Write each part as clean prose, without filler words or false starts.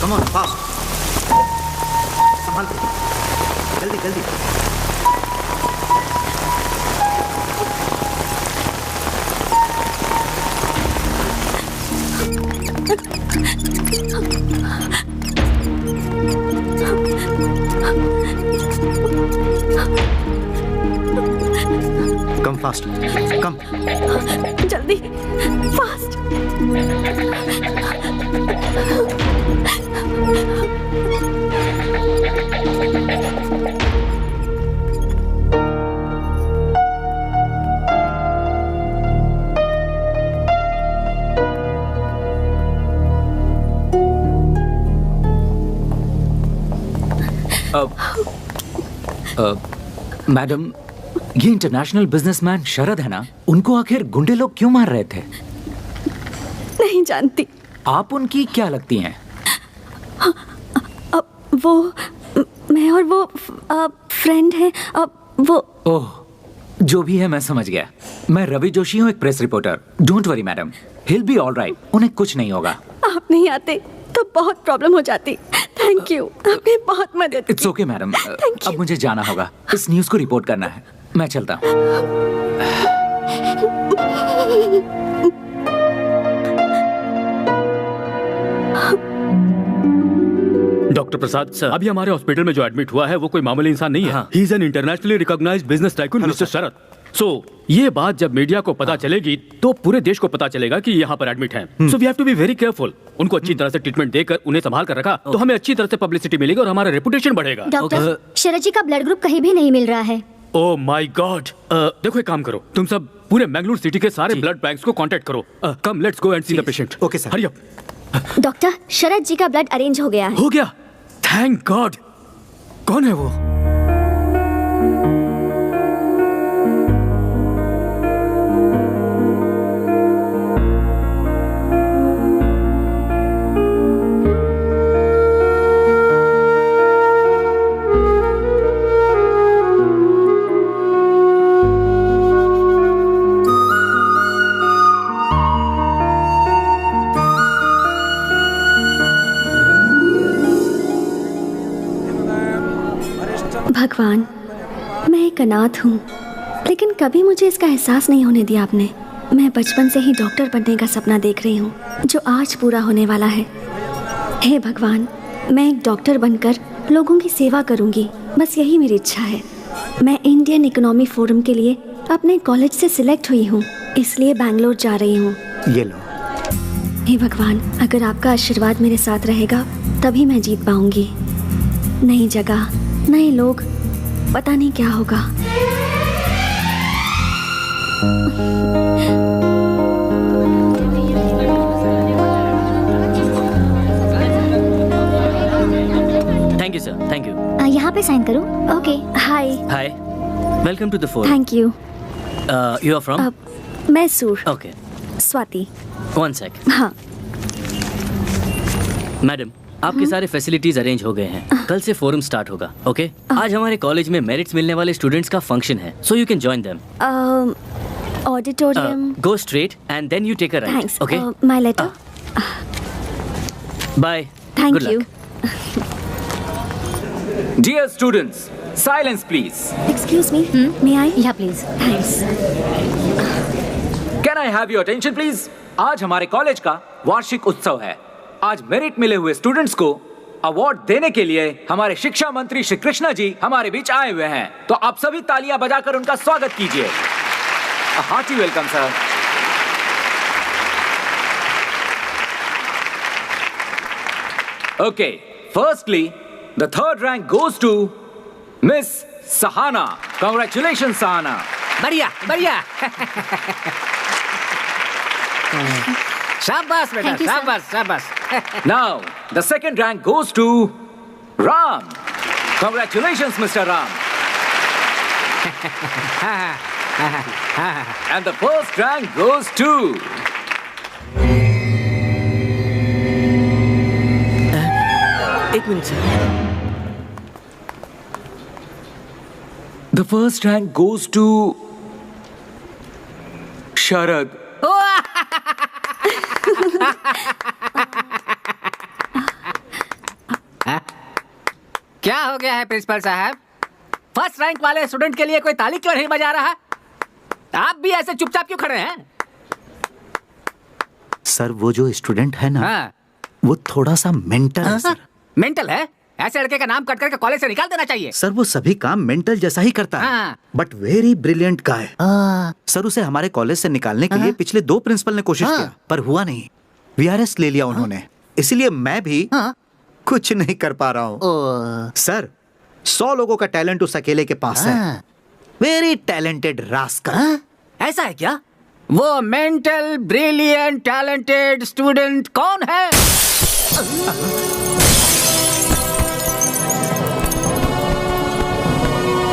Come on fast, संभाल के, जल्दी जल्दी। कम फास्ट, कम जल्दी, फास्ट। मैडम, ये इंटरनेशनल बिजनेसमैन शरद है ना? उनको आखिर गुंडे लोग क्यों मार रहे थे? नहीं जानती। आप उनकी क्या लगती हैं? वो मैं और वो फ्रेंड है। वो ओह, जो भी है मैं समझ गया। मैं रवि जोशी हूँ, एक press reporter. Don't worry madam, hill be all right. उन्हें कुछ नहीं होगा। आप नहीं आते तो बहुत प्रॉब्लम हो जाती। थैंक यू, आपने बहुत मदद की। इट्स ओके मैडम, अब मुझे जाना होगा। इस न्यूज़ को रिपोर्ट करना है। मैं चलता हूँ। डॉक्टर प्रसाद सर, अभी हमारे हॉस्पिटल में जो एडमिट हुआ है वो कोई मामूली इंसान नहीं है। He is an internationally recognised business tycoon mister Sharad. So ये बात जब मीडिया को पता चलेगी तो पूरे देश को पता चलेगा कि यहाँ पर एडमिट हैं। So we have to be very careful. उनको अच्छी तरह से ट्रीटमेंट देकर उन्हें संभाल कर रखा तो हमें अच्छी तरह से पब्लिसिटी मिलेगी और हमारा रेपुटेशन बढ़ेगा। डॉक्टर, शरद जी का ब्लड ग्रुप कहीं भी नहीं मिल रहा है। ओह माय गॉड। देखो एक काम करो, तुम सब पूरे मैंगलोर सिटी के सारे ब्लड बैंक्स को कांटेक्ट करो। Come let's go and see the patient. Okay sir. Hurry up. Doctor, Sharad ji का ब्लड अरेंज हो गया है। हो गया? Thank God. कौन है वो? भगवान, मैं एक अनाथ हूँ, लेकिन कभी मुझे इसका एहसास नहीं होने दिया आपने। मैं बचपन से ही डॉक्टर बनने का सपना देख रही हूँ, जो आज पूरा होने वाला है। हे भगवान, मैं एक डॉक्टर बनकर लोगों की सेवा करूँगी, बस यही मेरी इच्छा है। मैं इंडियन इकोनॉमी फोरम के लिए अपने कॉलेज से सिलेक्ट हुई हूँ, इसलिए बैंगलोर जा रही हूँ। ये लो। हे भगवान, अगर आपका आशीर्वाद मेरे साथ रहेगा तभी मैं जीत पाऊंगी। नई जगह, नए लोग, पता नहीं क्या होगा। Thank you sir, thank you. यहाँ पे साइन करो। Okay. Hi. Hi, welcome to the forum. Thank you. You are from? Mysore. Okay, Swati. One sec. हाँ। मैडम, आपके सारे फैसिलिटीज अरेंज हो गए हैं। कल से फोरम स्टार्ट होगा। ओके? आज हमारे कॉलेज में मेरिट्स मिलने वाले स्टूडेंट्स का फंक्शन है, so you can join them. Auditorium. Go straight and then you take a right. Thanks. Okay, my letter. Bye. Thank you. Dear students, silence please. Excuse me, may I? Yeah please. Thanks. Can I have your attention please? आज हमारे college का वार्षिक उत्सव है। आज merit मिले हुए students को अवार्ड देने के लिए हमारे शिक्षा मंत्री श्री कृष्णा जी हमारे बीच आए हुए हैं। तो आप सभी तालियां बजाकर उनका स्वागत कीजिए। A hearty welcome, sir. Okay, firstly, the third rank goes to Miss Sahana. Congratulations, Sahana. बढ़िया बढ़िया। शाबाश बेटा, Thank you, sir. शाबाश शाबाश। Now, the second rank goes to Ram. Congratulations, Mr. Ram. And the first rank goes to एक minute sir. the first rank goes to Sharad. क्या हो गया है प्रिंसिपल साहब? फर्स्ट रैंक वाले स्टूडेंट के लिए कोई ताली क्यों नहीं बजा रहा? आप भी ऐसे चुपचाप क्यों खड़े हैं? सर वो जो स्टूडेंट है ना, हाँ। वो थोड़ा सा मेंटल है सर। मेंटल है? ऐसे लड़के का नाम कट करके कॉलेज से निकाल देना चाहिए। सर वो सभी काम मेंटल जैसा ही करता है, हाँ। But very brilliant guy. Sir उसे हमारे कॉलेज से निकालने के लिए पिछले 2 प्रिंसिपल ने कोशिश किया, पर हुआ नहीं। वीआरएस ले लिया उन्होंने, इसलिए मैं भी कुछ नहीं कर पा रहा हूँ। सर 100 लोगों का टैलेंट उस अकेले के पास है। Very talented rascal. ऐसा है क्या? वो मेंटल ब्रिलियंट टैलेंटेड स्टूडेंट कौन है?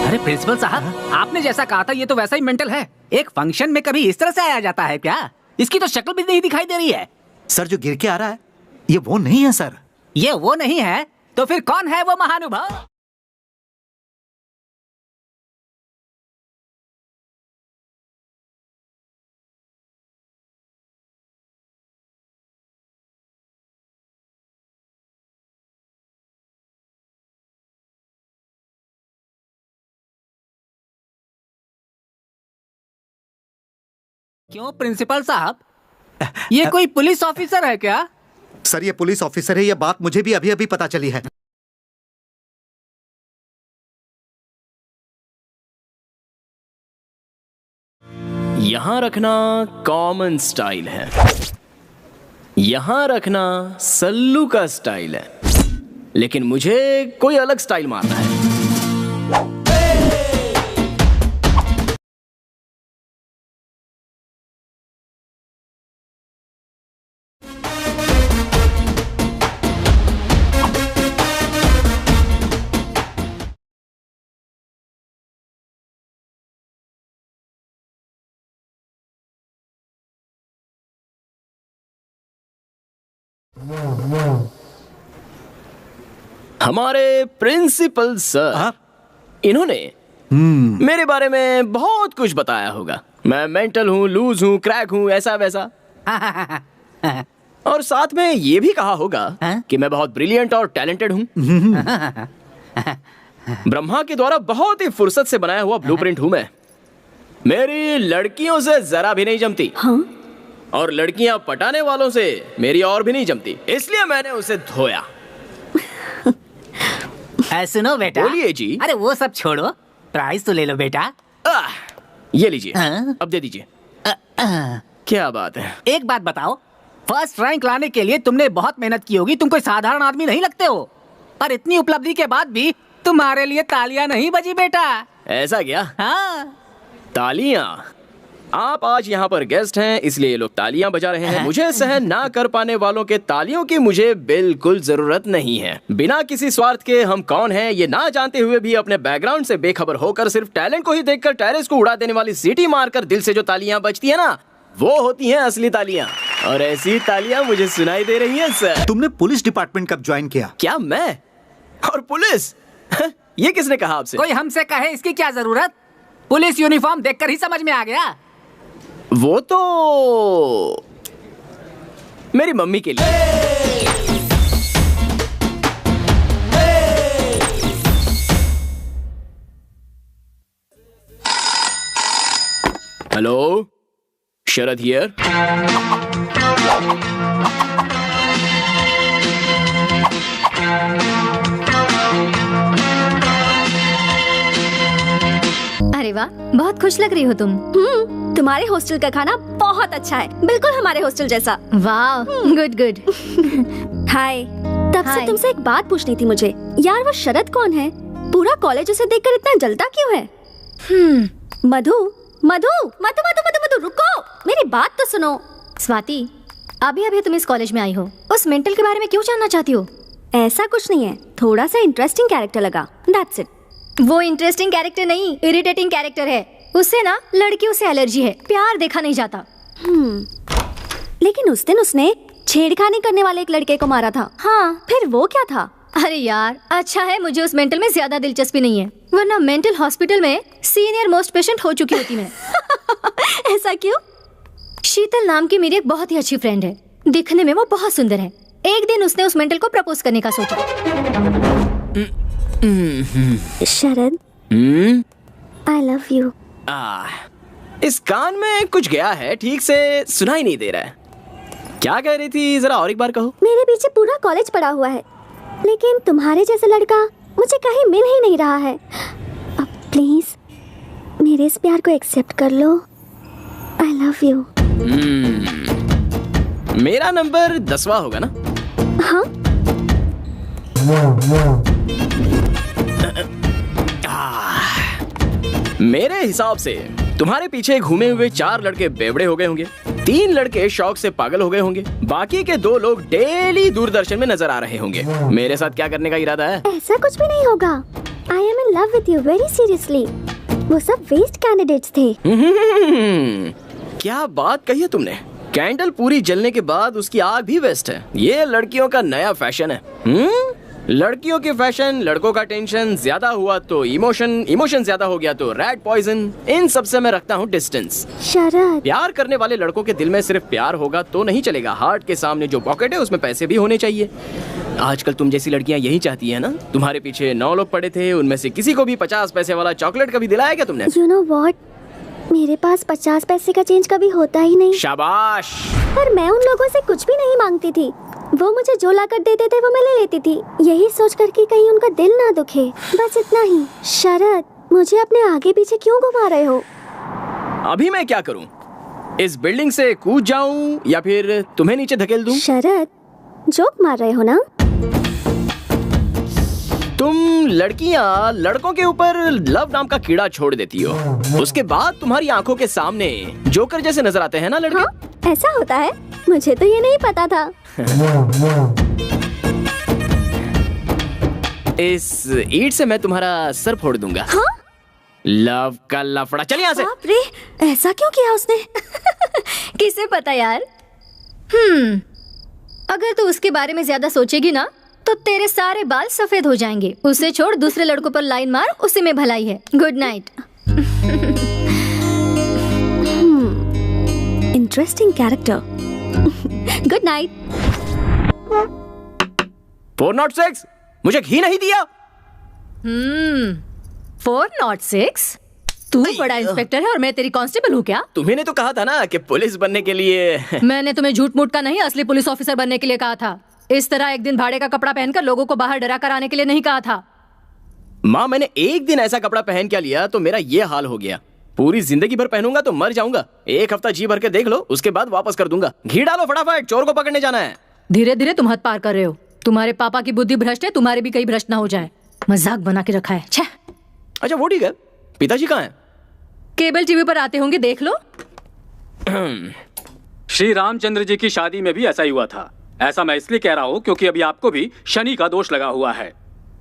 अरे प्रिंसिपल साहब, आपने जैसा कहा था ये तो वैसा ही मेंटल है। एक फंक्शन में कभी इस तरह से आया जाता है क्या? इसकी तो शक्ल भी नहीं दिखाई दे रही है। सर जो गिर के आ रहा है ये वो नहीं है सर। ये वो नहीं है तो फिर कौन है वो महानुभाव? क्यों प्रिंसिपल साहब, ये कोई पुलिस ऑफिसर है क्या? सर ये पुलिस ऑफिसर है, ये बात मुझे भी अभी अभी पता चली है। यहां रखना कॉमन स्टाइल है, यहां रखना सल्लू का स्टाइल है, लेकिन मुझे कोई अलग स्टाइल मारना है। हमारे प्रिंसिपल सर, इन्होंने मेरे बारे में बहुत कुछ बताया होगा। मैं मेंटल हूँ, लूज हूँ, क्रैक हूँ, ऐसा वैसा। और साथ में ये भी कहा होगा कि मैं बहुत ब्रिलियंट और टैलेंटेड हूँ। ब्रह्मा के द्वारा बहुत ही फुर्सत से बनाया हुआ ब्लूप्रिंट हूँ मैं। मेरी लड़कियों से जरा भी नहीं जमती। और लड़कियां पटाने वालों से मेरी और भी नहीं जमती, इसलिए मैंने उसे धोया। सुनो बेटा। बोलिए जी। अरे वो सब छोड़ो, प्राइस तो ले लो बेटा। ये लीजिए। अब दे दीजिए। क्या बात है। एक बात बताओ, फर्स्ट रैंक लाने के लिए तुमने बहुत मेहनत की होगी, तुम कोई साधारण आदमी नहीं लगते हो। पर इतनी उपलब्धि के बाद भी तुम्हारे लिए तालियां नहीं बजी बेटा। ऐसा क्या? हाँ। तालियां? आप आज यहाँ पर गेस्ट हैं इसलिए ये लोग तालियां बजा रहे हैं। मुझे सहन ना कर पाने वालों के तालियों की मुझे बिल्कुल जरूरत नहीं है। बिना किसी स्वार्थ के हम कौन हैं ये ना जानते हुए भी अपने बैकग्राउंड से बेखबर होकर सिर्फ टैलेंट को ही देखकर टेरेस को उड़ा देने वाली सीटी मारकर दिल से जो तालियां बजती है ना, वो होती हैं असली तालियां। और ऐसी तालियां मुझे सुनाई दे रही हैं सर। तुमने पुलिस डिपार्टमेंट कब ज्वाइन किया? क्या मैं? और पुलिस? ये किसने कहा आपसे? कोई हमसे कहे इसकी क्या जरूरत? पुलिस यूनिफॉर्म देखकर ही समझ में आ गया। वो तो मेरी मम्मी के लिए। Hello, Sharad here. अरे वाह, बहुत खुश लग रही हो तुम। तुम्हारे हॉस्टल का खाना बहुत अच्छा है, बिल्कुल हमारे हॉस्टल जैसा। वाह, गुड गुड। हाय। तब से हाय। तुमसे एक बात पूछनी थी मुझे। यार वो शरद कौन है? पूरा कॉलेज उसे देखकर इतना जलता क्यों है? मधु मधु मधु मधु मधु मधु रुको, मेरी बात तो सुनो। स्वाति, अभी अभी तुम इस कॉलेज में आई हो, उस मेंटल के बारे में क्यों जानना चाहती हो? ऐसा कुछ नहीं है, थोड़ा सा इंटरेस्टिंग कैरेक्टर लगा, दैट्स इट। वो इंटरेस्टिंग कैरेक्टर नहीं, इरिटेटिंग कैरेक्टर है। उससे ना लड़कियों से एलर्जी है, प्यार देखा नहीं जाता। लेकिन उस दिन उसने छेड़खानी करने वाले एक लड़के को मारा था। हाँ, फिर वो क्या था? अरे यार, अच्छा है मुझे उस मेंटल में ज्यादा दिलचस्पी नहीं है, वरना मेंटल हॉस्पिटल में सीनियर मोस्ट पेशेंट हो चुकी होती मैं। ऐसा क्यों? शीतल नाम की मेरी एक बहुत ही अच्छी फ्रेंड है, दिखने में वो बहुत सुंदर है। एक दिन उसने उस मेंटल को प्रपोज करने का सोचा। शरद, आई लव यू। इस कान में कुछ गया है, ठीक से सुना ही नहीं दे रहा है। क्या कह रही थी, जरा और एक बार कहो। मेरे पीछे पूरा कॉलेज पड़ा हुआ है, लेकिन तुम्हारे जैसा लड़का मुझे कहीं मिल ही नहीं रहा है। अब प्लीज मेरे इस प्यार को एक्सेप्ट कर लो। I love you. मेरा नंबर 10वां होगा ना? हाँ। मेरे हिसाब से तुम्हारे पीछे घूमे हुए 4 लड़के बेवड़े हो गए होंगे, 3 लड़के शौक से पागल हो गए होंगे, बाकी के 2 लोग डेली दूरदर्शन में नजर आ रहे होंगे। मेरे साथ क्या करने का इरादा है? ऐसा कुछ भी नहीं होगा। I am in love with you very seriously. वो सब वेस्ट कैंडिडेट्स थे। क्या बात कही है तुमने। कैंडल पूरी जलने के बाद उसकी आग भी वेस्ट है। ये लड़कियों का नया फैशन है। लड़कियों के फैशन, लड़कों का टेंशन, ज्यादा हुआ तो इमोशन ज्यादा हो गया तो रैट पॉइजन। इन सब से मैं रखता हूँ डिस्टेंस। शरद, प्यार करने वाले लड़कों के दिल में सिर्फ प्यार होगा तो नहीं चलेगा, हार्ट के सामने जो पॉकेट है उसमें पैसे भी होने चाहिए। आजकल तुम जैसी लड़कियां यही चाहती है ना। तुम्हारे पीछे 9 लोग पड़े थे, उनमें से किसी को भी 50 पैसे वाला चॉकलेट कभी दिलाया क्या तुमने? यू नो व्हाट, मेरे पास 50 पैसे का चेंज कभी होता ही नहीं। शाबाश। पर मैं उन लोगों से कुछ भी नहीं मांगती थी। वो मुझे जो ला कर देते थे वो मैं ले लेती थी, यही सोच कर कि कहीं उनका दिल ना दुखे, बस इतना ही। शरद, मुझे अपने आगे पीछे क्यों घुमा रहे हो? अभी मैं क्या करूं? इस बिल्डिंग से कूद जाऊं या फिर तुम्हें नीचे धकेल दूं? शरद, जोक मार रहे हो ना? तुम लड़कियां लड़कों के ऊपर लव नाम का कीड़ा छोड़ देती हो, उसके बाद तुम्हारी आंखों के सामने जोकर जैसे नजर आते हैं ना लड़के। हाँ, ऐसा होता है? मुझे तो ये नहीं पता था। इस ईंट से मैं तुम्हारा सर फोड़ दूंगा। हाँ? लव का लफड़ा। चल यहाँ से। बाप रे, ऐसा क्यों किया उसने? किसे पता यार। अगर तू उसके बारे में ज्यादा सोचेगी ना तो तेरे सारे बाल सफेद हो जाएंगे। उसे छोड़, दूसरे लड़कों पर लाइन मार, उसी में भलाई है। Good night. Interesting character. Good night. 406, मुझे घी नहीं दिया। 406? तू बड़ा इंस्पेक्टर है और मैं तेरी कांस्टेबल हूँ क्या? तुम्ही ने तो कहा था ना कि पुलिस बनने के लिए। मैंने तुम्हें झूठ मूठ का नहीं, असली पुलिस ऑफिसर बनने के लिए कहा था। इस तरह एक दिन भाड़े का कपड़ा पहनकर लोगों को बाहर डरा कर आने के लिए नहीं कहा था। माँ, मैंने एक दिन ऐसा कपड़ा पहन क्या लिया तो मेरा ये हाल हो गया। पूरी जिंदगी भर पहनूंगा तो मर जाऊंगा। 1 हफ्ता जी भर के देख लो, उसके बाद वापस कर दूंगा। घी डालो फटाफट, चोर को पकड़ने जाना है। धीरे धीरे तुम हद पार कर रहे हो। तुम्हारे पापा की बुद्धि भ्रष्ट है, तुम्हारे भी कहीं भ्रष्ट ना हो जाए। मजाक बना के रखा है। छह। अच्छा वो ठीक है, पिताजी कहाँ हैं? केबल टीवी पर आते होंगे, देख लो। श्री रामचंद्र जी की शादी में भी ऐसा ही हुआ था। ऐसा मैं इसलिए कह रहा हूँ क्योंकि अभी आपको भी शनि का दोष लगा हुआ है,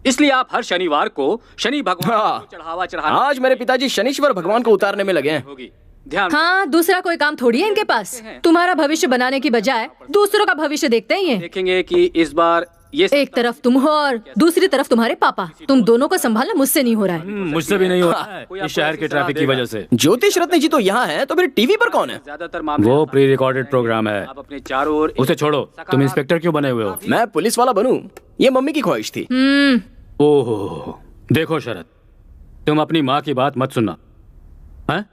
इसलिए आप हर शनिवार को शनि भगवान को चढ़ावा चढ़ाना। आज मेरे पिताजी शनीश्वर भगवान को उतारने में लगे हैं। होगी ध्यान। हाँ, दूसरा कोई काम थोड़ी है इनके पास। तुम्हारा भविष्य बनाने की बजाय दूसरों का भविष्य देखते हैं ये। देखेंगे कि इस बार ये एक तरफ तुम हो और दूसरी तरफ तुम्हारे पापा। तुम दोनों को संभालना मुझसे नहीं हो रहा है। मुझसे भी नहीं हो रहा है, इस शहर के ट्रैफिक की वजह से। ज्योतिष रत्न जी तो यहाँ है, तो फिर टीवी पर कौन है? ज्यादातर मामले वो प्री रिकॉर्डेड प्रोग्राम है। आप अपने चारों ओर उसे छोड़ो। तुम इंस्पेक्टर क्यों बने हुए हो? मैं पुलिस वाला बनूं, ये मम्मी की ख्वाहिश थी। ओहो, देखो शरद, तुम अपनी माँ की बात मत सुनना। हैं?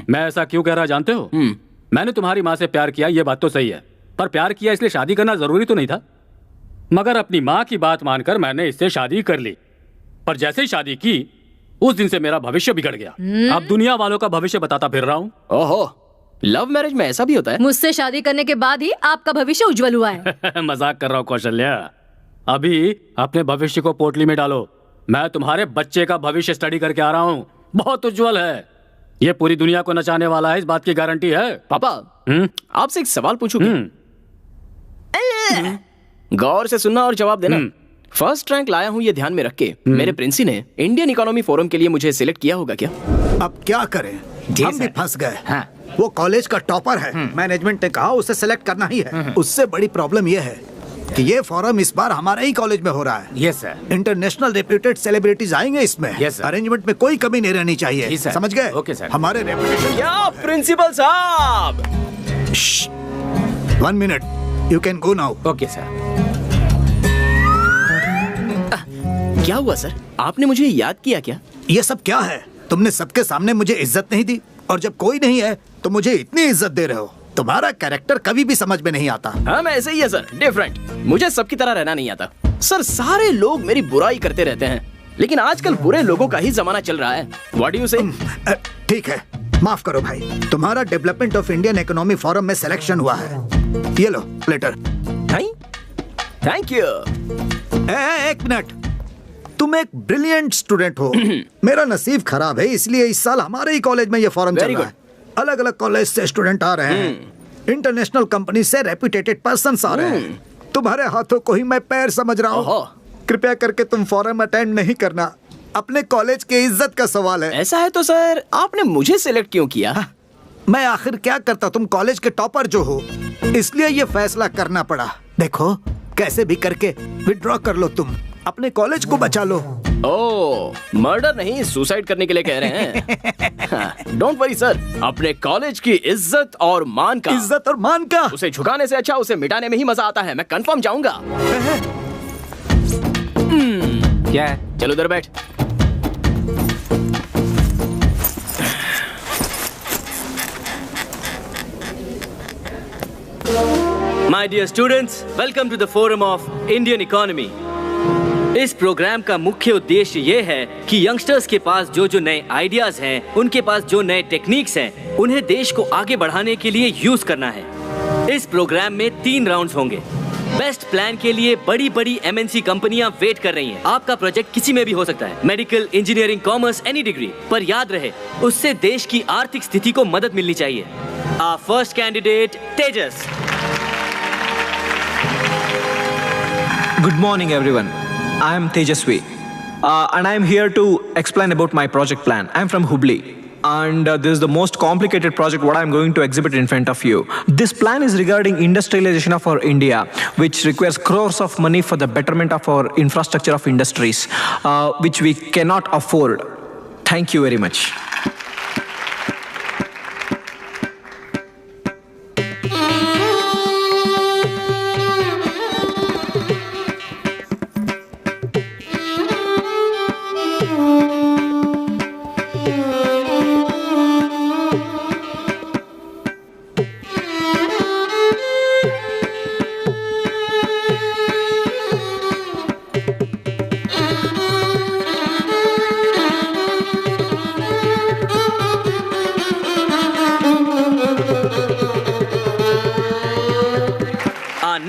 मैं ऐसा क्यों कह रहा जानते हो? मैंने तुम्हारी माँ से प्यार किया, ये बात तो सही है, पर प्यार किया इसलिए शादी करना जरूरी तो नहीं था। मगर अपनी माँ की बात मानकर मैंने इससे शादी कर ली, पर जैसे ही शादी की उस दिन से मेरा भविष्य बिगड़ गया। अब दुनिया वालों का भविष्य बताता फिर रहा हूँ। ओहो, लव मैरिज में ऐसा भी होता है? मुझसे शादी करने के बाद ही आपका भविष्य उज्जवल हुआ है। मजाक कर रहा हूँ कौशल्या। अभी अपने भविष्य को पोटली में डालो। मैं तुम्हारे बच्चे का भविष्य स्टडी करके आ रहा हूँ, बहुत उज्जवल है। ये पूरी दुनिया को नचाने वाला है, इस बात की गारंटी है। पापा, आपसे एक सवाल पूछूं क्या? गौर से सुनना और जवाब देना। फर्स्ट रैंक लाया हूँ ये ध्यान में रख के। मेरे प्रिंसी ने इंडियन इकोनॉमी फोरम के लिए मुझे सिलेक्ट किया होगा क्या? अब क्या करें, हम भी फंस गए। हाँ। वो कॉलेज का टॉपर है, मैनेजमेंट ने कहा उसे सेलेक्ट करना ही है। उससे बड़ी प्रॉब्लम ये है कि ये फोरम इस बार हमारे ही कॉलेज में हो रहा है। Yes sir. International reputed celebrities आएंगे इसमें। Yes, sir. अरेंजमेंट में कोई कमी नहीं रहनी चाहिए। जी, sir. समझ गए? Okay, sir. हमारे रेपुटेशन। क्या प्रिंसिपल साहब? 1 minute, you can go now. Okay sir. क्या हुआ सर? आपने मुझे याद किया क्या? ये सब क्या है? तुमने सबके सामने मुझे इज्जत नहीं दी और जब कोई नहीं है तो मुझे इतनी इज्जत दे रहे हो। तुम्हारा कैरेक्टर कभी भी समझ में नहीं आता। हाँ, मैं ऐसे ही है सर, डिफरेंट। मुझे सबकी तरह रहना नहीं आता सर। सारे लोग मेरी बुराई करते रहते हैं, लेकिन आजकल बुरे लोगों का ही जमाना चल रहा है। व्हाट डू यू से? ठीक है, माफ करो भाई। तुम्हारा development of Indian economy forum में सिलेक्शन हुआ है। ये लो लेटर। Thank you. एक मिनट, तुम एक ब्रिलियंट स्टूडेंट हो। मेरा नसीब खराब है, इसलिए इस साल हमारे ही कॉलेज में ये फॉरम चल रहा है। अलग अलग कॉलेज से स्टूडेंट आ रहे हैं, इंटरनेशनल कंपनी से रेप्यूटेड पर्सन्स आ रहे हैं। तुम्हारे हाथों को ही मैं पैर समझ रहा हूँ। कृपया करके तुम फॉरम अटेंड नहीं करना, अपने कॉलेज की इज्जत का सवाल है। ऐसा है तो सर आपने मुझे सिलेक्ट क्यों किया? मैं आखिर क्या करता, तुम कॉलेज के टॉपर जो हो, इसलिए ये फैसला करना पड़ा। देखो, कैसे भी करके विड्रॉ कर लो, तुम अपने कॉलेज को बचा लो। ओह, मर्डर नहीं, सुसाइड करने के लिए कह रहे हैं। डोंट वरी सर, अपने कॉलेज की इज्जत और मान का उसे झुकाने से अच्छा उसे मिटाने में ही मजा आता है। मैं कंफर्म जाऊंगा। क्या है? चलो उधर बैठ। My dear students, welcome to the Forum of Indian Economy. इस प्रोग्राम का मुख्य उद्देश्य ये है कि यंगस्टर्स के पास जो नए आइडियाज हैं, उनके पास जो नए टेक्निक्स हैं, उन्हें देश को आगे बढ़ाने के लिए यूज करना है। इस प्रोग्राम में 3 राउंड्स होंगे। बेस्ट प्लान के लिए बड़ी बड़ी MNC कंपनियां वेट कर रही हैं। आपका प्रोजेक्ट किसी में भी हो सकता है, medical, engineering, commerce, any degree. पर याद रहे, उससे देश की आर्थिक स्थिति को मदद मिलनी चाहिए। Our first candidate, Tejas. Good morning, everyone. I am Tejasvi, and I am here to explain about my project plan. I am from Hubli, and this is the most complicated project what I am going to exhibit in front of you. This plan is regarding industrialization of our India, which requires crores of money for the betterment of our infrastructure of industries, which we cannot afford. Thank you very much.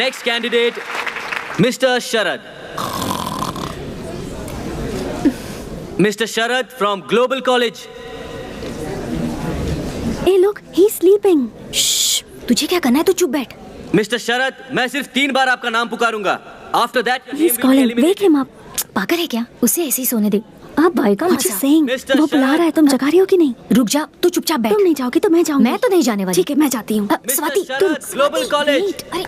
Next candidate, Mr. Sharad. Mr. Sharad from Global College. Hey, look, he's sleeping. Shh, तुझे क्या करना है? तू चुप बैठ। Mr. Sharad, मैं सिर्फ 3 बार आपका नाम पुकारूंगा। After that, he's calling. Wake him up. पागल है क्या? उसे ऐसे ही सोने दे। आप भाई का मुझे सेइंग, वो बुला रहा है, तुम जगा रही हो कि नहीं? रुक जा, तू चुपचाप बैठ। तुम नहीं जाओगी तो मैं जाऊंगी। मैं तो नहीं जाने वाली। ठीक है, मैं जाती हूँ। स्वाति, तुम ग्लोबल कॉलेज। अरे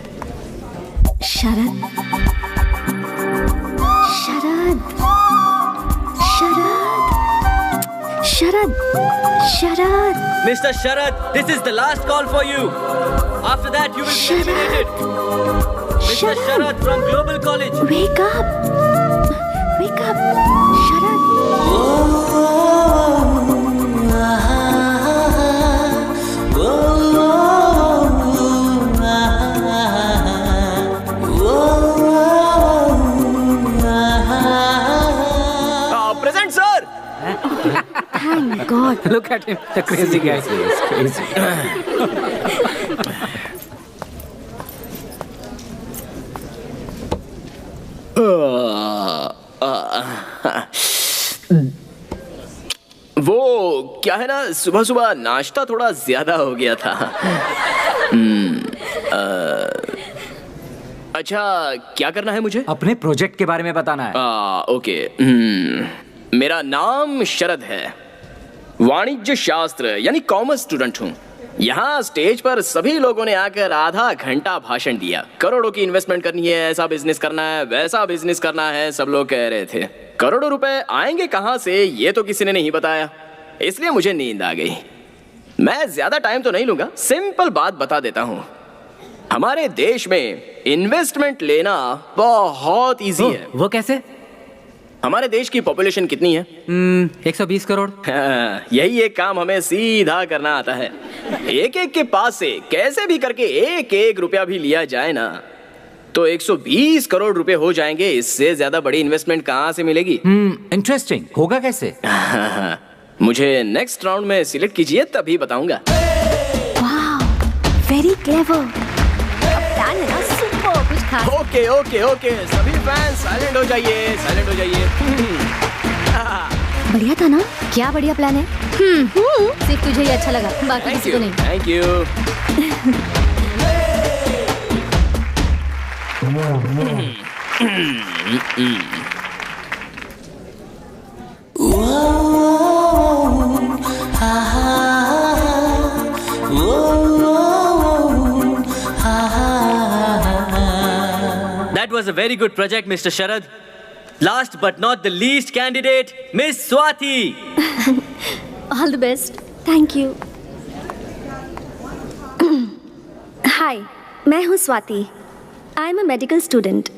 शरद, शरद, शरद, शरद, शरद। Mr. Sharad, this is the last call for you. After that, you will be eliminated. Mr. Sharad from Global College. Wake up, wake up, Sharad. Present, sir. Thank God. Look at him, the crazy guy. Crazy. वो क्या है ना, सुबह सुबह नाश्ता थोड़ा ज्यादा हो गया था। अच्छा, क्या करना है मुझे? अपने प्रोजेक्ट के बारे में बताना है। ओके। मेरा नाम शरद है, वाणिज्य शास्त्र यानी कॉमर्स स्टूडेंट हूँ। यहाँ स्टेज पर सभी लोगों ने आकर आधा घंटा भाषण दिया। करोड़ों की इन्वेस्टमेंट करनी है, ऐसा बिजनेस करना है, वैसा बिजनेस करना है, सब लोग कह रहे थे। करोड़ों रुपए आएंगे कहाँ से, ये तो किसी ने नहीं बताया, इसलिए मुझे नींद आ गई। मैं ज्यादा टाइम तो नहीं लूंगा, सिंपल बात बता देता हूँ। हमारे देश में इन्वेस्टमेंट लेना बहुत इजी है। वो कैसे? हमारे देश की पॉपुलेशन कितनी है? 120 करोड़। यही एक काम हमें सीधा करना आता है। एक एक के पास से कैसे भी करके एक एक रुपया भी लिया जाए ना, तो 120 करोड़ रुपए हो जाएंगे। इससे ज्यादा बड़ी इन्वेस्टमेंट कहाँ से मिलेगी? इंटरेस्टिंग। होगा कैसे? मुझे नेक्स्ट राउंड में सिलेक्ट कीजिए, तभी बताऊंगा। Very clever. प्लान है ना सुपर कुछ खास। ओके ओके ओके, सभी फैंस साइलेंट हो जाइए, साइलेंट हो जाइए। बढ़िया था ना? क्या बढ़िया प्लान है। सिर्फ तुझे ही अच्छा लगा, बाकी किसी को नहीं। Thank you. That was a very good project, Mr. Sharad. Last but not the least candidate, Miss Swati. All the best. Thank you. Hi, मैं हूँ Swati. I am a medical student.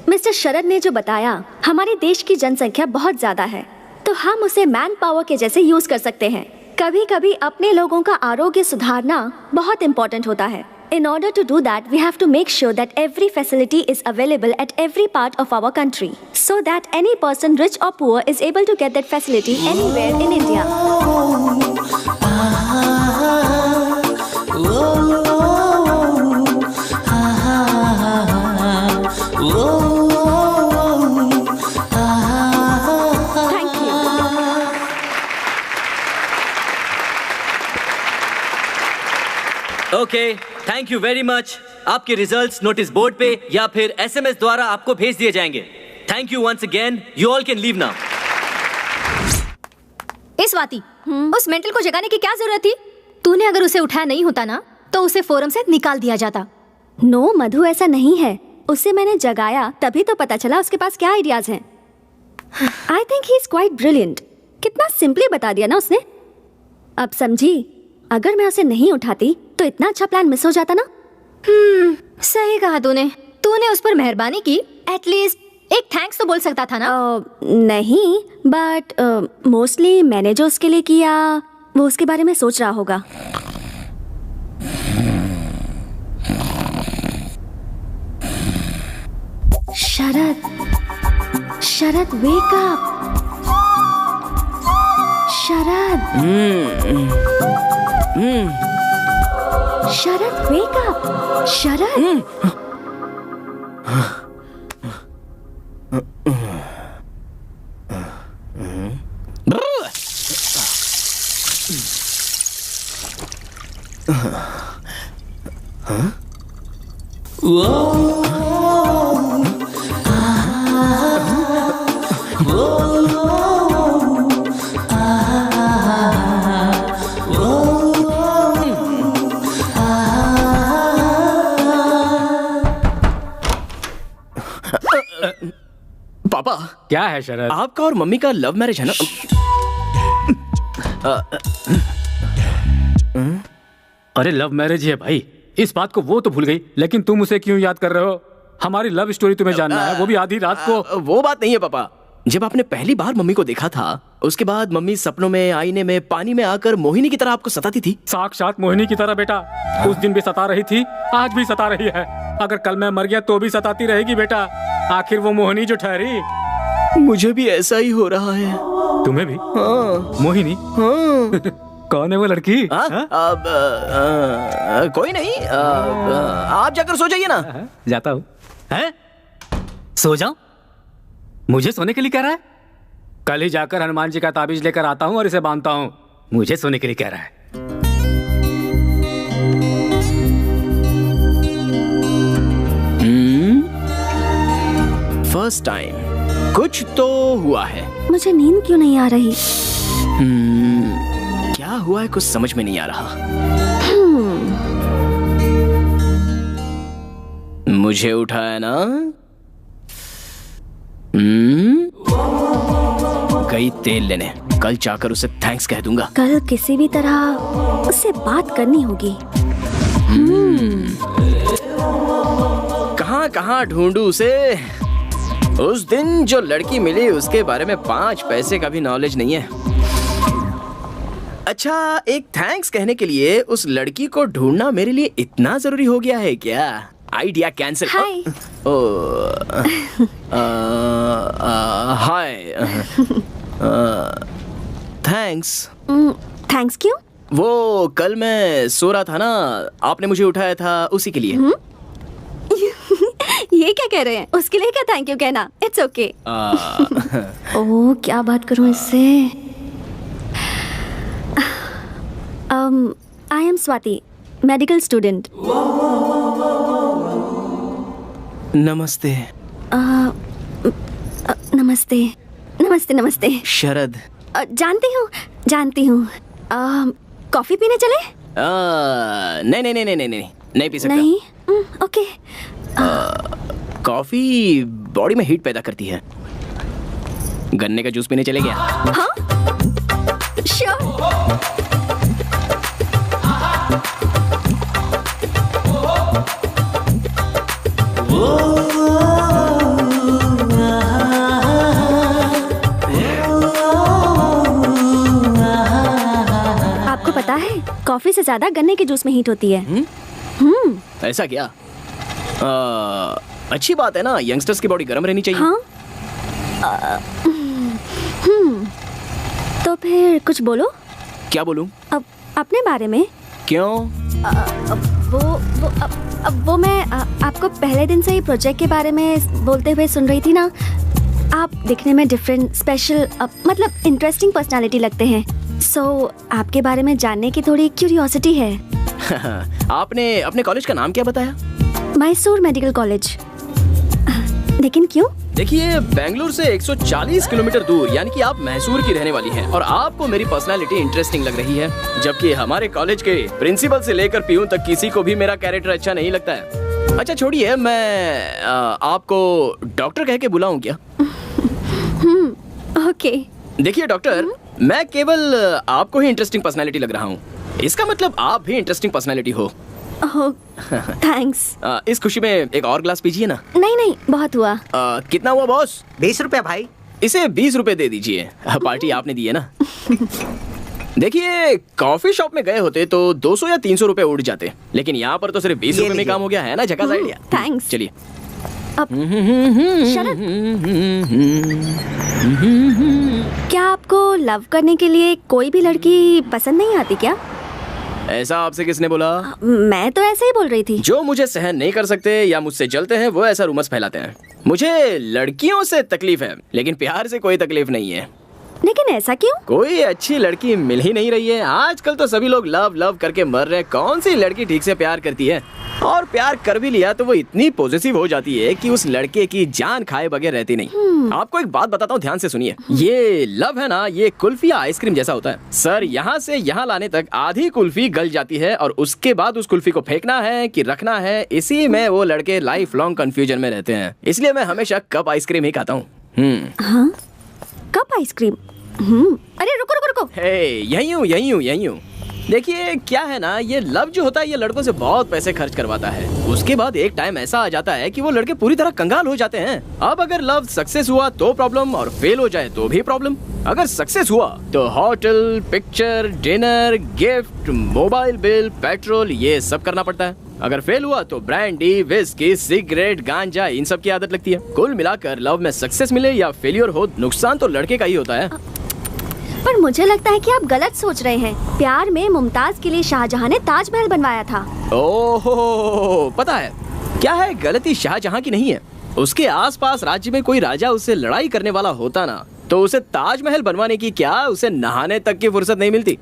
Mister Sharad ने जो बताया, हमारे देश की जनसंख्या बहुत ज़्यादा है, तो हम उसे मैन पावर के जैसे यूज़ कर सकते हैं। कभी कभी अपने लोगों का आरोग्य सुधारना बहुत इम्पोर्टेंट होता है। In order to do that, we have to make sure that every facility is available at every part of our country, so that any person, rich or poor, is able to get that facility anywhere in India. Thank you. Okay, thank you very much. आपके results notice board पे या फिर SMS द्वारा आपको भेज दिए जाएंगे। Thank you once again. You all can leave now. इस स्वाति, उस मेंटल को जगाने की क्या जरूरत थी? तूने अगर उसे उठाया नहीं होता ना, तो उसे फोरम से निकाल दिया जाता। नो मधु, ऐसा नहीं है। उसे मैंने जगाया तभी तो पता चला उसके पास क्या आइडियाज हैं। I think he is quite brilliant. कितना सिंपली बता दिया ना उसने। अब समझी, अगर मैं उसे नहीं उठाती तो इतना अच्छा प्लान मिस हो जाता ना। सही कहा तूने। तूने उस पर मेहरबानी की, एटलीस्ट एक थैंक्स तो बोल सकता था ना। नहीं, बट मोस्टली मैंने जो उसके लिए किया वो उसके बारे में सोच रहा होगा। शरद, शरद वेक अप। शरद, शरद वेक अप। शरद, पापा, क्या है शरद? आपका और मम्मी का लव मैरिज है ना? अरे लव मैरिज है भाई, इस बात को वो तो भूल गई, लेकिन तुम उसे क्यों याद कर रहे हो? हमारी लव स्टोरी तुम्हें जानना है, वो भी आधी रात को। वो बात नहीं है पापा। जब आपने पहली बार मम्मी को देखा था, उसके बाद मम्मी सपनों में, आईने में, पानी में आकर मोहिनी की तरह आपको सताती थी। साक्षात मोहिनी की तरह बेटा। उस दिन भी सता रही थी, आज भी सता रही है। अगर कल मैं मर गया तो भी सताती रहेगी बेटा। आखिर वो मोहिनी जो ठहरी। मुझे भी ऐसा ही हो रहा है। तुम्हें भी? हाँ। मोहिनी? हाँ। कौन है वो लड़की? कोई नहीं। आप जाकर सो जाइए ना। जाता हूँ। सो जाऊं? मुझे सोने के लिए कह रहा है? कल ही जाकर हनुमान जी का ताबीज लेकर आता हूँ और इसे बांधता हूँ। मुझे सोने के लिए कह रहा है। फर्स्ट टाइम कुछ तो हुआ है। मुझे नींद क्यों नहीं आ रही? क्या हुआ है, कुछ समझ में नहीं आ रहा। मुझे उठाया ना? गई तेल लेने। कल जाकर उसे थैंक्स कह दूंगा। कल किसी भी तरह उससे बात करनी होगी। कहाँ कहाँ ढूंढूं उसे? उस दिन जो लड़की मिली उसके बारे में 5 पैसे का भी नॉलेज नहीं है। अच्छा, एक थैंक्स कहने के लिए उस लड़की को ढूंढना मेरे लिए इतना जरूरी हो गया है क्या? Idea cancel. Hi. Hi. Thanks. Thanks क्यों? वो कल मैं सो रहा था ना, आपने मुझे उठाया था उसी के लिए। ये क्या कह रहे हैं? उसके लिए क्या थैंक यू कहना? It's okay. ओह, क्या बात करूं इससे? I am Swati, medical student. नमस्ते। नमस्ते नमस्ते नमस्ते। शरद। जानती हूँ। कॉफी पीने चले? नहीं पी सकता। नहीं? ओके। कॉफी बॉडी में हीट पैदा करती है। गन्ने का जूस पीने चले गया। हाँ? श्योर। आपको पता है, कॉफी से ज्यादा गन्ने के जूस में हीट होती है। ऐसा क्या? अच्छी बात है ना, यंगस्टर्स की बॉडी गर्म रहनी चाहिए। हाँ? तो फिर कुछ बोलो। क्या बोलूं? अब अपने बारे में। क्यों? वो मैं आपको पहले दिन से ही प्रोजेक्ट के बारे में बोलते हुए सुन रही थी ना। आप दिखने में डिफरेंट, स्पेशल, मतलब इंटरेस्टिंग पर्सनालिटी लगते हैं। सो आपके बारे में जानने की थोड़ी क्यूरियोसिटी है। आपने अपने कॉलेज का नाम क्या बताया? Mysore medical college. लेकिन क्यों? देखिए, बेंगलुरु से 140 किलोमीटर दूर, यानी कि आप मैसूर की रहने वाली हैं, और आपको मेरी पर्सनालिटी इंटरेस्टिंग लग रही है, जबकि हमारे कॉलेज के प्रिंसिपल से लेकर पीयून तक किसी को भी मेरा कैरेक्टर अच्छा नहीं लगता है। अच्छा छोड़िए, मैं आपको डॉक्टर कह के बुलाऊं क्या? ओके। देखिए डॉक्टर, मैं केवल आपको ही इंटरेस्टिंग पर्सनालिटी लग रहा हूँ, इसका मतलब आप भी इंटरेस्टिंग पर्सनालिटी हो। थैंक्स। इस खुशी में एक और ग्लास पीजिए ना। नहीं, बहुत हुआ। कितना हुआ बॉस? 20 रुपया भाई। इसे 20 रुपए दे दीजिए, पार्टी आपने दी है ना। देखिए, कॉफी शॉप में गए होते तो 200 या 300 रुपए उड़ जाते, लेकिन यहाँ पर तो सिर्फ 20 रुपए में काम हो गया है ना। झकास आइडिया। थैंक्स। चलिए। शरद, क्या आपको लव करने के लिए कोई भी लड़की पसंद नहीं आती क्या? ऐसा आपसे किसने बोला? मैं तो ऐसे ही बोल रही थी। जो मुझे सहन नहीं कर सकते या मुझसे जलते हैं वो ऐसा रूमर्स फैलाते हैं। मुझे लड़कियों से तकलीफ है, लेकिन प्यार से कोई तकलीफ नहीं है। लेकिन ऐसा क्यों? कोई अच्छी लड़की मिल ही नहीं रही है। आजकल तो सभी लोग लव लव करके मर रहे हैं। कौन सी लड़की ठीक से प्यार करती है? और प्यार कर भी लिया तो वो इतनी पॉजिटिव हो जाती है कि उस लड़के की जान खाए बगैर रहती नहीं। आपको एक बात बताता हूँ, ध्यान से सुनिए। ये लव है ना, ये कुल्फी या आइसक्रीम जैसा होता है। सर, यहाँ से यहाँ लाने तक आधी कुल्फी गल जाती है और उसके बाद उस कुल्फी को फेंकना है कि रखना है, इसी में वो लड़के लाइफ लॉन्ग कंफ्यूजन में रहते हैं। इसलिए मैं हमेशा कप आइसक्रीम ही खाता हूँ। हाँ? Cup ice cream? अरे रुको। यही हूँ। देखिए, क्या है ना, ये लव जो होता है ये लड़कों से बहुत पैसे खर्च करवाता है। उसके बाद एक टाइम ऐसा आ जाता है कि वो लड़के पूरी तरह कंगाल हो जाते हैं। अब अगर लव सक्सेस हुआ तो प्रॉब्लम, और फेल हो जाए तो भी प्रॉब्लम। अगर सक्सेस हुआ तो hotel, picture, dinner, gift, mobile bill, petrol, ये सब करना पड़ता है। अगर फेल हुआ तो ब्रांडी, विस्की, सिगरेट, गांजा, इन सब की आदत लगती है। कुल मिलाकर लव में सक्सेस मिले या फेलियर हो, नुकसान तो लड़के का ही होता है। पर मुझे लगता है कि आप गलत सोच रहे हैं। प्यार में मुमताज के लिए शाहजहां ने ताजमहल बनवाया था। ओहो, पता है क्या है, गलती शाहजहां की नहीं है। उसके आसपास राज्य में कोई राजा उससे लड़ाई करने वाला होता ना, तो उसे ताजमहल बनवाने की क्या, उसे नहाने तक की फुर्सत नहीं मिलती।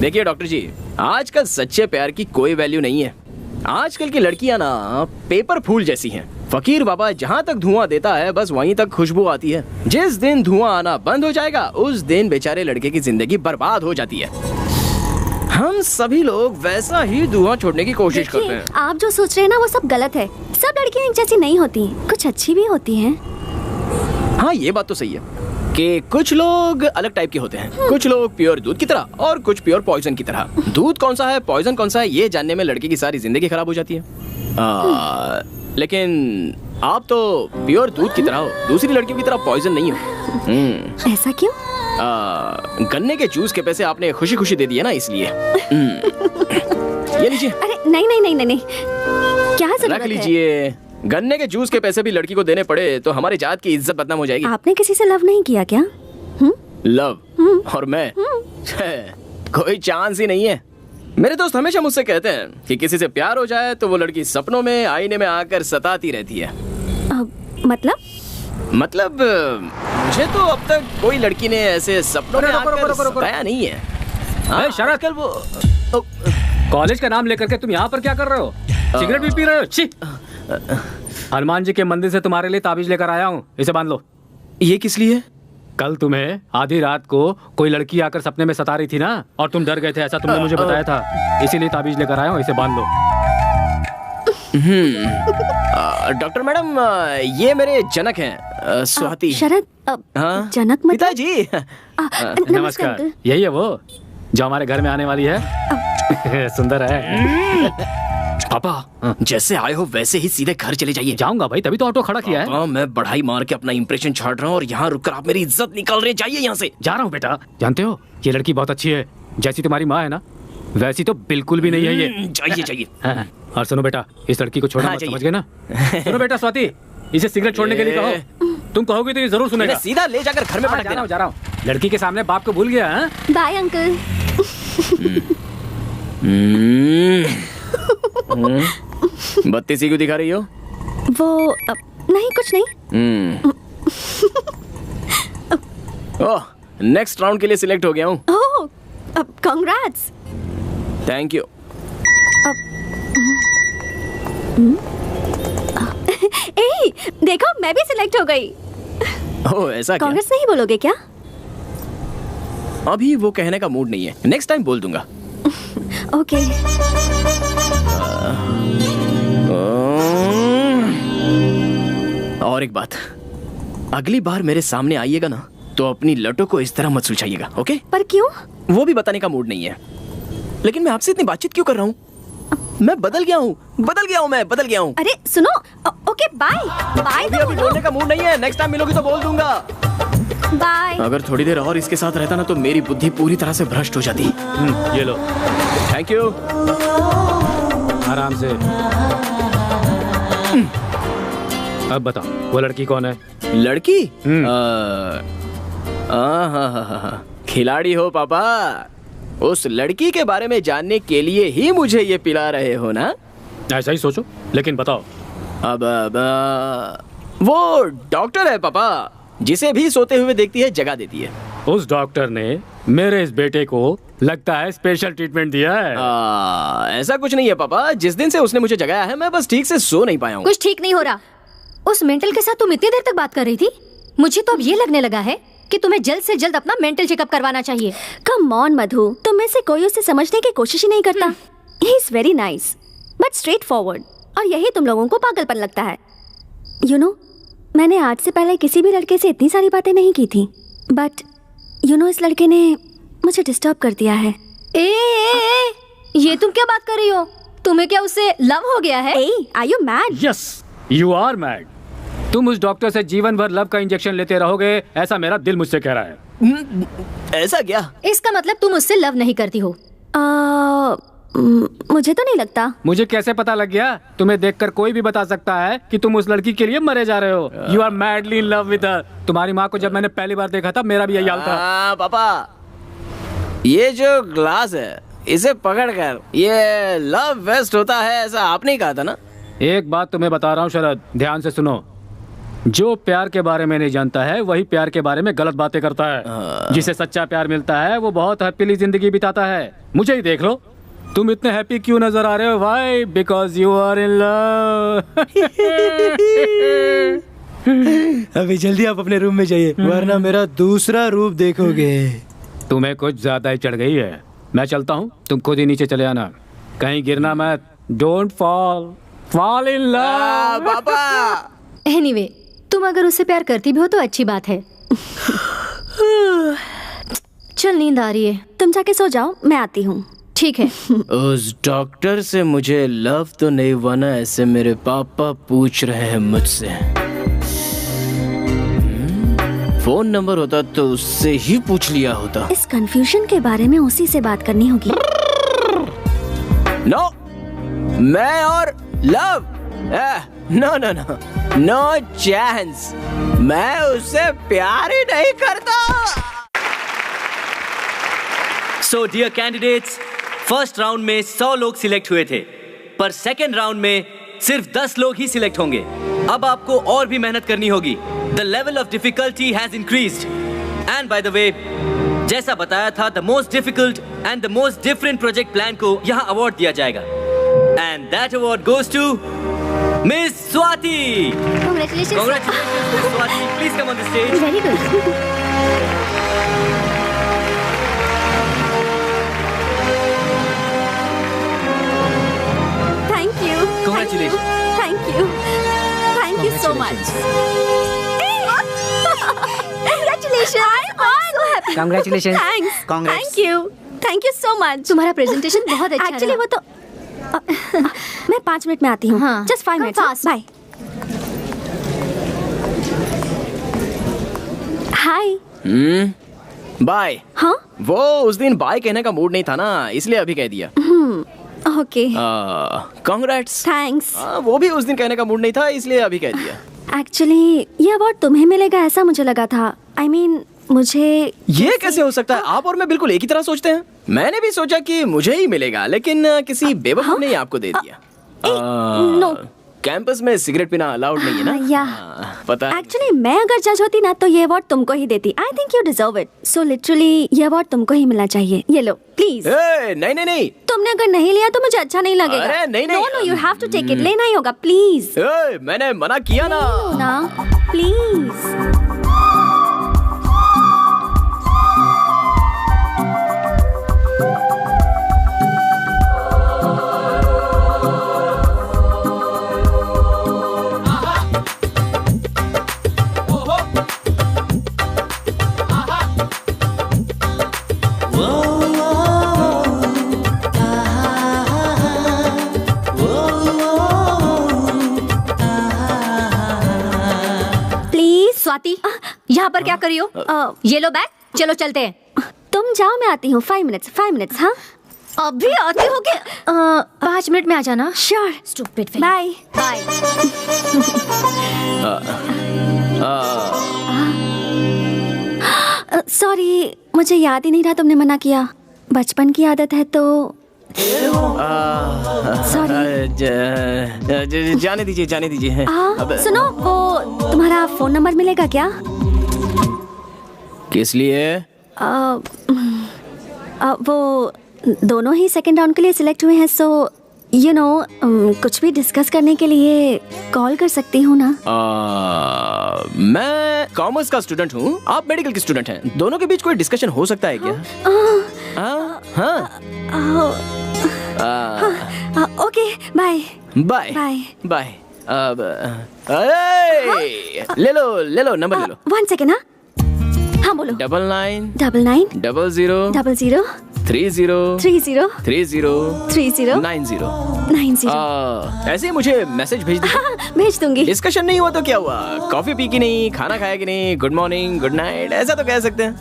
देखिए डॉक्टर जी, आजकल सच्चे प्यार की कोई वैल्यू नहीं है। आजकल की लड़कियां ना पेपर फूल जैसी हैं। फकीर बाबा जहाँ तक धुआं देता है बस वहीं तक खुशबू आती है। जिस दिन धुआं आना बंद हो जाएगा उस दिन बेचारे लड़के की जिंदगी बर्बाद हो जाती है। हम सभी लोग वैसा ही धुआं छोड़ने की कोशिश करते हैं। आप जो सोच रहे हैं ना वो सब गलत है। सब लड़कियां एक जैसी नहीं होती, कुछ अच्छी भी होती हैं। हाँ, ये बात तो सही है कि कुछ लोग अलग टाइप के होते हैं। कुछ लोग प्योर दूध की तरह और कुछ प्योर पॉइजन की तरह। दूध कौन सा है, पॉइजन कौन सा है, ये जानने में लड़के की सारी जिंदगी खराब हो जाती है। लेकिन आप तो प्योर दूध की तरह हो, दूसरी लड़कियों की तरह पॉइजन नहीं हो। ऐसा क्यों? गन्ने के जूस के पैसे आपने खुशी खुशी दे दिए ना, इसलिए। ये लीजिए। अरे नहीं नहीं नहीं नहीं, नहीं। क्या जरूरत रख लीजिए। गन्ने के जूस के पैसे भी लड़की को देने पड़े तो हमारी जात की इज्जत बदनाम हो जाएगी। आपने किसी से लव नहीं किया क्या? लव? और मैं? कोई चांस ही नहीं है। मेरे दोस्त हमेशा मुझसे कहते हैं कि किसी से प्यार हो जाए तो वो लड़की सपनों में आईने में आकर सताती रहती है। मतलब मुझे तो अब तक कोई लड़की ने ऐसे सपनों में आकर सताया नहीं है। शरद, कल वो कॉलेज का नाम लेकर के तुम यहाँ पर क्या कर रहे हो? सिगरेट भी पी रहे हो? छी! हनुमान जी के मंदिर से तुम्हारे लिए ताबीज लेकर आया हूँ, इसे बांध लो। ये किस लिए? कल तुम्हें आधी रात को कोई लड़की आकर सपने में सता रही थी ना, और तुम डर गए थे, ऐसा तुमने मुझे बताया था, इसीलिए ताबीज लेकर आया हूँ, इसे बांध लो। डॉक्टर मैडम, ये मेरे जनक हैं, स्वाति। शरद, जनक मतलब? पिताजी। नमस्कार। यही है वो जो हमारे घर में आने वाली है। सुंदर है। पापा, जैसे आए हो वैसे ही सीधे घर चले जाइए। जाऊंगा भाई, तभी तो ऑटो खड़ा किया है। मैं बढ़ाई मार के अपना इंप्रेशन छाड़ रहा हूँ और यहाँ रुककर आप मेरी इज्जत निकाल रहे। जाइए यहाँ से। जा रहा हूँ बेटा। जानते हो ये लड़की बहुत अच्छी है, जैसी तुम्हारी माँ है ना वैसी तो बिल्कुल भी नहीं है ये। जाइए जाइए। और सुनो बेटा, इस लड़की को छोड़ना मत, समझ गए ना? सुनो बेटा स्वाति, इसे सिगरेट छोड़ने के लिए कहो। तुम कहोगे तो ये जरूर सुनेगा। सीधा ले जाकर घर में पटक देना। जा रहा हूँ। लड़की के सामने बाप को भूल गया। Bye uncle. बत्ती सी क्यों दिखा रही हो? वो नहीं, कुछ नहीं। ओह, नेक्स्ट राउंड के लिए सिलेक्ट हो गया हूँ। ओह, कांग्रेट्स। Thank you. ए, देखो मैं भी सिलेक्ट हो गई। ओह, ऐसा क्या? कांग्रेस नहीं बोलोगे क्या? अभी वो कहने का मूड नहीं है, नेक्स्ट टाइम बोल दूंगा। ओके। और एक बात, अगली बार मेरे सामने आइएगा ना तो अपनी लटों को इस तरह मत सुलझाइएगा, ओके? पर क्यों? वो भी बताने का मूड नहीं है। लेकिन मैं आपसे इतनी बातचीत क्यों कर रहा हूँ? मैं बदल गया हूँ, मैं बदल गया हूँ। अरे सुनो, ओके बाय बाय। अभी बोलने का मूड नहीं है, नेक्स्ट टाइम मिलोगी तो बोल दूंगा। बाय। अगर थोड़ी देर और इसके साथ रहता ना तो मेरी बुद्धि पूरी तरह से भ्रष्ट हो जाती। ये लो। Thank you. आराम से। अब बताओ वो लड़की कौन है? लड़की? खिलाड़ी हो पापा। उस लड़की के बारे में जानने के लिए ही मुझे ये पिला रहे हो ना? ऐसा ही सोचो, लेकिन बताओ। अब वो डॉक्टर है पापा, जिसे भी सोते हुए देखती है जगा देती है। उस डॉक्टर ने मेरे इस बेटे को लगता है स्पेशल ट्रीटमेंट दिया है। ऐसा कुछ नहीं है पापा, जिस दिन से उसने मुझे जगाया है मैं बस ठीक से सो नहीं पाया हूँ। कुछ ठीक नहीं हो रहा। उस मेंटल के साथ तुम इतनी देर तक बात कर रही थी। मुझे तो अब ये लगने लगा है कि तुम्हें जल्द से जल्द अपना मेंटल चेकअप करवाना चाहिए। कम ऑन मधु, तुम में से कोई उसे समझने की कोशिश ही नहीं करता। He is very nice but straight forward, और यही तुम लोगों को पागलपन लगता है। यू नो, मैंने आज से पहले किसी भी लड़के से इतनी सारी बातें नहीं की थी, बट यू नो इस लड़के ने मुझे डिस्टर्ब कर दिया है। ये तुम क्या बात कर रही हो? तुम्हें क्या उससे लव हो गया है? Are you mad? Yes, you are mad. तुम उस डॉक्टर से जीवन भर लव का इंजेक्शन लेते रहोगे, ऐसा मेरा दिल मुझसे कह रहा है। ऐसा क्या? इसका मतलब तुम उससे लव नहीं करती हो? मुझे तो नहीं लगता। मुझे कैसे पता लग गया? तुम्हें देखकर कोई भी बता सकता है कि तुम उस लड़की के लिए मरे जा रहे हो। You are madly in love with her. तुम्हारी माँ को जब मैंने पहली बार देखा था मेरा भी यही हाल था। पापा, ये जो ग्लास है इसे पकड़कर ये लव वेस्ट होता है, ऐसा आपने ही कहा था ना? एक बात तुम्हें बता रहा हूँ शरद, ध्यान से सुनो। जो प्यार के बारे में नहीं जानता है वही प्यार के बारे में गलत बातें करता है। जिसे सच्चा प्यार मिलता है वो बहुत हैप्पीली जिंदगी बिताता है। मुझे ही देख लो, तुम इतने हैप्पी क्यों नजर आ रहे हो? Why? Because you are in love. अभी जल्दी आप अपने रूम में जाइए, वरना मेरा दूसरा रूप देखोगे। तुम्हें कुछ ज्यादा ही चढ़ गई है। मैं चलता हूँ, तुम खुद ही नीचे चले आना, कहीं गिरना मत। Don't fall in love. पापा। एनीवे, तुम अगर उससे प्यार करती भी हो तो अच्छी बात है। चल, नींद आ रही है। तुम जाके सो जाओ, मैं आती हूँ। ठीक है। उस डॉक्टर से मुझे लव तो नहीं हुआ ना, ऐसे मेरे पापा पूछ रहे हैं मुझसे। फोन नंबर होता तो उससे ही पूछ लिया होता। इस कंफ्यूजन के बारे में उसी से बात करनी होगी। नो, मैं और love, no no no, no chance. मैं उससे प्यार ही नहीं करता। So dear candidates, first round में 100 लोग सिलेक्ट हुए थे, पर सेकेंड राउंड में सिर्फ 10 लोग ही सिलेक्ट होंगे। अब आपको और भी मेहनत करनी होगी। The level of difficulty has increased. And by the way, जैसा बताया था, the most difficult and the most different project plan को यहाँ अवार्ड दिया जाएगा। And that award goes to miss Swati. Congratulations. Congratulations, Miss Swati. Please come on the stage. Very good. Thank you. Congratulations. Thank you. Thank you so much. Congratulations. Thanks. Congrats. Thank you. Thank you so much. तुम्हारा presentation बहुत अच्छा actually रहा। वो तो मैं 5 minute में आती हूँ। हाँ। Just 5 minute. Fast. बाय। हाय। बाय। हाँ। वो उस दिन बाय कहने का मूड नहीं था ना, इसलिए अभी कह दिया। ओके। कांग्रेट्स। थैंक्स। वो भी उस दिन कहने का मूड नहीं था, इसलिए अभी कह दिया। एक्चुअली ये अवार्ड तुम्हें मिलेगा ऐसा मुझे लगा था। I mean, मुझे ये कैसे हो सकता है? आप और मैं बिल्कुल एक ही तरह सोचते हैं। मैंने भी सोचा कि मुझे ही मिलेगा, लेकिन किसी बेवकूफ ने ही आपको दे दिया। नो। कैंपस में सिगरेट पीना अलाउड नहीं है ना? या पता है। एक्चुअली मैं अगर जज होती ना तो ये अवार्ड तुमको ही देती। I think you deserve it. So literally ये अवार्ड तुमको ही मिलना चाहिए। ये लो प्लीज। नहीं नहीं नहीं। तुमने अगर नहीं लिया तो मुझे अच्छा नहीं लगेगा। अरे नहीं नहीं। No no, you have to take it. लेना ही होगा प्लीज। मैंने मना किया ना। ना प्लीज। स्वाति, यहाँ पर क्या कर रही हो? ये लो बैग, चलो चलते हैं। तुम जाओ, मैं आती हूँ। 5 मिनट्स। हाँ अभी आती हो के 5 मिनट में आ जाना। Sure. Stupid. Bye bye. Sorry, मुझे याद ही नहीं रहा तुमने मना किया। बचपन की आदत है तो सॉरी। जाने दीजिए। सुनो, वो तुम्हारा फोन नंबर मिलेगा क्या? किस लिए? वो दोनों ही सेकंड राउंड के लिए सिलेक्ट हुए हैं, सो यू नो कुछ भी डिस्कस करने के लिए कॉल कर सकती हूँ ना? मैं कॉमर्स का स्टूडेंट हूँ, आप मेडिकल की स्टूडेंट हैं। दोनों के बीच कोई डिस्कशन हो सकता है क्या? Okay, bye bye bye bye. ले लो नंबर ले लो। 1 सेकेंड। हाँ बोलो। 99 99 00 00 30 30 30 90। ऐसे ही मुझे मैसेज भेज दीजिए। हाँ, भेज दूंगी। डिस्कशन नहीं हुआ तो क्या हुआ? कॉफी पी की नहीं, खाना खाया कि नहीं, गुड मॉर्निंग गुड नाइट ऐसा तो कह सकते हैं।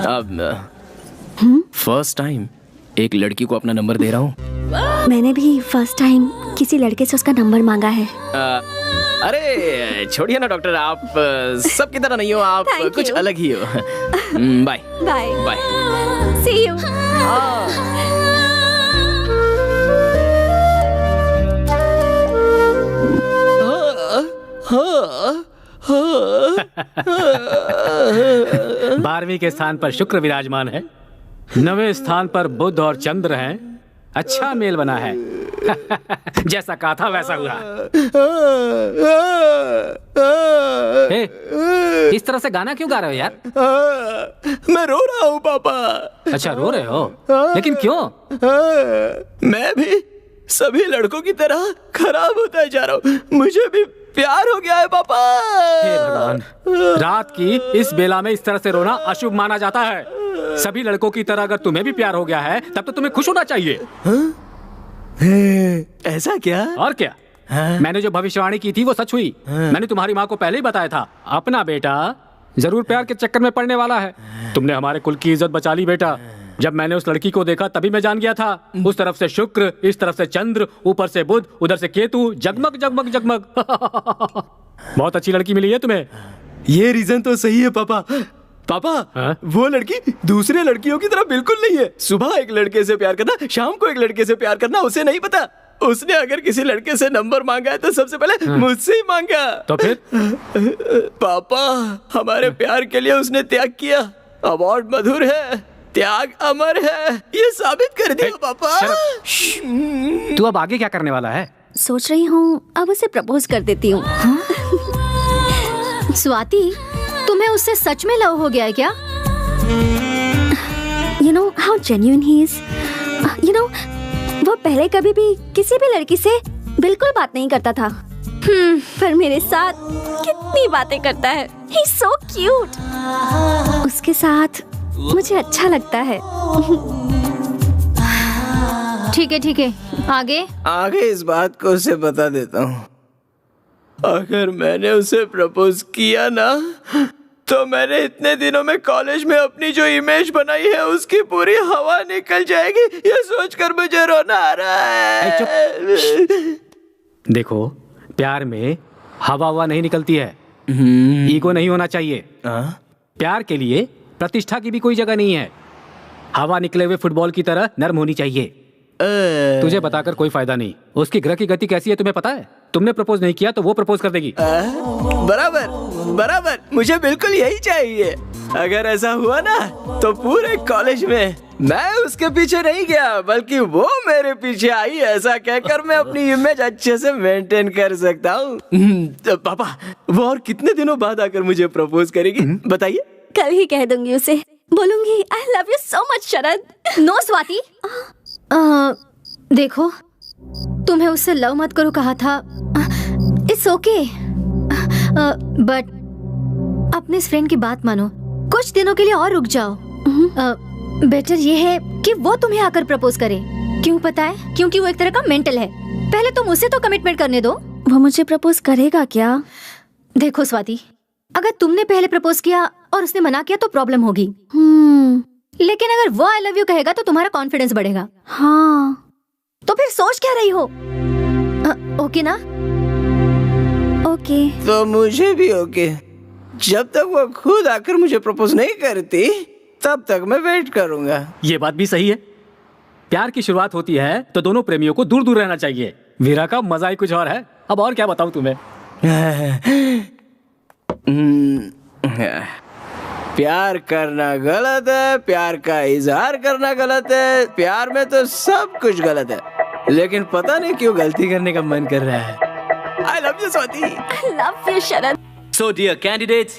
अब फर्स्ट टाइम एक लड़की को अपना नंबर दे रहा हूँ। मैंने भी फर्स्ट टाइम किसी लड़के से उसका नंबर मांगा है। अरे छोड़िए ना डॉक्टर, आप सबकी तरह नहीं हो, आप कुछ अलग ही हो। Bye bye bye. See you. बारहवीं के स्थान पर शुक्र विराजमान है, 9वें स्थान पर बुध और चंद्र हैं। अच्छा मेल बना है। जैसा कहा था वैसा हुआ। इस तरह से गाना क्यों गा रहे हो यार? मैं रो रहा हूँ पापा। अच्छा रो रहे हो, लेकिन क्यों? मैं भी सभी लड़कों की तरह खराब होता जा रहा हूँ, मुझे भी प्यार हो गया है पापा। हे भगवान, रात की इस बेला में इस तरह से रोना अशुभ माना जाता है। सभी लड़कों की तरह अगर तुम्हें भी प्यार हो गया है तब तो तुम्हें खुश होना चाहिए। ऐसा क्या? और क्या? मैंने जो भविष्यवाणी की थी वो सच हुई। मैंने तुम्हारी माँ को पहले ही बताया था, अपना बेटा जरूर प्यार के चक्कर में पड़ने वाला है। तुमने हमारे कुल की इज्जत बचा ली बेटा। जब मैंने उस लड़की को देखा तभी मैं जान गया था। उस तरफ से शुक्र, इस तरफ से चंद्र, ऊपर से बुध, उधर से केतु, जगमग जगमग जगमग। बहुत अच्छी लड़की मिली है तुम्हें। ये रीजन तो सही है पापा। पापा, वो लड़की दूसरे लड़कियों की तरह बिल्कुल नहीं है। सुबह एक लड़के से प्यार करना, शाम को एक लड़के से प्यार करना उसे नहीं पता। उसने अगर किसी लड़के से नंबर मांगा है तो सबसे पहले मुझसे ही मांगा। तो फिर? पापा, हमारे प्यार के लिए उसने त्याग किया। अवार्ड मधुर है, त्याग अमर है, ये साबित कर दिया पापा। तू अब आगे क्या करने वाला है? सोच रही हूँ अब उसे प्रपोज कर देती हूँ। स्वाति, तुम्हें उससे सच में लव हो गया है क्या? You know how genuine he is. You know, वो पहले कभी भी किसी भी लड़की से बिल्कुल बात नहीं करता था। पर मेरे साथ कितनी बातें करता है। He's so cute. उसके साथ मुझे अच्छा लगता है। ठीक है, आगे? आगे इस बात को उसे बता देता हूँ। अगर मैंने उसे प्रपोज किया ना, तो मैंने इतने दिनों में कॉलेज में अपनी जो इमेज बनाई है उसकी पूरी हवा निकल जाएगी। ये सोचकर मुझे रोना आ रहा है। देखो, प्यार में हवा नहीं निकलती है। ईगो नहीं होना चाहिए। प्यार के लिए प्रतिष्ठा की भी कोई जगह नहीं है। हवा निकले हुए फुटबॉल की तरह नर्म होनी चाहिए। तुझे बताकर कोई फायदा नहीं। उसकी ग्रह की गति कैसी है तुम्हें पता है? तुमने प्रपोज नहीं किया तो वो प्रपोज कर देगी। बराबर, मुझे बिल्कुल यही चाहिए। अगर ऐसा हुआ ना तो पूरे कॉलेज में मैं उसके पीछे नहीं गया बल्कि वो मेरे पीछे आई। ऐसा कहकर मैं अपनी इमेज अच्छे से मेंटेन कर सकता हूँ। तो पापा, वो और कितने दिनों बाद आकर मुझे प्रपोज करेगी बताइए? कल ही कह दूंगी उसे। बोलूंगी I love you so much Sharad. No Swati, देखो, तुम्हें उससे लव मत करो कहा था। इट्स ओके, बट अपने इस फ्रेंड की बात मानो। कुछ दिनों के लिए और रुक जाओ। बेटर ये है कि वो तुम्हें आकर प्रपोज करे। क्यों पता है? क्योंकि वो एक तरह का मेंटल है। पहले तुम उसे तो कमिटमेंट करने दो। वो मुझे प्रपोज करेगा क्या? देखो स्वाति, अगर तुमने पहले प्रपोज किया और उसने मना किया तो प्रॉब्लम होगी। लेकिन अगर वो आई लव यू कहेगा तो तुम्हारा कॉन्फिडेंस बढ़ेगा। हाँ, तो फिर सोच क्या रही हो? ओके ना? ओके। तो मुझे भी ओके। जब तक वो खुद आकर मुझे प्रपोज नहीं करती तब तक मैं वेट करूंगा। ये बात भी सही है। प्यार की शुरुआत होती है तो दोनों प्रेमियों को दूर दूर रहना चाहिए। वीरा का मजा ही कुछ और है। अब और क्या बताऊं तुम्हें? प्यार करना गलत है, प्यार का इजहार करना गलत है, प्यार में तो सब कुछ गलत है, लेकिन पता नहीं क्यों गलती करने का मन कर रहा है। I love you Swati. I love you Sharad. So dear candidates,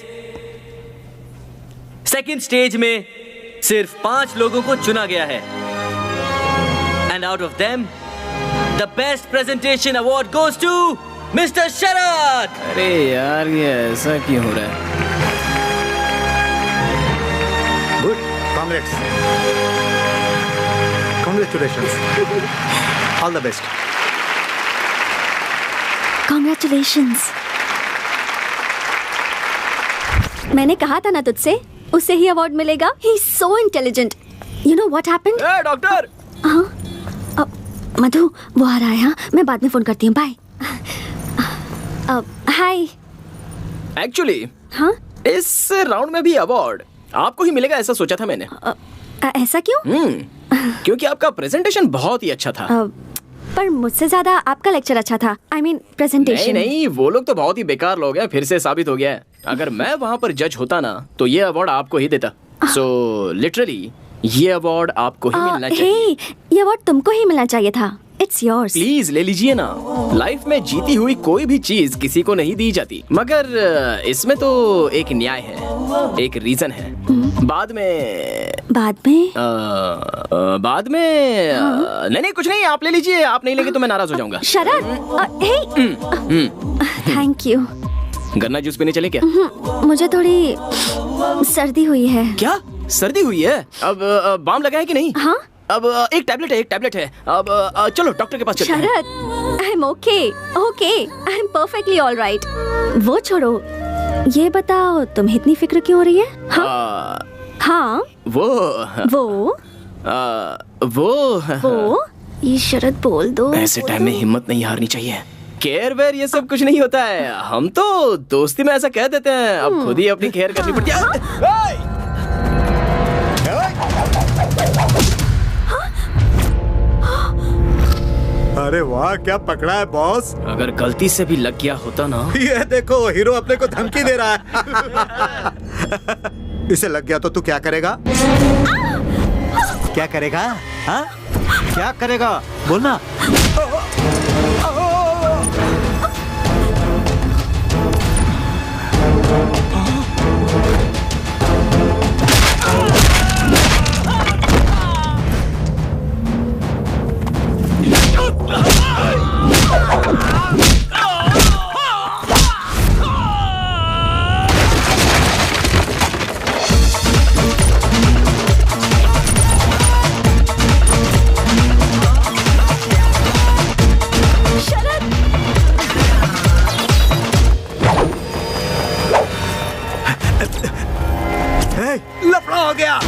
second stage में सिर्फ 5 लोगों को चुना गया है, and out of them, the best presentation award goes to Mr. शरद। अरे यार, ये ऐसा क्यों हो रहा है? Good, congrats. Congratulations. All the best. Congratulations. मैंने कहा था ना तुझसे, उसे ही अवार्ड मिलेगा। He's so intelligent. You know what happened? Doctor. Madhu, वो आ रहा है। हाँ, मैं बाद में फोन करती हूँ। बाय। हाय। एक्चुअली हाँ, इस राउंड में भी अवार्ड आपको ही मिलेगा ऐसा सोचा था मैंने। ऐसा क्यों? क्योंकि आपका प्रेजेंटेशन बहुत ही अच्छा था। पर मुझसे ज्यादा आपका लेक्चर अच्छा था। I mean presentation. नहीं, वो लोग तो बहुत ही बेकार लोग हैं। फिर से साबित हो गया है। अगर मैं वहाँ पर जज होता ना तो ये अवार्ड आपको ही देता। सो लिटरली ये अवार्ड आपको ही मिलना चाहिए। ये अवार्ड तुमको ही मिलना चाहिए था। It's yours. प्लीज ले लीजिए ना। लाइफ में जीती हुई कोई भी चीज किसी को नहीं दी जाती, मगर इसमें तो एक न्याय है, एक रीजन है। बाद में नहीं कुछ नहीं, आप ले लीजिए। आप नहीं लेंगे तो मैं नाराज हो जाऊंगा। शरद, थैंक यू। गन्ना जूस पीने चले क्या? मुझे थोड़ी सर्दी हुई है। क्या? सर्दी हुई है। अब बाम लगा है कि नहीं? हाँ। अब एक टैबलेट है। अब चलो डॉक्टर के पास चलते हैं। Sharad, I am okay, I am perfectly all right. वो छोड़ो, ये बताओ तुम्हें इतनी फिक्र क्यों हो रही है? हाँ, वो ये शरद बोल दो। ऐसे टाइम में हिम्मत नहीं हारनी चाहिए। केयर वेयर ये सब कुछ नहीं होता है, हम तो दोस्ती में ऐसा कह देते हैं। अब खुद ही अपनी केयर करनी पड़ती है। अरे वाह, क्या पकड़ा है बॉस। अगर गलती से भी लग गया होता ना। ये देखो, हीरो अपने को धमकी दे रहा है। इसे लग गया तो तू क्या करेगा? क्या करेगा? हाँ? क्या करेगा? बोलना। लफड़ा हो गया।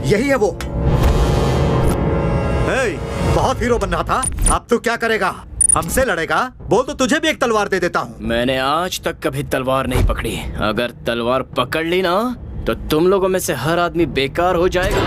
यही है वो। बहुत हीरो बन रहा था, अब तू क्या करेगा? हमसे लड़ेगा? बोल तो तुझे भी एक तलवार दे देता हूँ। मैंने आज तक कभी तलवार नहीं पकड़ी। अगर तलवार पकड़ ली ना तो तुम लोगों में से हर आदमी बेकार हो जाएगा।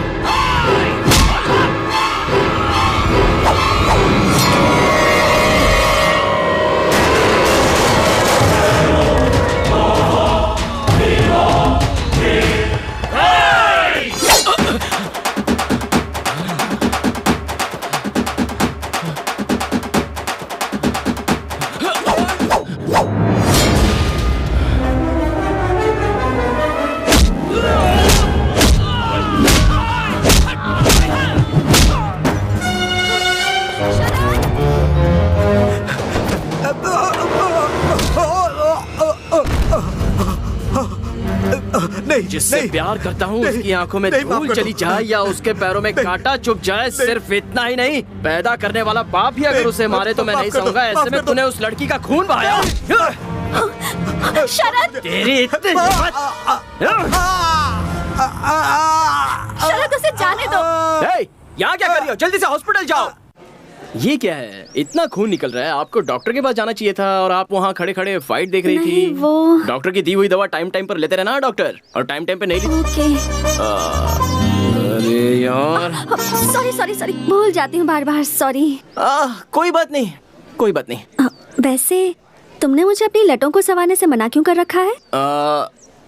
जिससे प्यार करता हूँ उसकी आंखों में धूल चली जाए या उसके पैरों में कांटा चुभ जाए, सिर्फ इतना ही नहीं, पैदा करने वाला बाप भी अगर उसे मारे तो मैं नहीं सहूंगा। ऐसे में तूने उस लड़की का खून बहाया। शरद, तेरी इतनी शरद, उसे जाने दो। यहाँ क्या कर रही हो? जल्दी से हॉस्पिटल जाओ। ये क्या है? इतना खून निकल रहा है, आपको डॉक्टर के पास जाना चाहिए था और आप वहाँ खड़े खड़े फाइट देख रही थी। वो डॉक्टर की दी हुई दवा टाइम टाइम पर लेते रहना डॉक्टर, और टाइम टाइम पे नहीं ली। अरे यार, सॉरी, भूल जाती हूँ बार बार, सॉरी। कोई बात नहीं। वैसे तुमने मुझे अपनी लटों को संवारने से मना क्यों कर रखा है?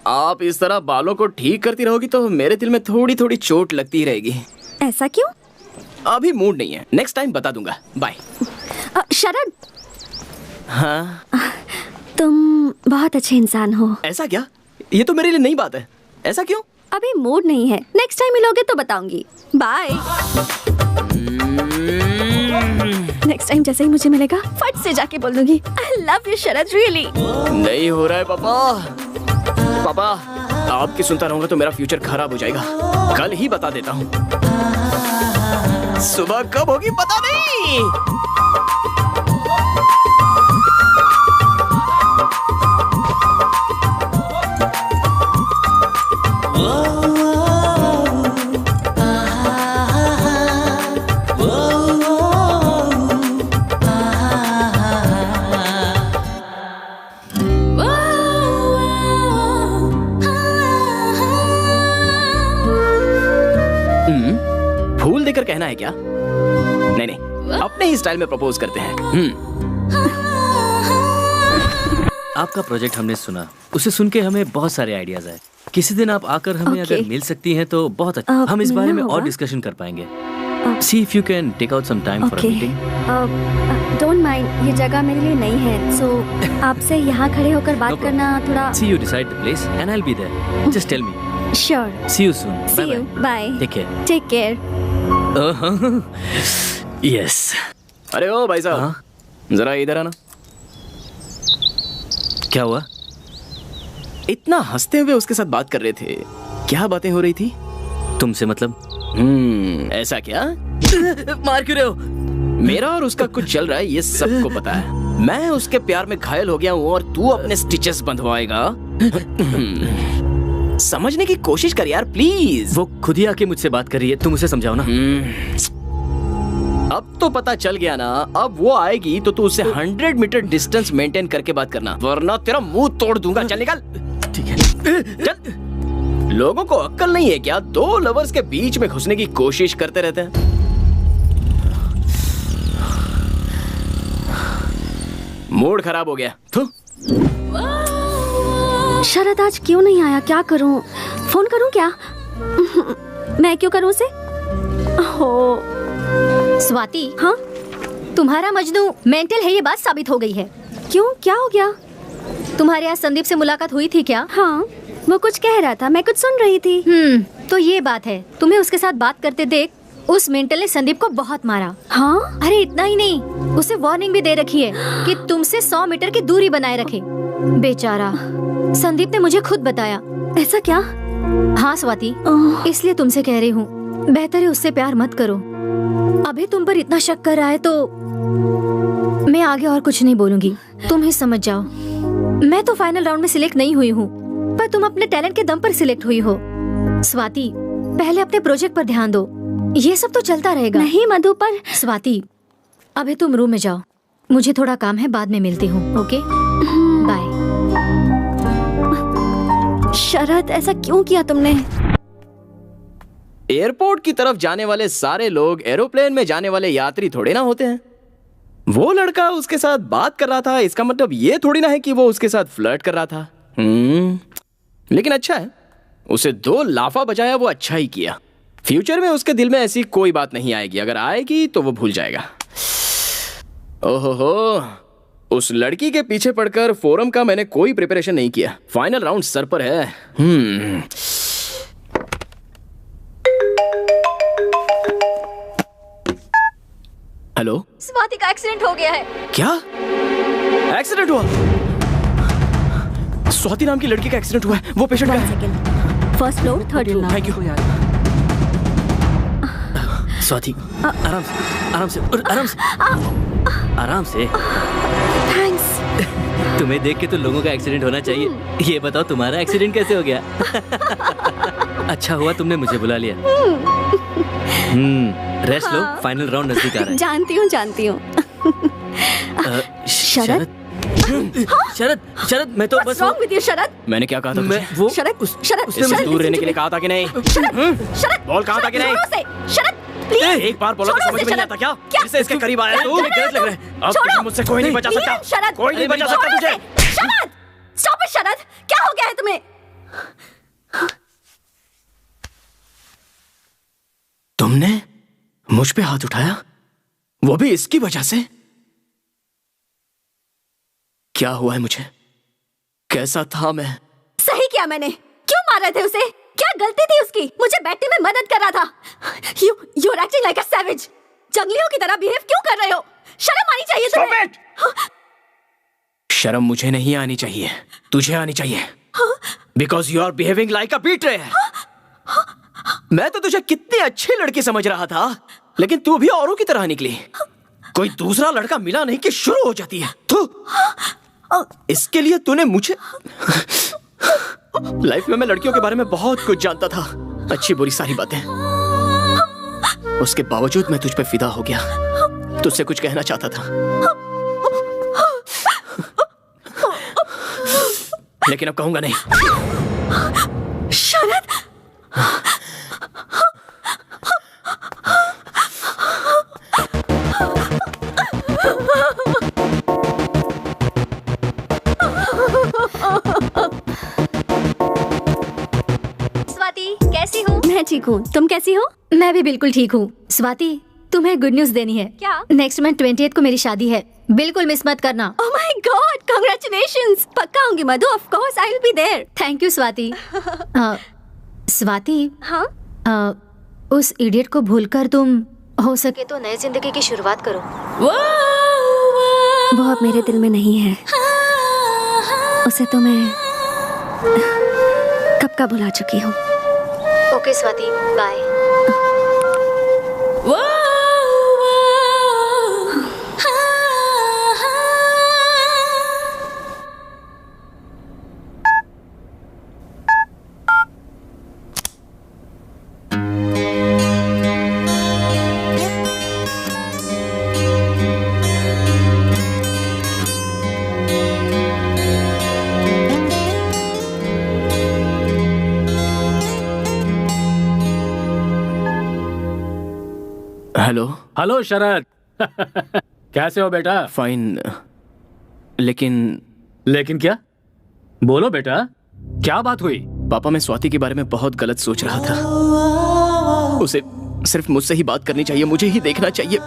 आप इस तरह बालों को ठीक करती रहोगी तो मेरे दिल में थोड़ी थोड़ी चोट लगती रहेगी। ऐसा क्यों? अभी मूड नहीं है, नेक्स्ट टाइम बता दूंगा। बाय। शरद। हाँ? तुम बहुत अच्छे इंसान हो। ऐसा क्या? ये तो मेरे लिए नई बात है। ऐसा क्यों? अभी मूड नहीं है, नेक्स्ट टाइम मिलोगे तो बताऊंगी। बाय। नेक्स्ट टाइम जैसे ही मुझे मिलेगा फट से जाके बोल दूंगी आई लव यू शरद, रियली। नहीं हो रहा है पापा, आपकी सुनता रहूंगा तो मेरा फ्यूचर खराब हो जाएगा। कल ही बता देता हूँ। सुबह कब होगी पता नहीं। कहना है क्या? नहीं नहीं, अपने ही स्टाइल में प्रपोज करते हैं। आपका प्रोजेक्ट हमने सुना, उसे सुन के हमें बहुत सारे आइडियाज आए। किसी दिन आप आकर हमें अगर मिल सकती हैं तो बहुत अच्छा, हम इस बारे में और डिस्कशन कर पाएंगे। See if you can take out some time for a meeting. Don't mind, ये जगह मेरे लिए नई है, so आपसे यहाँ खड़े होकर बात करना थोड़ा। See you decide the place and I'll be there. Just tell me. Sure. See you soon. See you. Bye. Take care. Take care. Yes. अरे ओ भाई साहब, जरा इधर आना। क्या हुआ? इतना हंसते हुए उसके साथ बात कर रहे थे, क्या बातें हो रही थी? तुमसे मतलब? ऐसा क्या? मार क्यों रहे हो? मेरा और उसका कुछ चल रहा है, ये सबको पता है। मैं उसके प्यार में घायल हो गया हूँ और तू अपने स्टिचेस बंधवाएगा। समझने की कोशिश कर यार प्लीज। वो खुद ही आके मुझसे बात कर रही है, तुम उसे समझाओ ना। अब तो पता चल गया ना, अब वो आएगी तो तू उससे 100 मीटर डिस्टेंस मेंटेन करके बात करना, वरना तेरा मुंह तोड़ दूंगा। चल निकल। ठीक है, चल। लोगों को अक्ल नहीं है क्या? दो लवर्स के बीच में घुसने की कोशिश करते रहते हैं। मूड खराब हो गया। शरद आज क्यों नहीं आया? क्या करूं? फोन करूं क्या? मैं क्यों करूं उसे? हो स्वाति, हाँ तुम्हारा मजनू मेंटल है, ये बात साबित हो गई है। क्यों, क्या हो गया? तुम्हारे यहाँ संदीप से मुलाकात हुई थी क्या? हाँ, वो कुछ कह रहा था, मैं कुछ सुन रही थी। तो ये बात है, तुम्हें उसके साथ बात करते देख उस मेंटल ने संदीप को बहुत मारा। हाँ? अरे इतना ही नहीं, उसे वार्निंग भी दे रखी है कि तुमसे 100 मीटर की दूरी बनाए रखे। बेचारा संदीप ने मुझे खुद बताया। ऐसा क्या? हाँ स्वाति, इसलिए तुमसे कह रही हूँ, बेहतर है उससे प्यार मत करो। अभी तुम पर इतना शक कर रहा है तो मैं आगे और कुछ नहीं बोलूंगी, तुम ही समझ जाओ। मैं तो फाइनल राउंड में सिलेक्ट नहीं हुई हूँ, पर तुम अपने टैलेंट के दम पर सिलेक्ट हुई हो। स्वाति, पहले अपने प्रोजेक्ट पर ध्यान दो, ये सब तो चलता रहेगा। नहीं मधु, पर स्वाति अभी तुम रूम में जाओ, मुझे थोड़ा काम है, बाद में मिलती हूँ। Okay bye. शरद, ऐसा क्यों किया तुमने? एयरपोर्ट की तरफ जाने वाले सारे लोग एरोप्लेन में जाने वाले यात्री थोड़े ना होते हैं। वो लड़का उसके साथ बात कर रहा था, इसका मतलब ये थोड़ी ना है कि वो उसके साथ फ्लर्ट कर रहा था। लेकिन अच्छा है, उसे 2 लाफा बजाया, वो अच्छा ही किया। फ्यूचर में उसके दिल में ऐसी कोई बात नहीं आएगी, अगर आएगी तो वो भूल जाएगा। ओहो, उस लड़की के पीछे पड़कर फोरम का मैंने कोई प्रिपरेशन नहीं किया। फाइनल राउंड सर पर है। हेलो, स्वाति का एक्सीडेंट हो गया है। क्या एक्सीडेंट हुआ? स्वाति नाम की लड़की का एक्सीडेंट हुआ है। वो पेशेंट है? First floor, third floor. Thank you. Swati आराम से, आराम से, आराम से, आराम से। थैंक्स। तुम्हें देख के तो लोगों का एक्सीडेंट होना चाहिए। ये बताओ तुम्हारा एक्सीडेंट कैसे हो गया? अच्छा हुआ तुमने मुझे बुला लिया। रेस्ट लो, फाइनल राउंड नजदीक आ रहा है। जानती हूँ। शरद, शरद, मैं तो बस What's wrong with you, शरद? मैंने क्या कहा था? मैं वो शरद, शरद, उससे दूर रहने के लिए कहा था कि नहीं? शरद, बोल, कहा था कि नहीं? शरद, प्लीज। एक बार बोला तो समझ में नहीं आता क्या? जिससे इसके करीब आया तू? गलत लग रहा है। अब तुझे मुझसे कोई नहीं बचा सकता। शरद, कोई नहीं बचा सकता तुझे। शरद, स्टॉप इट शरद, क्या हो गया है तुम्हें? तुमने मुझ पे हाथ उठाया, वो भी इसकी वजह से? क्या हुआ है मुझे? कैसा था मैं? सही किया मैंने। क्यों मार रहे थे उसे? क्या गलती थी उसकी? मुझे बैठने में मदद कर रहा था। You're acting like a savage. जंगलियों की तरह बिहेव क्यों कर रहे हो? शर्म आनी चाहिए तुम्हें। शर्म मुझे नहीं आनी चाहिए, तुझे आनी चाहिए। Because you are behaving like a betrayer. मैं तो तुझे कितनी अच्छी लड़की समझ रहा था, लेकिन तू भी औरों की तरह निकली। कोई दूसरा लड़का मिला नहीं कि शुरू हो जाती है तू। इसके लिए तूने मुझे लाइफ में मैं लड़कियों के बारे में बहुत कुछ जानता था, अच्छी बुरी सारी बातें। उसके बावजूद मैं तुझ पे फिदा हो गया, तुझसे कुछ कहना चाहता था, लेकिन अब कहूंगा नहीं। शरद, कैसी हो? मैं ठीक हूँ, तुम कैसी हो? मैं भी बिल्कुल ठीक हूँ। स्वाति, तुम्हें गुड न्यूज देनी है। क्या? नेक्स्ट मंथ 20th को मेरी शादी है, बिल्कुल मिस मत करना। Oh my God, congratulations. पक्का आऊंगी Madhu, of course I will be there. Thank you Swati. Swati, हाँ? उस इडियट को भूलकर तुम हो सके तो नई जिंदगी की शुरुआत करो। वो अब मेरे दिल में नहीं है, उसे तो मैं कब का भुला चुकी हूँ। Okay Swati, bye. Hello. Hello Sharad. कैसे हो बेटा? फाइन, लेकिन क्या? बोलो बेटा, क्या बात हुई? पापा, मैं स्वाति के बारे में बहुत गलत सोच रहा था। उसे सिर्फ मुझसे ही बात करनी चाहिए, मुझे ही देखना चाहिए।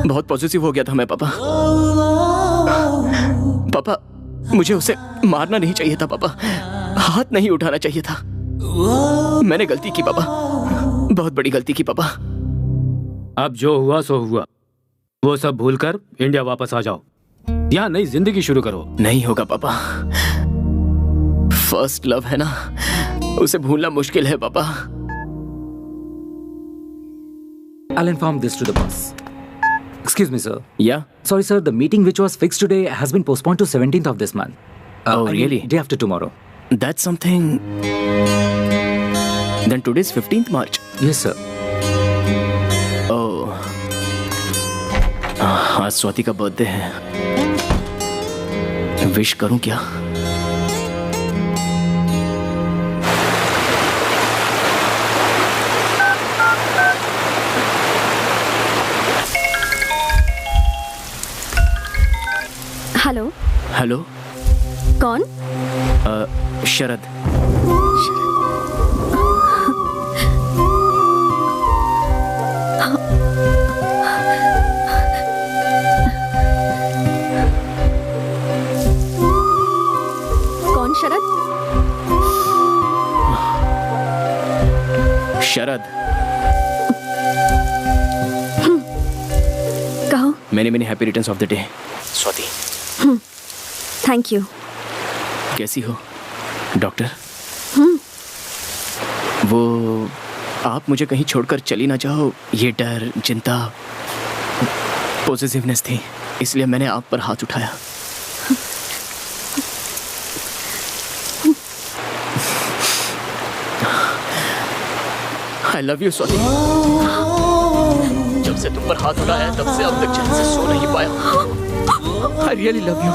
बहुत पॉजिटिव हो गया था मैं पापा। पापा, मुझे उसे मारना नहीं चाहिए था पापा, हाथ नहीं उठाना चाहिए था। मैंने गलती की पापा, बहुत बड़ी गलती की पापा। अब जो हुआ सो हुआ, वो सब भूलकर इंडिया वापस आ जाओ, यहाँ नई जिंदगी शुरू करो। नहीं होगा पापा, फर्स्ट लव है ना, उसे भूलना मुश्किल है पापा। I'll inform this to the boss. Excuse me, sir. Yeah? Sorry, sir. The meeting which was fixed today has been postponed to 17th of this month. Oh, I mean, really? Day after tomorrow. That's something. Then today's 15th March. Yes, sir. Oh. आज स्वाति का birthday है। Wish करूं क्या? Hello. Hello. कौन? शरद। कौन शरद? शरद। कहो। Many happy returns of the day Swati. Thank you. कैसी हो डॉक्टर? वो आप मुझे कहीं छोड़कर चली ना जाओ, ये डर, चिंता, पॉजिटिवनेस थी, इसलिए मैंने आप पर हाथ उठाया। I love you Swati. जब से तुम पर हाथ उठाया तब से अब तक चैन से सो नहीं पाया। I really love you।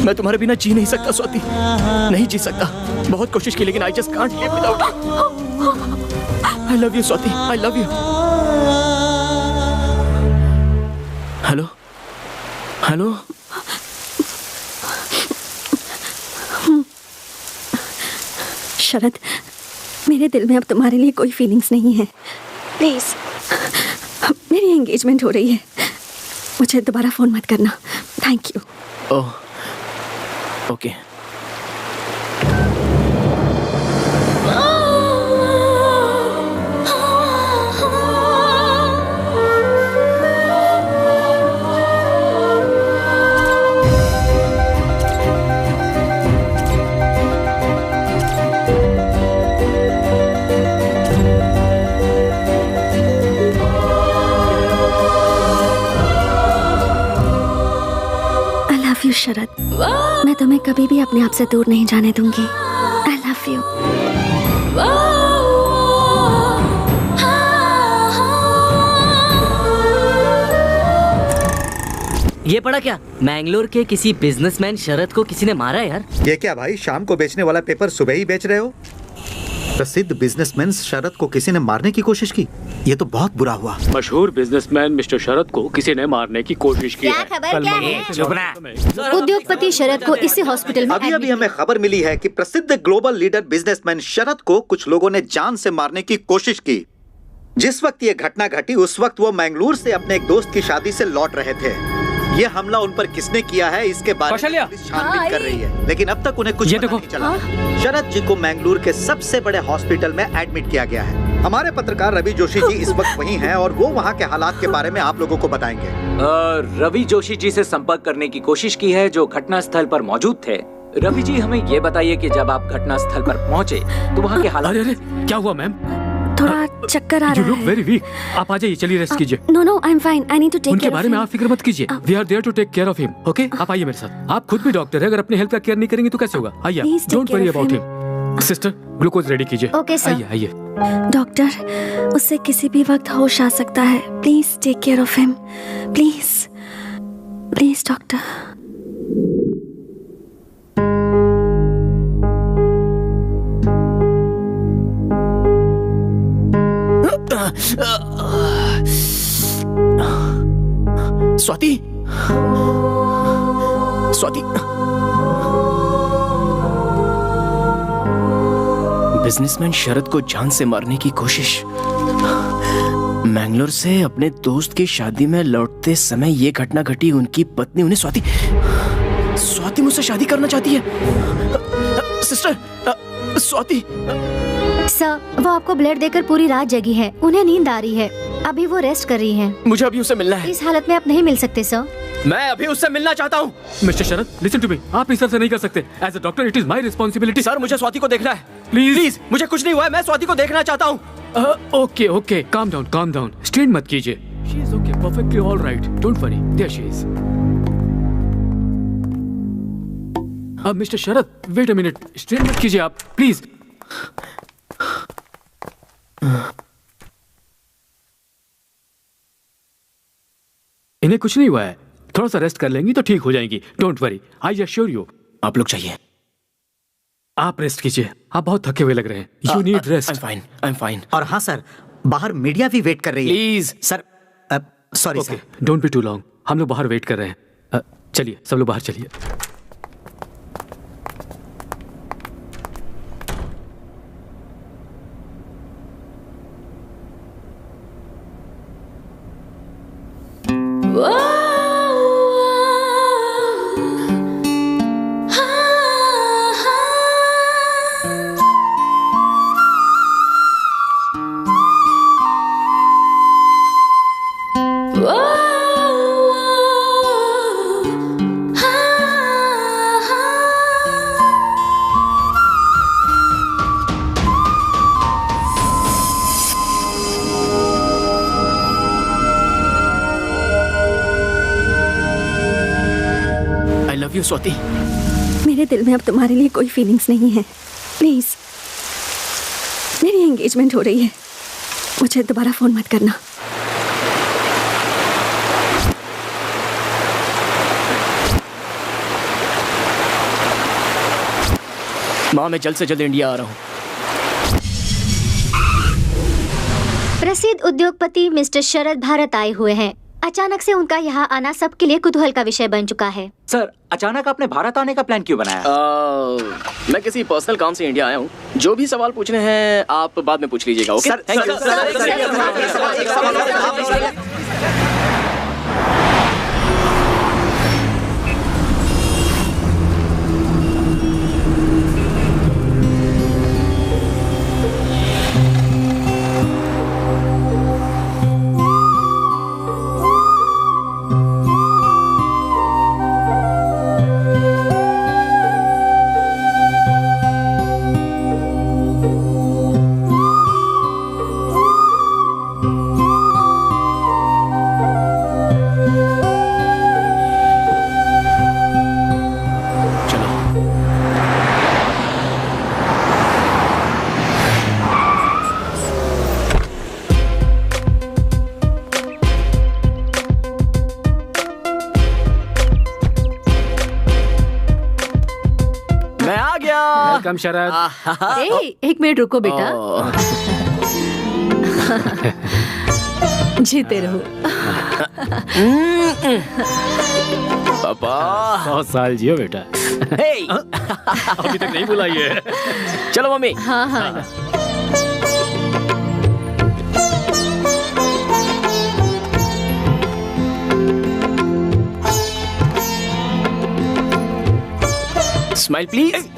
मैं तुम्हारे बिना जी नहीं सकता स्वाति, नहीं जी सकता। बहुत कोशिश की लेकिन I just can't live without you। I love you Swati, I love you। Hello, hello. Sharad, मेरे दिल में अब तुम्हारे लिए कोई फीलिंग्स नहीं है। प्लीज, मेरी एंगेजमेंट हो रही है, मुझे दोबारा फोन मत करना। Thank you. Oh, okay. Sharad, मैं तुम्हें कभी भी अपने आप से दूर नहीं जाने दूंगी। आई लव यू। ये पढ़ा क्या? मैंगलोर के किसी बिजनेसमैन शरद को किसी ने मारा यार। ये क्या भाई, शाम को बेचने वाला पेपर सुबह ही बेच रहे हो? प्रसिद्ध बिजनेसमैन शरद को किसी ने मारने की कोशिश की। ये तो बहुत बुरा हुआ। मशहूर बिजनेसमैन मिस्टर शरद को किसी ने मारने की कोशिश की है। उद्योगपति शरद को इसी हॉस्पिटल में अभी हमें खबर मिली है कि प्रसिद्ध ग्लोबल लीडर बिजनेसमैन शरद को कुछ लोगों ने जान से मारने की कोशिश की। जिस वक्त ये घटना घटी उस वक्त वो मैंगलोर से अपने एक दोस्त की शादी से लौट रहे थे। ये हमला उन पर किसने किया है इसके बारे में पुलिस छानबीन कर रही है, लेकिन अब तक उन्हें कुछ पता नहीं चला। शरद जी को मैंगलोर के सबसे बड़े हॉस्पिटल में एडमिट किया गया है। हमारे पत्रकार रवि जोशी जी इस वक्त वहीं हैं और वो वहाँ के हालात के बारे में आप लोगों को बताएंगे। रवि जोशी जी से संपर्क करने की कोशिश की है जो घटना स्थल पर मौजूद थे। रवि जी हमें ये बताइए कि जब आप घटना स्थल पर पहुँचे तो वहाँ के हालात। अरे क्या हुआ मैम? थोड़ा चक्कर आ रहा है। You look very weak. आप आ जाइए, चलिए रेस्ट कीजिए। No, no, I'm fine. I need to take उनके care बारे of में him. आप फिक्र मत कीजिए। We are there to take care of him. Okay? आप आइए मेरे साथ। आप खुद भी डॉक्टर हैं, अगर अपने हेल्थ का केयर नहीं करेंगे तो कैसे होगा? आइए। Please take Don't worry care of about him. him. Sister, glucose ready कीजिए। Okay, sir. आइए आइए। डॉक्टर, उससे किसी भी वक्त होश आ सकता है। Please take care of him. Please please doctor. Swati, Swati, businessman Sharad को जान से मारने की कोशिश। मैंगलोर से अपने दोस्त की शादी में लौटते समय ये घटना घटी। उनकी पत्नी उन्हें स्वाति मुझसे शादी करना चाहती है। सिस्टर, स्वाति। सर, वो आपको ब्लड देकर पूरी रात जगी है। उन्हें नींद आ रही है। अभी वो रेस्ट कर रही हैं। मुझे अभी उससे मिलना है। इस हालत में आप नहीं मिल सकते सर। मैं अभी उससे मिलना चाहता हूँ। Mister Sharad, listen to me. आप इस तरह से नहीं कर सकते। As a doctor it is my responsibility. Sir, मुझे स्वाति को देखना है। प्लीज, मुझे कुछ नहीं हुआ है। मैं स्वाति को देखना चाहता हूँ। Okay okay, calm down. Strain मत कीजिए। She is okay, perfectly all right. Don't worry, there she is. अब mister Sharad, wait a minute. Strain मत कीजिए आप, प्लीज। इन्हें कुछ नहीं हुआ है। थोड़ा सा रेस्ट कर लेंगी तो ठीक हो जाएंगी। Don't worry, I assure you. आप लोग चाहिए। आप रेस्ट कीजिए। आप बहुत थके हुए लग रहे हैं। You need rest. I am fine. और हाँ सर, बाहर मीडिया भी वेट कर रही है। Please sir, sorry sir. Don't be too long. हम लोग बाहर वेट कर रहे हैं। चलिए, सब लोग बाहर चलिए। स्वाति, मेरे दिल में अब तुम्हारे लिए कोई फीलिंग्स नहीं है। प्लीज, मेरी एंगेजमेंट हो रही है। मुझे दोबारा फोन मत करना। माँ, मैं जल्द से जल्द इंडिया आ रहा हूँ। प्रसिद्ध उद्योगपति मिस्टर शरद भारत आए हुए हैं। अचानक से उनका यहाँ आना सबके लिए कुतूहल का विषय बन चुका है। सर, अचानक आपने भारत आने का प्लान क्यों बनाया? मैं किसी पर्सनल काम से इंडिया आया हूँ। जो भी सवाल पूछने हैं आप बाद में पूछ लीजिएगा। ओके? Thank you. वेलकम शरद। एक मिनट रुको बेटा। जीते रहो। पापा 100 साल जियो बेटा। अभी तक नहीं बुलाई है। चलो मम्मी। हाँ हाँ। Smile please.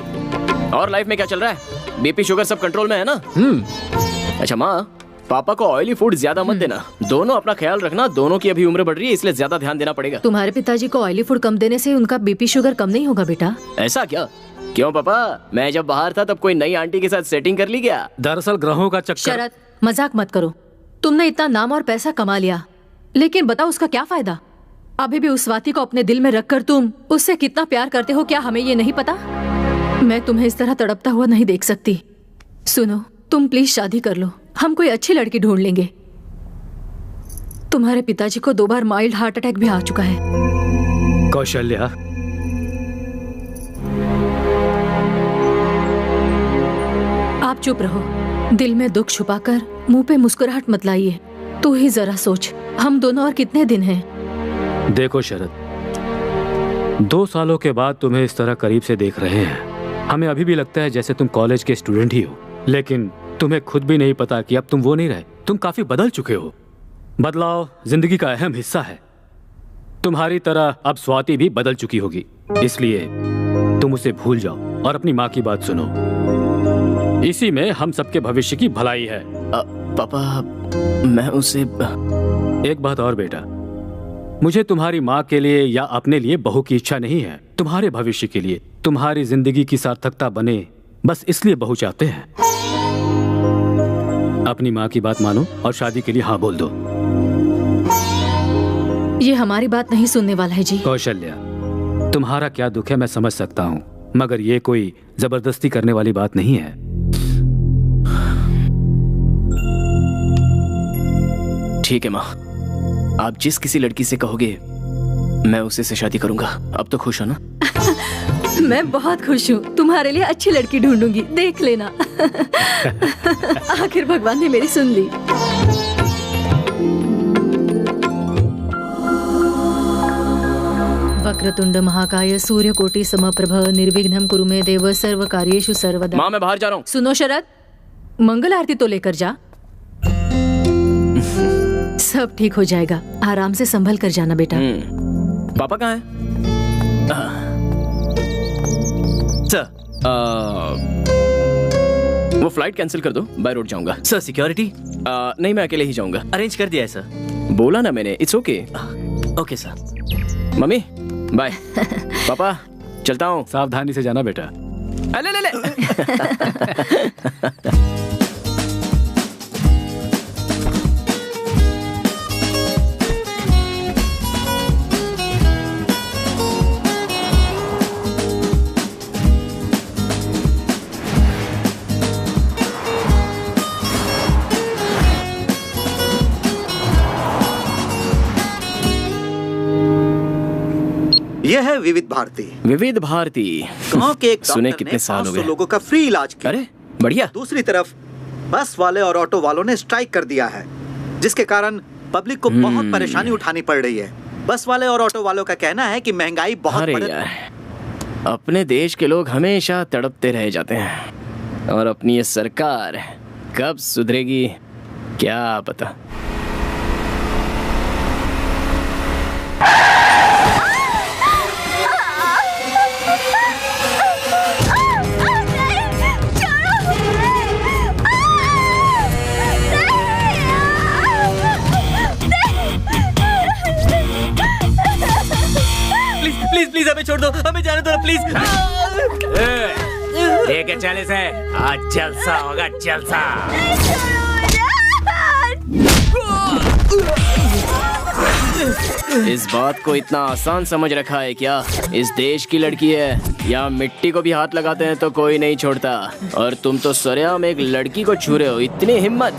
और लाइफ में क्या चल रहा है? बीपी शुगर सब कंट्रोल में है ना? अच्छा माँ, पापा को ऑयली फूड ज्यादा मत देना। दोनों अपना ख्याल रखना। दोनों की अभी उम्र बढ़ रही है, इसलिए ज्यादा ध्यान देना पड़ेगा। तुम्हारे पिताजी को ऑयली फूड कम देने से उनका बीपी शुगर कम नहीं होगा बेटा। ऐसा क्या? क्यों पापा, मैं जब बाहर था तब कोई नई आंटी के साथ सेटिंग कर ली क्या? दरअसल ग्रहों का चक्कर। शरद, मजाक मत करो। तुमने इतना नाम और पैसा कमा लिया, लेकिन बताओ उसका क्या फायदा? अभी भी उस स्वाति को अपने दिल में रखकर तुम उससे कितना प्यार करते हो, क्या हमें ये नहीं पता? मैं तुम्हें इस तरह तड़पता हुआ नहीं देख सकती। सुनो, तुम प्लीज शादी कर लो। हम कोई अच्छी लड़की ढूंढ लेंगे। तुम्हारे पिताजी को 2 बार माइल्ड हार्ट अटैक भी आ चुका है। कौशल्या, आप चुप रहो। दिल में दुख छुपाकर मुंह पे मुस्कुराहट मत लाइए। तू ही जरा सोच, हम दोनों और कितने दिन हैं? देखो शरद, 2 सालों के बाद तुम्हें इस तरह करीब से देख रहे हैं। हमें अभी भी लगता है जैसे तुम कॉलेज के स्टूडेंट ही हो, लेकिन तुम्हें खुद भी नहीं पता कि अब तुम वो नहीं रहे। तुम काफी बदल चुके हो। बदलाव जिंदगी का अहम हिस्सा है। तुम्हारी तरह अब स्वाति भी बदल चुकी होगी, इसलिए तुम उसे भूल जाओ और अपनी माँ की बात सुनो। इसी में हम सबके भविष्य की भलाई है। पापा, मैं उसे एक बात और बेटा, मुझे तुम्हारी माँ के लिए या अपने लिए बहू की इच्छा नहीं है। तुम्हारे भविष्य के लिए, तुम्हारी जिंदगी की सार्थकता बने, बस इसलिए बहू चाहते हैं। अपनी माँ की बात मानो और शादी के लिए हाँ बोल दो। ये हमारी बात नहीं सुनने वाला है जी। कौशल्या, तुम्हारा क्या दुख है मैं समझ सकता हूँ, मगर ये कोई जबरदस्ती करने वाली बात नहीं है। ठीक है माँ, आप जिस किसी लड़की से कहोगे मैं उसी से शादी करूंगा। अब तो खुश हो ना? मैं बहुत खुश हूँ। तुम्हारे लिए अच्छी लड़की ढूंढूंगी, देख लेना। आखिर भगवान ने मेरी सुन ली। वक्रतुंड महाकाय सूर्यकोटि समप्रभ निर्विघ्नं कुरु मे देव सर्व कार्येषु सर्वदा। माँ, मैं बाहर जा रहा हूँ। सुनो शरद, मंगल आरती तो लेकर जा। सब ठीक हो जाएगा। आराम से संभल कर जाना बेटा। पापा कहाँ हैं? सर, वो फ्लाइट कैंसिल कर दो, बाय रोड जाऊंगा। Sir security? नहीं, मैं अकेले ही जाऊंगा। अरेंज कर दिया है सर। बोला ना मैंने, it's okay. Okay sir. Mummy bye. पापा चलता हूँ। सावधानी से जाना बेटा। ले ले ले। यह है विविध भारती। विविध भारती गांव के एक सुने डॉक्टर कितने ने साल हो 500 गए लोगों का फ्री इलाज किया। अरे बढ़िया। दूसरी तरफ बस वाले और ऑटो वालों ने स्ट्राइक कर दिया है, जिसके कारण पब्लिक को बहुत परेशानी उठानी पड़ रही है। बस वाले और ऑटो वालों का कहना है कि महंगाई बहुत अरे बढ़ यार, अपने देश के लोग हमेशा तड़पते रह जाते हैं और अपनी ये सरकार कब सुधरेगी क्या पता। प्लीज प्लीज हमें छोड़ दो, हमें जाने दो प्लीज। लेके चले से, आज जलसा होगा जलसा। इस बात को इतना आसान समझ रखा है क्या? इस देश की लड़की है, यहाँ मिट्टी को भी हाथ लगाते हैं तो कोई नहीं छोड़ता, और तुम तो सरेआम एक लड़की को छू रहे हो। इतनी हिम्मत!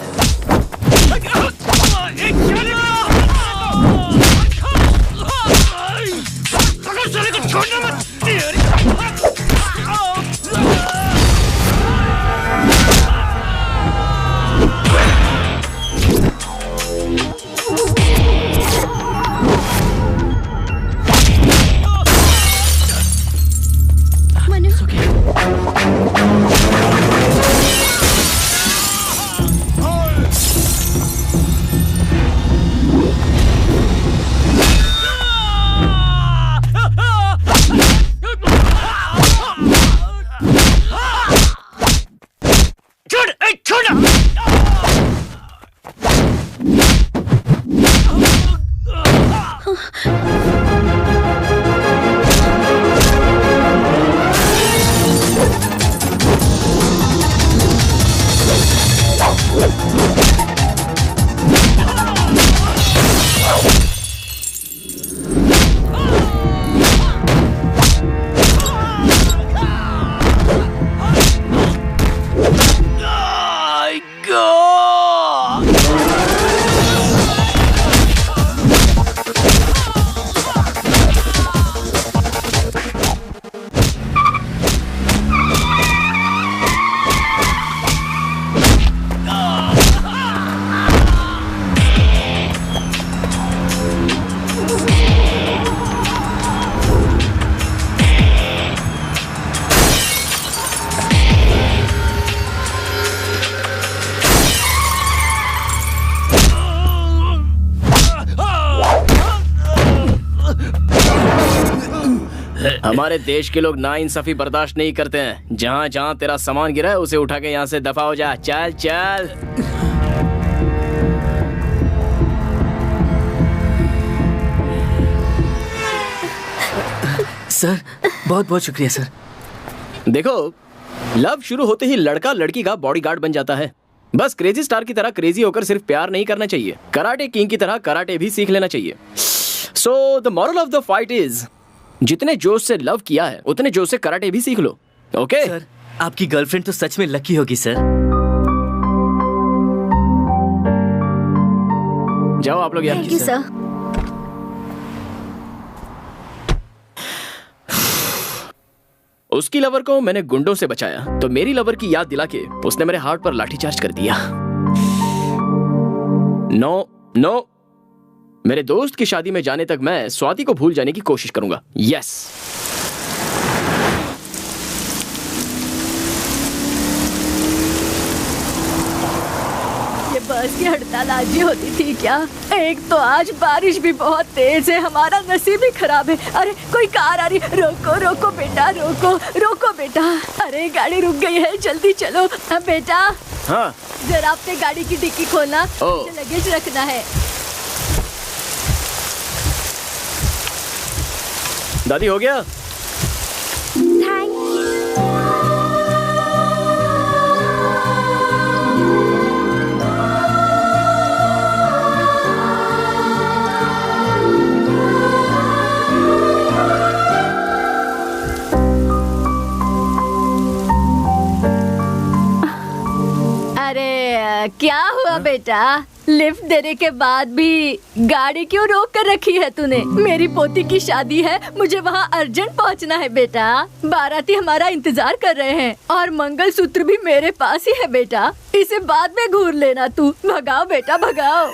हमारे देश के लोग नाइंसाफी बर्दाश्त नहीं करते हैं। जहाँ जहाँ तेरा सामान गिरा है उसे उठा के यहाँ से दफा हो जा। चल चल। सर बहुत बहुत शुक्रिया सर। देखो, लव शुरू होते ही लड़का लड़की का बॉडीगार्ड बन जाता है। बस क्रेजी स्टार की तरह क्रेजी होकर सिर्फ प्यार नहीं करना चाहिए, कराटे किंग की तरह कराटे भी सीख लेना चाहिए। So the moral of the fight is, जितने जोश से लव किया है उतने जोश से कराटे भी सीख लो। ओके सर, आपकी गर्लफ्रेंड तो सच में लकी होगी सर। जाओ आप लोग यार। Thank you sir. उसकी लवर को मैंने गुंडों से बचाया तो मेरी लवर की याद दिला के उसने मेरे हार्ट पर लाठीचार्ज कर दिया। नो नो, मेरे दोस्त की शादी में जाने तक मैं स्वाति को भूल जाने की कोशिश करूंगा। यस। ये बस की हड़ताल आज ही होती थी क्या? एक तो आज बारिश भी बहुत तेज है, हमारा नसीब ही खराब है। अरे कोई कार आ रही, रोको रोको बेटा, रोको रोको बेटा। अरे गाड़ी रुक गई है, जल्दी चलो। बेटा हाँ, जरा अपने गाड़ी की डिक्की खोलना, ओ। लगेज रखना है। दादी हो गया? Thank you. अरे क्या हुआ बेटा? लिफ्ट देने के बाद भी गाड़ी क्यों रोक कर रखी है तूने? मेरी पोती की शादी है, मुझे वहाँ अर्जेंट पहुँचना है बेटा। बाराती हमारा इंतजार कर रहे हैं और मंगलसूत्र भी मेरे पास ही है बेटा। इसे बाद में घूर लेना तू। भगाओ बेटा भगाओ।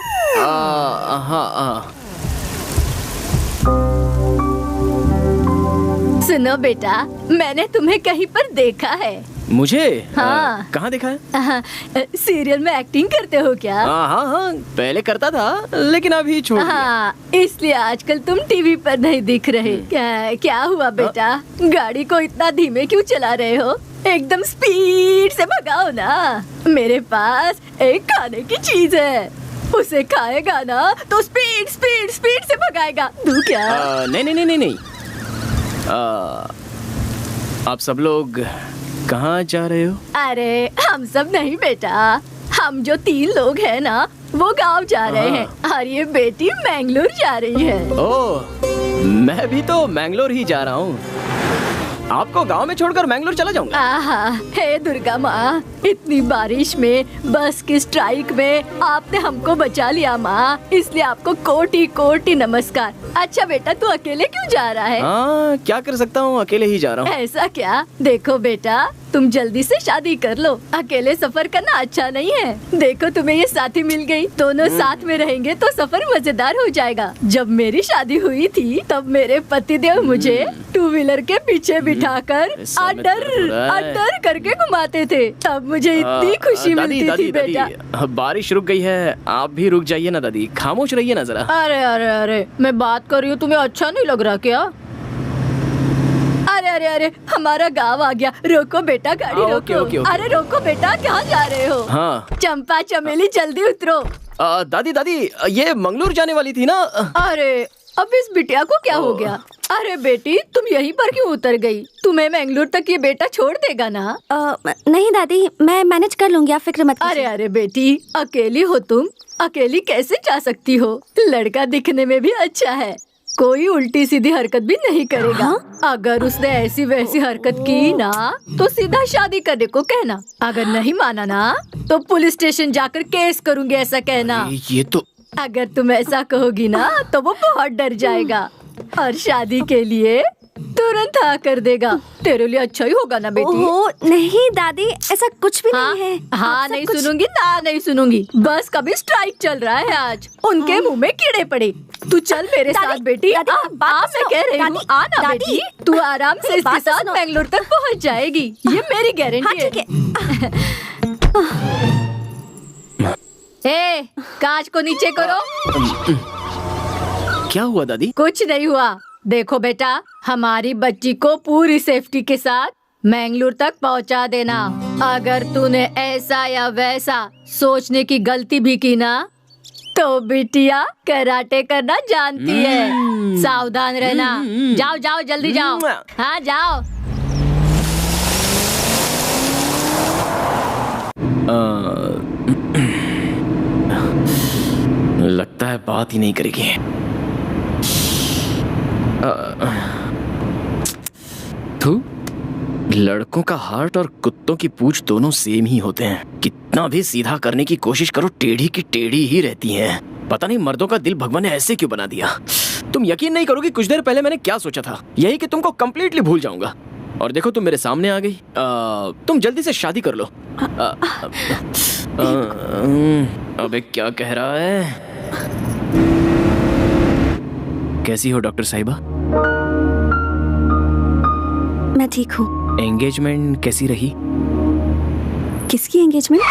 सुनो बेटा, मैंने तुम्हें कहीं पर देखा है। मुझे? हाँ। कहाँ देखा है? सीरियल में एक्टिंग करते हो क्या? हाँ, पहले करता था लेकिन अभी छोड़ दिया। हाँ, इसलिए आजकल तुम टीवी पर नहीं दिख रहे। क्या हुआ बेटा? गाड़ी को इतना धीमे क्यों चला रहे हो? एकदम स्पीड से भगाओ ना। मेरे पास एक खाने की चीज है, उसे खाएगा ना तो स्पीड स्पीड स्पीड से भगाएगा। तू क्या? नहीं। आप सब लोग कहाँ जा रहे हो? अरे हम सब नहीं बेटा, हम जो 3 लोग हैं ना वो गांव जा रहे हैं और ये बेटी मैंगलोर जा रही है। ओह, मैं भी तो मैंगलोर ही जा रहा हूँ। आपको गांव में छोड़कर मैंगलोर चला जाऊंगा। आहा, हे दुर्गा माँ, इतनी बारिश में बस की स्ट्राइक में आपने हमको बचा लिया माँ, इसलिए आपको कोटि कोटि नमस्कार। अच्छा बेटा, तू अकेले क्यों जा रहा है? हाँ, क्या कर सकता हूँ, अकेले ही जा रहा हूँ। ऐसा क्या? देखो बेटा, तुम जल्दी से शादी कर लो, अकेले सफर करना अच्छा नहीं है। देखो तुम्हें ये साथी मिल गई, दोनों साथ में रहेंगे तो सफर मजेदार हो जाएगा। जब मेरी शादी हुई थी तब मेरे पतिदेव मुझे 2 व्हीलर के पीछे बिठाकर अडर करके घुमाते थे, तब मुझे इतनी खुशी मिलती थी बेटा। बारिश रुक गई है, आप भी रुक जाइए ना दादी, खामोश रहिए ना जरा। अरे अरे अरे, मैं बात कर रही हूँ, तुम्हें अच्छा नहीं लग रहा क्या? अरे अरे अरे, हमारा गांव आ गया। रोको बेटा, गाड़ी रोको। ओके। अरे रोको बेटा, कहाँ जा रहे हो? हाँ। चंपा चमेली जल्दी उतरो। दादी, ये मंगलोर जाने वाली थी ना? अरे अब इस बिटिया को क्या हो गया? अरे बेटी, तुम यहीं पर क्यों उतर गई? तुम्हें मैंगलोर तक ये बेटा छोड़ देगा ना? नहीं दादी, मैं मैनेज कर लूंगी, आप फिक्र मत कीजिए। अरे बेटी, अकेली हो तुम, अकेली कैसे जा सकती हो? लड़का दिखने में भी अच्छा है, कोई उल्टी सीधी हरकत भी नहीं करेगा। अगर उसने ऐसी वैसी हरकत की ना तो सीधा शादी करने को कहना। अगर नहीं माना ना तो पुलिस स्टेशन जाकर केस करूंगी, ऐसा कहना। ये तो अगर तुम ऐसा कहोगी ना तो वो बहुत डर जाएगा और शादी के लिए तुरंत हाँ कर देगा। तेरे लिए अच्छा ही होगा ना बेटी? ओह नहीं दादी, ऐसा कुछ भी नहीं है। हाँ नहीं सुनूंगी ना, नहीं सुनूंगी। बस कभी स्ट्राइक चल रहा है आज, उनके मुंह में कीड़े पड़े। तू चल मेरे साथ बेटी। मैं कह रही हूँ, आना बेटी। तू आराम से इसके साथ बेंगलोर तक पहुँच जाएगी, ये मेरी गारंटी है। ए, कांच को नीचे करो। क्या हुआ दादी? कुछ नहीं हुआ। देखो बेटा, हमारी बच्ची को पूरी सेफ्टी के साथ मैंगलोर तक पहुंचा देना। अगर तूने ऐसा या वैसा सोचने की गलती भी की ना तो बिटिया कराटे करना जानती है। सावधान रहना। जाओ जाओ जल्दी जाओ। हाँ जाओ। लगता है बात ही नहीं करेगी। लड़कों का हार्ट और कुत्तों की पूंछ दोनों सेम ही होते हैं। कितना भी सीधा करने की कोशिश करो, टेढ़ी की टेढ़ी ही रहती हैं। पता नहीं मर्दों का दिल भगवान ने ऐसे क्यों बना दिया। तुम यकीन नहीं करोगी, कुछ देर पहले मैंने क्या सोचा था, यही कि तुमको कंप्लीटली भूल जाऊंगा। और देखो तुम मेरे सामने आ गई। तुम जल्दी से शादी कर लो। अबे क्या कह रहा है? कैसी हो डॉक्टर साहिबा? मैं ठीक हूँ। एंगेजमेंट कैसी रही? किसकी एंगेजमेंट?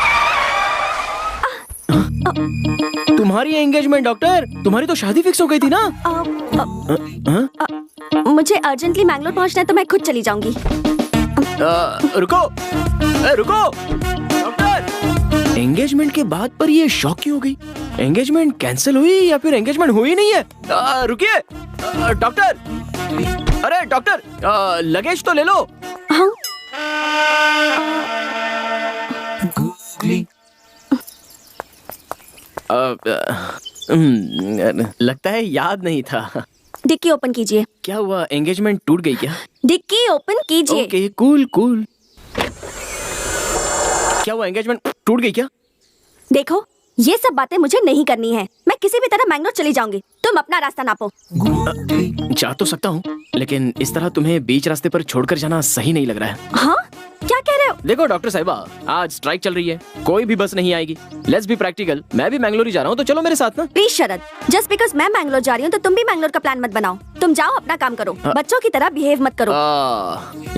तुम्हारी एंगेजमेंट डॉक्टर, तुम्हारी तो शादी फिक्स हो गई थी ना? मुझे अर्जेंटली मैंगलोर पहुंचना है तो मैं खुद चली जाऊंगी। रुको रुको डॉक्टर, एंगेजमेंट के बाद पर ये शॉक क्यों हो गई? एंगेजमेंट कैंसिल हुई या फिर एंगेजमेंट हुई नहीं है? रुकिए डॉक्टर, अरे डॉक्टर, लगेज तो ले लो। हाँ? लगता है याद नहीं था। डिक्की ओपन कीजिए। क्या हुआ, एंगेजमेंट टूट गई क्या? डिक्की ओपन कीजिए। Okay cool cool. क्या हुआ, एंगेजमेंट टूट गई क्या? देखो, ये सब बातें मुझे नहीं करनी है। मैं किसी भी तरह मैंगलोर चली जाऊंगी। तुम अपना रास्ता नापो। जा तो सकता हूँ, लेकिन इस तरह तुम्हें बीच रास्ते पर छोड़कर जाना सही नहीं लग रहा है। हाँ? क्या कह रहे हो? देखो डॉक्टर साहिबा, आज स्ट्राइक चल रही है, कोई भी बस नहीं आएगी। Let's be practical. मैं भी मैंगलोर ही जा रहा हूँ, तो चलो मेरे साथ ना। प्लीज शरद, जस्ट बिकॉज मैं मैंगलोर जा रही हूँ तो तुम भी मैंगलोर का प्लान मत बनाओ। तुम जाओ अपना काम करो, बच्चों की तरह बिहेव मत करो।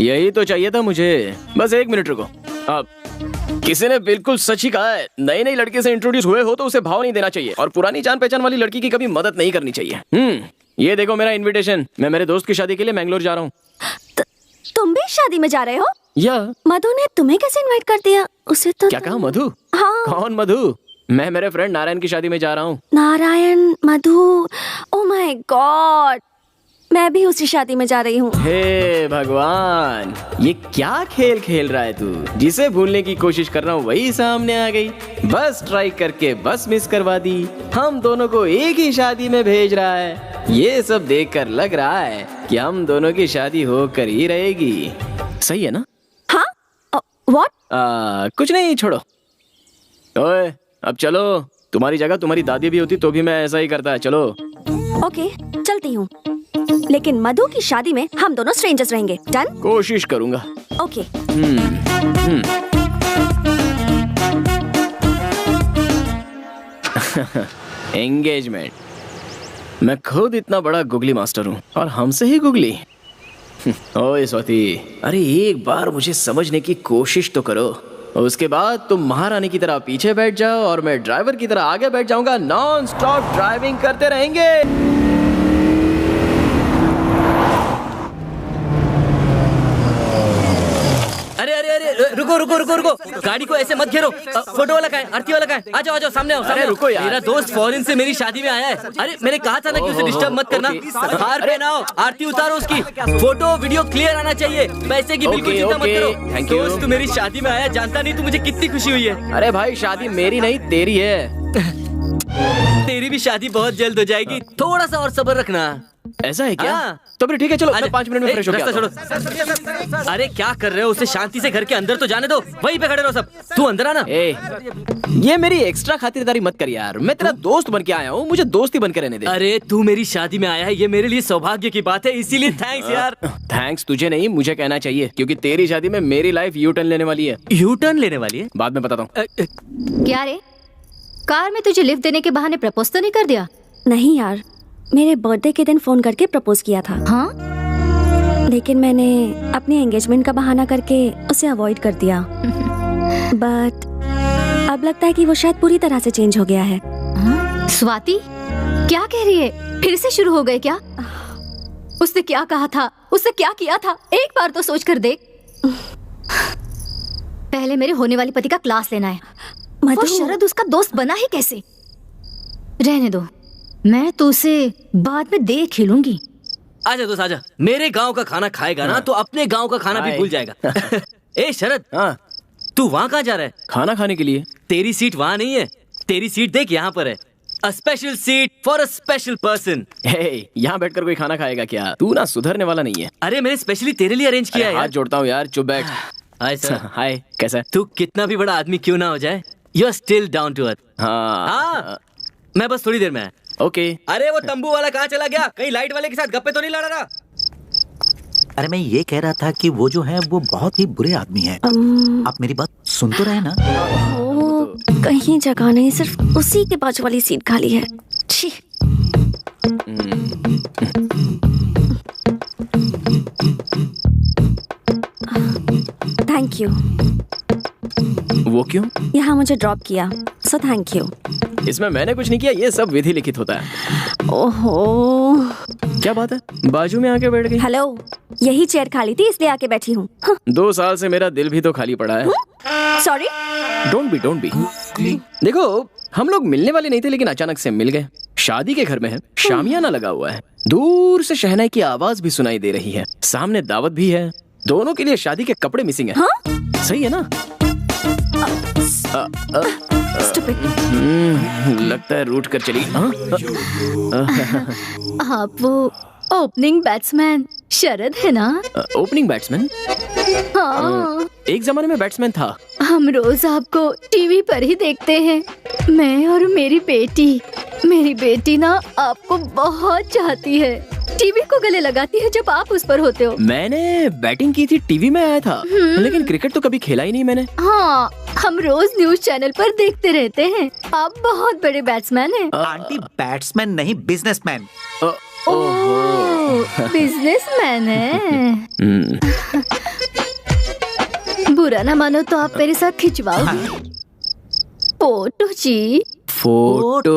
यही तो चाहिए था मुझे। बस एक मिनट रुको। किसी ने बिल्कुल सच ही कहा है, नई नई लड़की से इंट्रोड्यूस हुए हो तो उसे भाव नहीं देना चाहिए और पुरानी जान पहचान वाली लड़की की कभी मदद नहीं करनी चाहिए। ये देखो मेरा इनविटेशन। मैं मेरे दोस्त की शादी के लिए मैंगलोर जा रहा हूँ। तुम भी शादी में जा रहे हो? या मधु ने तुम्हें कैसे इनवाइट कर दिया? उसे तो क्या कहा? मधु? हाँ। कौन मधु? मैं मेरे फ्रेंड नारायण की शादी में जा रहा हूँ। नारायण, मधु, ओह माय गॉड, मैं भी उसी शादी में जा रही हूँ। हे भगवान, ये क्या खेल खेल रहा है तू? जिसे भूलने की कोशिश कर रहा हूँ वही सामने आ गई। बस ट्राई करके बस मिस करवा दी। हम दोनों को एक ही शादी में भेज रहा है। ये सब देखकर लग रहा है कि हम दोनों की शादी होकर ही रहेगी। सही है ना? हाँ? व्हाट? कुछ नहीं, छोड़ो। ओए, अब चलो। तुम्हारी जगह तुम्हारी दादी भी होती तो भी मैं ऐसा ही करता। चलो। ओके, चलती हूँ, लेकिन मधु की शादी में हम दोनों स्ट्रेंजर्स रहेंगे। डन? कोशिश करूंगा। ओके। एंगेजमेंट। मैं खुद इतना बड़ा गुगली मास्टर हूँ और हमसे ही गुगली। ओए स्वाति, अरे एक बार मुझे समझने की कोशिश तो करो। उसके बाद तुम महारानी की तरह पीछे बैठ जाओ और मैं ड्राइवर की तरह आगे बैठ जाऊंगा। नॉन स्टॉप ड्राइविंग करते रहेंगे। अरे अरे अरे रुको रुको रुको रुको रुको, गाड़ी को ऐसे मत घेरो। फोटो वाला कहाँ है? आरती वाला कहाँ है? आ जाओ आ जाओ, सामने आओ सामने आओ। रुको यार। मेरा दोस्त फॉरेन से मेरी शादी में आया है। अरे मैंने कहा था ना कि उसे डिस्टर्ब मत करना। हार पहनाओ, आरती उतारो उसकी, फोटो वीडियो क्लियर आना चाहिए। पैसे की बिल्कुल चिंता मत करो। Thank you. दोस्त तू मेरी शादी में आया, जानता नहीं तू मुझे कितनी खुशी हुई है। अरे भाई शादी मेरी नहीं तेरी है। तेरी भी शादी बहुत जल्द हो जाएगी, थोड़ा सा और सब्र रखना। ऐसा है क्या? हाँ। तो फिर ठीक है, चलो मैं 5 मिनट में फ्रेश हो रास्ता गया। छोड़ो। अरे क्या कर रहे हो? उसे शांति से घर के अंदर तो जाने दो, वहीं पे खड़े रहो सब। तू अंदर आना। ये मेरी एक्स्ट्रा खातिरदारी मत कर यार, मैं तेरा दोस्त बन के आया हूँ, मुझे दोस्ती बन के रहने दे। अरे तू मेरी शादी में आया है, ये मेरे लिए सौभाग्य की बात है, इसीलिए थैंक्स यार। थैंक्स तुझे नहीं, मुझे कहना चाहिए, क्योंकि तेरी शादी में मेरी लाइफ यू टर्न लेने वाली है। यू टर्न लेने वाली है? बाद में बताता हूँ। क्या रे, कार में तुझे लिफ्ट देने के बहाने प्रपोज तो नहीं कर दिया? नहीं यार, मेरे बर्थडे के दिन फोन करके प्रपोज किया था। हाँ, लेकिन मैंने अपने एंगेजमेंट का बहाना करके उसे अवॉइड कर दिया। बट अब लगता है कि वो शायद पूरी तरह से चेंज हो गया है। हाँ? स्वाति क्या कह रही है? फिर से शुरू हो गए क्या? उसने क्या कहा था, उसने क्या किया था, एक बार तो सोच कर देख। पहले मेरे होने वाली पति का क्लास लेना है। वो शरद उसका दोस्त बना ही कैसे? रहने दो, मैं तो उसे बाद में देख ही लूंगी। आजा दोस्त आजा, मेरे गांव का खाना खाएगा ना तो अपने गांव का खाना भी भूल जाएगा। ए शरद, हाँ तू वहाँ कहाँ जा रहा है? खाना खाने के लिए। तेरी सीट वहाँ नहीं है, तेरी सीट देख यहाँ पर है। A special seat for a special person। यहाँ बैठकर कोई खाना खाएगा क्या? तू ना सुधरने वाला नहीं है। अरे मैंने स्पेशली तेरे लिए अरेंज किया है। हाथ जोड़ता हूँ यार, चुप बैठ। Hi sir. हाय, कैसा है? तू कितना भी बड़ा आदमी क्यों ना हो जाए, you are still down to earth. हाँ मैं बस थोड़ी देर में आया। ओके। अरे वो तंबू वाला कहाँ चला गया? कहीं लाइट वाले के साथ गप्पे तो नहीं लड़ा रहा? अरे मैं ये कह रहा था कि वो जो है वो बहुत ही बुरे आदमी है। आप मेरी बात सुन तो रहे ना? वो कहीं जगह नहीं, सिर्फ उसी के बाजू वाली सीट खाली है। छी। Thank you. वो क्यों? यहाँ मुझे ड्रॉप किया, सो थैंक यू। इसमें मैंने कुछ नहीं किया, ये सब विधि लिखित होता है। ओहो, क्या बात है, बाजू में आके बैठ गई? हेलो, यही चेयर खाली थी इसलिए आके बैठी हूँ। 2 साल से मेरा दिल भी तो खाली पड़ा है। सॉरी। Don't be. देखो हम लोग मिलने वाले नहीं थे, लेकिन अचानक से मिल गए। शादी के घर में है, शामियाना लगा हुआ है, दूर से शहनाई की आवाज भी सुनाई दे रही है, सामने दावत भी है, दोनों के लिए शादी के कपड़े मिसिंग है। हाँ? सही है ना? लगता है रूठ कर चली। आप वो ओपनिंग बैट्समैन शरद है ना? Opening batsman? हाँ, एक जमाने में बैट्समैन था। हम रोज आपको टीवी पर ही देखते हैं, मैं और मेरी बेटी। मेरी बेटी ना आपको बहुत चाहती है, टीवी को गले लगाती है जब आप उस पर होते हो। मैंने बैटिंग की थी, टीवी में आया था, लेकिन क्रिकेट तो कभी खेला ही नहीं मैंने। हाँ, हम रोज न्यूज चैनल पर देखते रहते हैं। आप बहुत बड़े बैट्समैन हैं। आंटी बैट्समैन नहीं, बिजनेसमैन। ओह, बिजनेसमैन है। बुरा ना मानो तो आप मेरे साथ खिंचवाओगे फोटो जी? फोटो?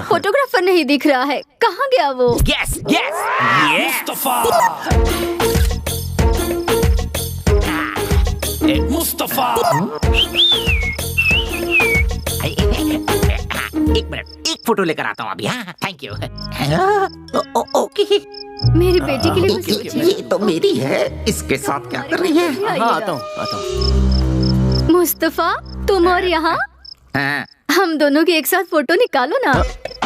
फोटोग्राफर नहीं दिख रहा है, कहाँ गया वो? Yes yes Mustafa. एक मिनट, एक फोटो लेकर आता हूँ अभी। हाँ थैंक यू। ओके, मेरी बेटी के लिए कुछ ये तो मेरी है, इसके साथ क्या कर रही है? हाँ आता हूँ। मुस्तफा, तुम और यहाँ? हाँ। हम दोनों की एक साथ फोटो निकालो ना,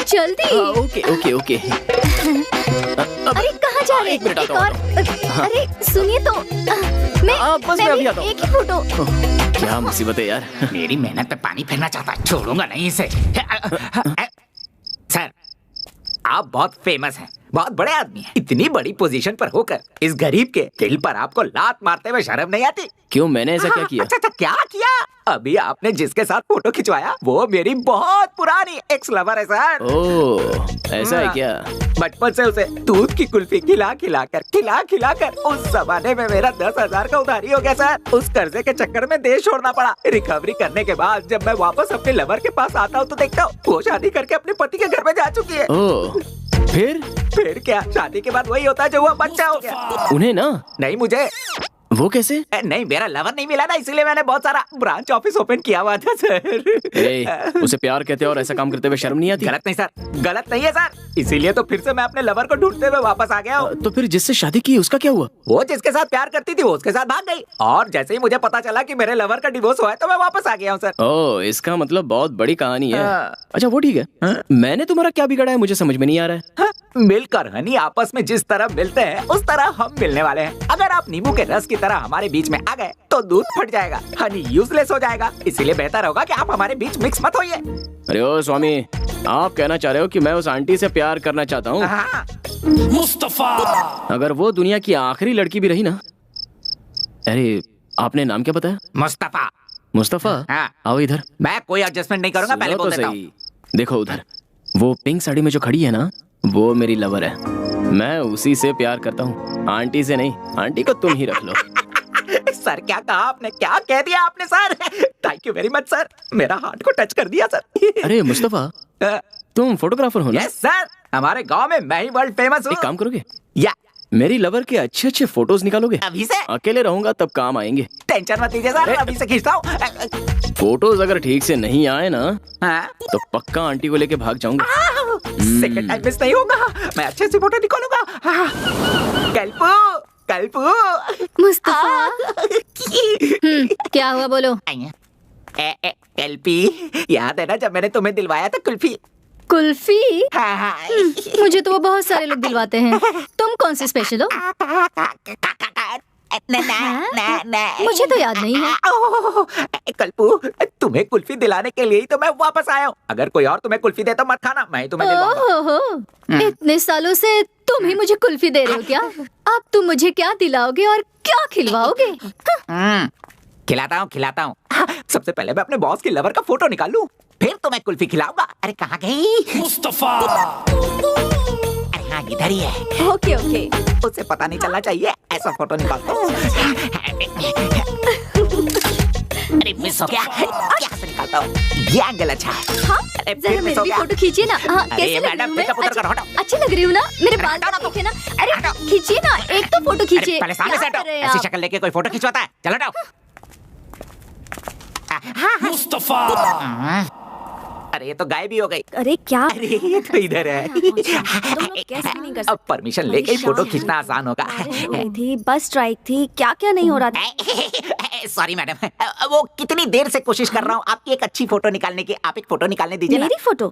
जल्दी। ओके। अरे कहाँ जा रहे? एक और, अरे सुनिए तो, मैं अभी आता हूँ। एक ही फोटो। क्या मुसीबत है यार। मेरी मेहनत पे पानी फेरना चाहता है, छोड़ूंगा नहीं इसे। सर, आप बहुत फेमस हैं, बहुत बड़े आदमी हैं। इतनी बड़ी पोजीशन पर होकर इस गरीब के दिल पर आपको लात मारते हुए शर्म नहीं आती? क्यों, मैंने ऐसा क्या किया? अच्छा, क्या किया? अभी आपने जिसके साथ फोटो खिंचवाया वो मेरी बहुत पुरानी एक्स लवर है सर। ओह, ऐसा है क्या? बचपन से उसे दूध की कुल्फी खिला कर उस जमाने में मेरा 10,000 का उधारी हो गया सर। उस कर्जे के चक्कर में देश छोड़ना पड़ा। रिकवरी करने के बाद जब मैं वापस अपने लवर के पास आता हूँ तो देखता हूँ वो शादी करके अपने पति के घर में जा चुकी है। ओह, फिर क्या? शादी के बाद वही होता है जो हुआ, बच्चा हो गया। उन्हें ना? नहीं, मुझे। वो कैसे? नहीं, मेरा लवर नहीं मिला ना, इसीलिए मैंने बहुत सारा ब्रांच ऑफिस ओपन किया हुआ था सर। उसे प्यार कहते हो और ऐसा काम करते हुए शर्म नहीं आती? गलत नहीं सर, गलत नहीं है सर, इसीलिए तो फिर से मैं अपने लवर को ढूंढते हुए वापस आ गया हूँ। तो फिर जिससे शादी की उसका क्या हुआ? वो जिसके साथ प्यार करती थी वो उसके साथ भाग गई, और जैसे ही मुझे पता चला कि मेरे लवर का डिवोर्स हुआ है तो मैं वापस आ गया हूँ सर। ओह, इसका मतलब बहुत बड़ी कहानी है। अच्छा वो ठीक है, मैंने तुम्हारा क्या बिगाड़ा है मुझे समझ में नहीं आ रहा है। मिलकर हनी आपस में जिस तरह मिलते हैं उस तरह हम मिलने वाले हैं। अगर आप नींबू के रस की तरह हमारे बीच में आ गए तो दूध फट जाएगा, हनी यूजलेस हो जाएगा, इसीलिए बेहतर होगा कि आप हमारे बीच मिक्स मत होइए। अरे ओ स्वामी, आप कहना चाह रहे हो कि मैं उस आंटी से प्यार करना चाहता हूँ? मुस्तफा, अगर वो दुनिया की आखिरी लड़की भी रही ना। अरे आपने नाम क्या बताया? मुस्तफा। मुस्तफा? आओ इधर। मैं कोई एडजस्टमेंट नहीं करूंगा, पहले बोल देता हूँ। देखो उधर, वो पिंक साड़ी में जो खड़ी है ना, वो मेरी लवर है। मैं उसी से प्यार करता हूँ, आंटी से नहीं। आंटी को तुम ही रख लो। सर क्या कहा आपने, क्या कह दिया आपने sir? Thank you very much sir, मेरा हार्ट को टच कर दिया सर। अरे मुस्तफा, तुम फोटोग्राफर हो ना? यस सर, हमारे गांव में मैं ही वर्ल्ड फेमस हूँ। एक काम करोगे? या मेरी लवर के अच्छे अच्छे फोटोज निकालोगे? अभी से? अकेले रहूंगा तब काम आएंगे। टेंशन मत लीजिए सर, अभी से खींचता हूँ। फोटोज अगर ठीक से नहीं आए ना तो पक्का आंटी को लेके भाग जाऊंगा। सेकंड टाइम मिस नहीं होगा, मैं अच्छे से फोटो निकालूंगा। कल्पू, कल्पू। मुस्तफा। क्या हुआ बोलो? कल्पी, याद है ना जब मैंने तुम्हें दिलवाया था कुल्फी? कुल्फी? मुझे तो वो बहुत सारे लोग दिलवाते हैं, तुम कौन सी स्पेशल हो? मुझे तो याद नहीं है। कल्पू, तुम्हें कुल्फी दिलाने के लिए ही तो मैं वापस आया हूँ। अगर कोई और तुम्हें कुल्फी दे तो मत खाना, मैं ही तुम्हें दिलवाऊंगा। इतने सालों से तुम ही मुझे कुल्फी दे रहे हो क्या? अब तुम मुझे क्या दिलाओगे और क्या खिलवाओगे? खिलाता हूँ। सबसे पहले मैं अपने बॉस की लवर का फोटो निकाल लूं, फिर तो मैं कुल्फी खिलाऊंगा। अरे कहाँ गई? मुस्तफा। अरे हाँ, इधर ही है। ओके ओके, उसे पता नहीं चलना चाहिए, ऐसा फोटो निकालता हूँ। अरे मिस हो गया, क्या से निकालता हूँ? ये एंगल अच्छा है। हाँ, जरा मेरी भी फोटो खींचिए ना। हाँ, कैसे लग रही हूँ मैं? अच्छी लग रही हूँ ना? मेरे बाल देखे ना? अरे खींचिए ना, एक तो फोटो खींचिए। पहले सामने से हटो, ऐसी शक्ल लेके कोई फोटो खिंचवाता है? चलो हटाओ। मुस्तफा। अरे ये तो गायब ही हो गई। अरे क्या? अरे ये तो इधर है। अब परमिशन लेके ही फोटो खींचना आसान होगा। थी बस स्ट्राइक थी, क्या क्या नहीं हो रहा था। सॉरी मैडम, वो कितनी देर से कोशिश कर रहा हूँ आपकी एक अच्छी फोटो निकालने की। आप एक फोटो निकालने दीजिए। मेरी फोटो?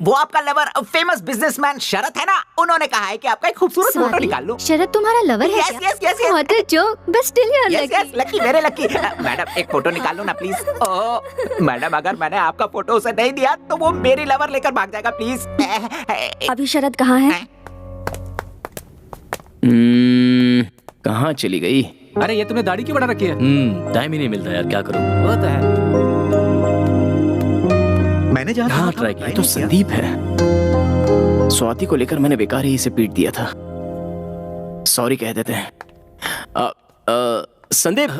वो आपका लवर फेमस बिजनेसमैन शरत है ना, उन्होंने कहा है कि आपका एक खूबसूरत फोटो निकाल लूं। शरत तुम्हारा लवर है? Yes yes yes what a joke, but still you are lucky. Lucky, very lucky. Madam एक फोटो निकाल लो ना प्लीज। ओह मैडम, अगर मैंने आपका फोटो उसे नहीं दिया तो वो मेरी लवर लेकर भाग जाएगा प्लीज। अभी शरत कहाँ है? कहाँ चली गई? अरे ये तुमने दाढ़ी क्यों बढ़ा रखी है? टाइम ही नहीं मिलता यार, क्या करूं? वो तो है। मैंने जहाँ ट्राई किया तो संदीप है। स्वाति को लेकर मैंने बेकार ही इसे पीट दिया था। सॉरी कह देते हैं। संदीप।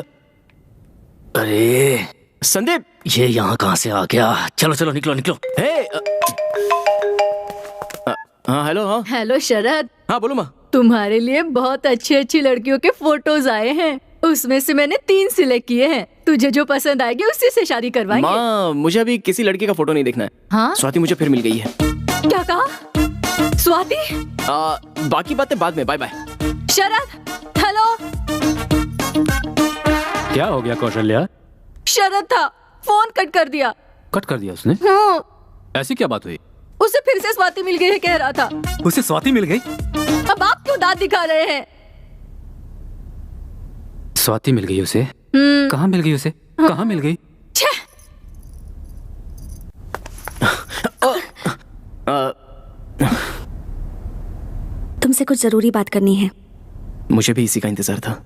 अरे संदीप, ये यहाँ कहाँ से आ गया? चलो चलो निकलो निकलो। हाँ हेलो। हाँ हेलो शरद। हाँ बोलो माँ। तुम्हारे लिए बहुत अच्छी अच्छी लड़कियों के फोटोज आए हैं, उसमें से मैंने 3 सिलेक्ट किए हैं। तुझे जो पसंद आएगी उसी से शादी करवाएंगे। माँ मुझे अभी किसी लड़की का फोटो नहीं देखना है। हाँ? स्वाति मुझे फिर मिल गई है। क्या कहा? स्वाति? बाकी बातें बाद में। Bye bye. शरद, हेलो। क्या हो गया कौशल्या? शरद था, फोन कट कर दिया। कट कर दिया उसने? हाँ। ऐसी क्या बात हुई? उसे फिर से स्वाति मिल गई है कह रहा था। उसे स्वाति मिल गई? अब आप क्यों दांत दिखा रहे हैं? स्वाति मिल गई उसे? कहाँ मिल गई उसे? कहाँ मिल गई? तुमसे कुछ जरूरी बात करनी है। मुझे भी इसी का इंतजार था।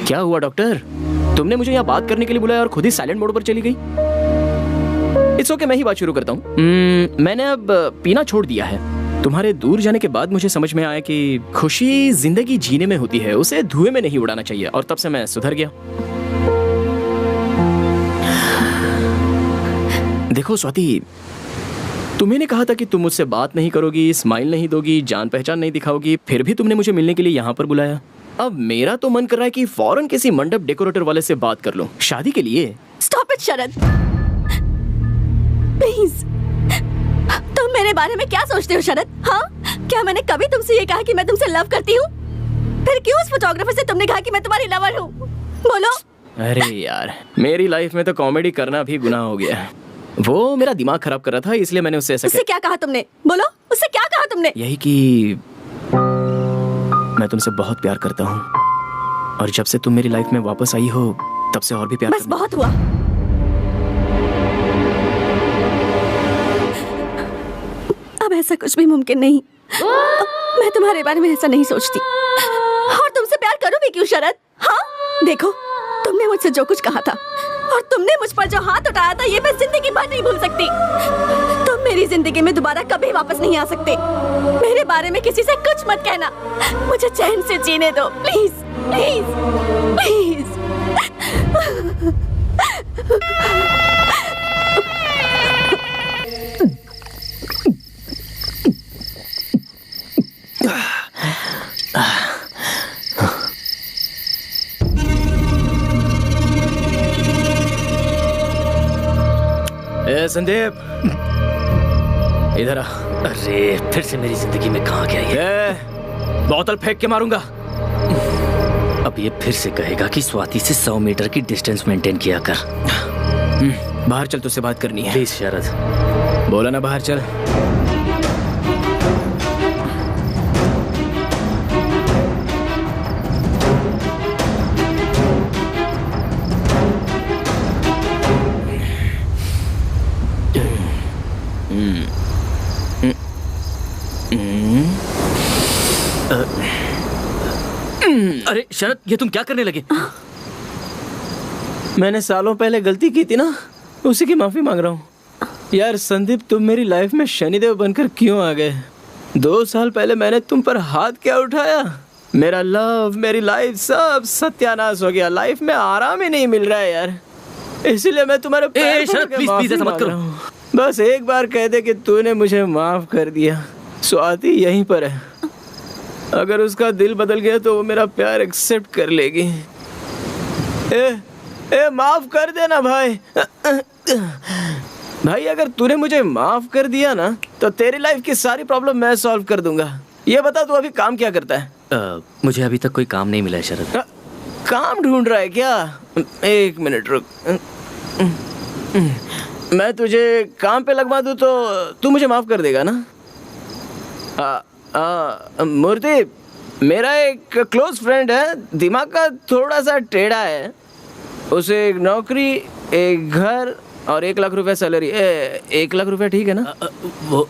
क्या हुआ डॉक्टर? तुमने मुझे यहाँ बात करने के लिए बुलाया और खुद ही साइलेंट मोड पर चली गई। इट्स ओके, मैं ही बात शुरू करता हूँ। मैंने अब पीना छोड़ दिया है। तुम्हारे दूर जाने के बाद मुझे समझ में आया कि खुशी जिंदगी जीने में होती है, उसे धुएं में नहीं उड़ाना चाहिए, और तब से मैं सुधर गया। देखो स्वाति, तुम्हें कहा था कि तुम मुझसे बात नहीं करोगी, स्माइल नहीं दोगी, जान पहचान नहीं दिखाओगी, फिर भी तुमने मुझे मिलने के लिए यहाँ पर बुलाया। अब मेरा तो मन कर रहा है कि फौरन किसी मंडप डेकोरेटर वाले से बात कर लूं शादी के लिए। Stop it Sharad, please. तुम मेरे बारे में क्या सोचते हो शरद? हाँ, क्या मैंने कभी तुमसे ये कहा कि मैं तुमसे लव करती हूँ? फिर क्यों उस फोटोग्राफर से तुमने कहा कि मैं तुम्हारी लवर हूँ? बोलो। अरे यार, मेरी लाइफ में तो कॉमेडी करना भी गुनाह हो गया है। वो मेरा दिमाग खराब कर रहा था, इसलिए मैंने उससे ऐसा उससे क्या कहा तुमने? बोलो, उससे क्या कहा तुमने? यही कि मैं तुमसे बहुत प्यार करता हूँ, और जब से तुम मेरी लाइफ में वापस आई हो तब से और भी प्यार। बस बहुत हुआ। अब ऐसा कुछ भी मुमकिन नहीं। मैं तुम्हारे बारे में ऐसा नहीं सोचती, और तुमसे प्यार करूं भी क्यों शरद? हाँ, देखो, तुमने मुझसे जो कुछ कहा था और तुमने मुझ पर जो हाथ उठाया था, ये मैं जिंदगी भर नहीं भूल सकती। तुम मेरी जिंदगी में दोबारा कभी वापस नहीं आ सकते। मेरे बारे में किसी से कुछ मत कहना। मुझे चैन से जीने दो, प्लीज प्लीज प्लीज। संदीप, इधर आ। अरे फिर से मेरी जिंदगी में कहाँ गया ये? बोतल फेंक के मारूंगा। अब ये फिर से कहेगा कि स्वाति से 100 मीटर की डिस्टेंस मेंटेन किया कर। बाहर चल, तुझसे बात करनी है। प्लीज शरद। बोला ना बाहर चल। अरे शरद, ये तुम क्या करने लगे? मैंने सालों पहले गलती की थी ना, उसी की माफी मांग रहा हूँ। यार संदीप, तुम मेरी लाइफ में शनिदेव बनकर क्यों आ गए? 2 साल पहले मैंने तुम पर हाथ क्या उठाया? मेरा लव, मेरी लाइफ सब सत्यानाश हो गया। लाइफ में आराम ही नहीं मिल रहा है यार, इसीलिए मैं तुम्हारे पैर पकड़ के माफी मांग रहा हूँ। बस एक बार कह दे कि तूने मुझे माफ कर दिया। स्वाति यहीं पर है, अगर उसका दिल बदल गया तो वो मेरा प्यार एक्सेप्ट कर लेगी। ए माफ कर देना भाई। भाई, अगर तूने मुझे माफ कर दिया ना तो तेरी लाइफ की सारी प्रॉब्लम मैं सॉल्व कर दूंगा। ये बता, तू अभी काम क्या करता है? मुझे अभी तक कोई काम नहीं मिला है शरद। काम ढूंढ रहा है क्या? 1 मिनट रुक, मैं तुझे काम पे लगवा दूं तो तू मुझे माफ कर देगा ना? मूर्ति, मेरा एक क्लोज फ्रेंड है, दिमाग का थोड़ा सा टेढ़ा है। उसे एक नौकरी, एक घर और 1 लाख रुपए सैलरी। 1 लाख रुपए ठीक है ना? वो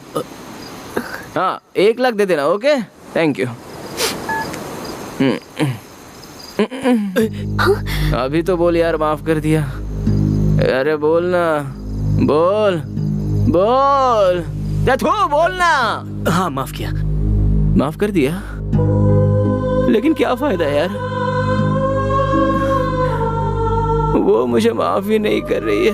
हाँ, 1 लाख दे देना। Okay, thank you. अभी तो बोल यार, माफ कर दिया। अरे बोल ना, बोल बोल, बोल ना। हाँ, माफ किया। माफ कर दिया, लेकिन क्या फायदा यार? वो मुझे माफ ही नहीं कर रही है।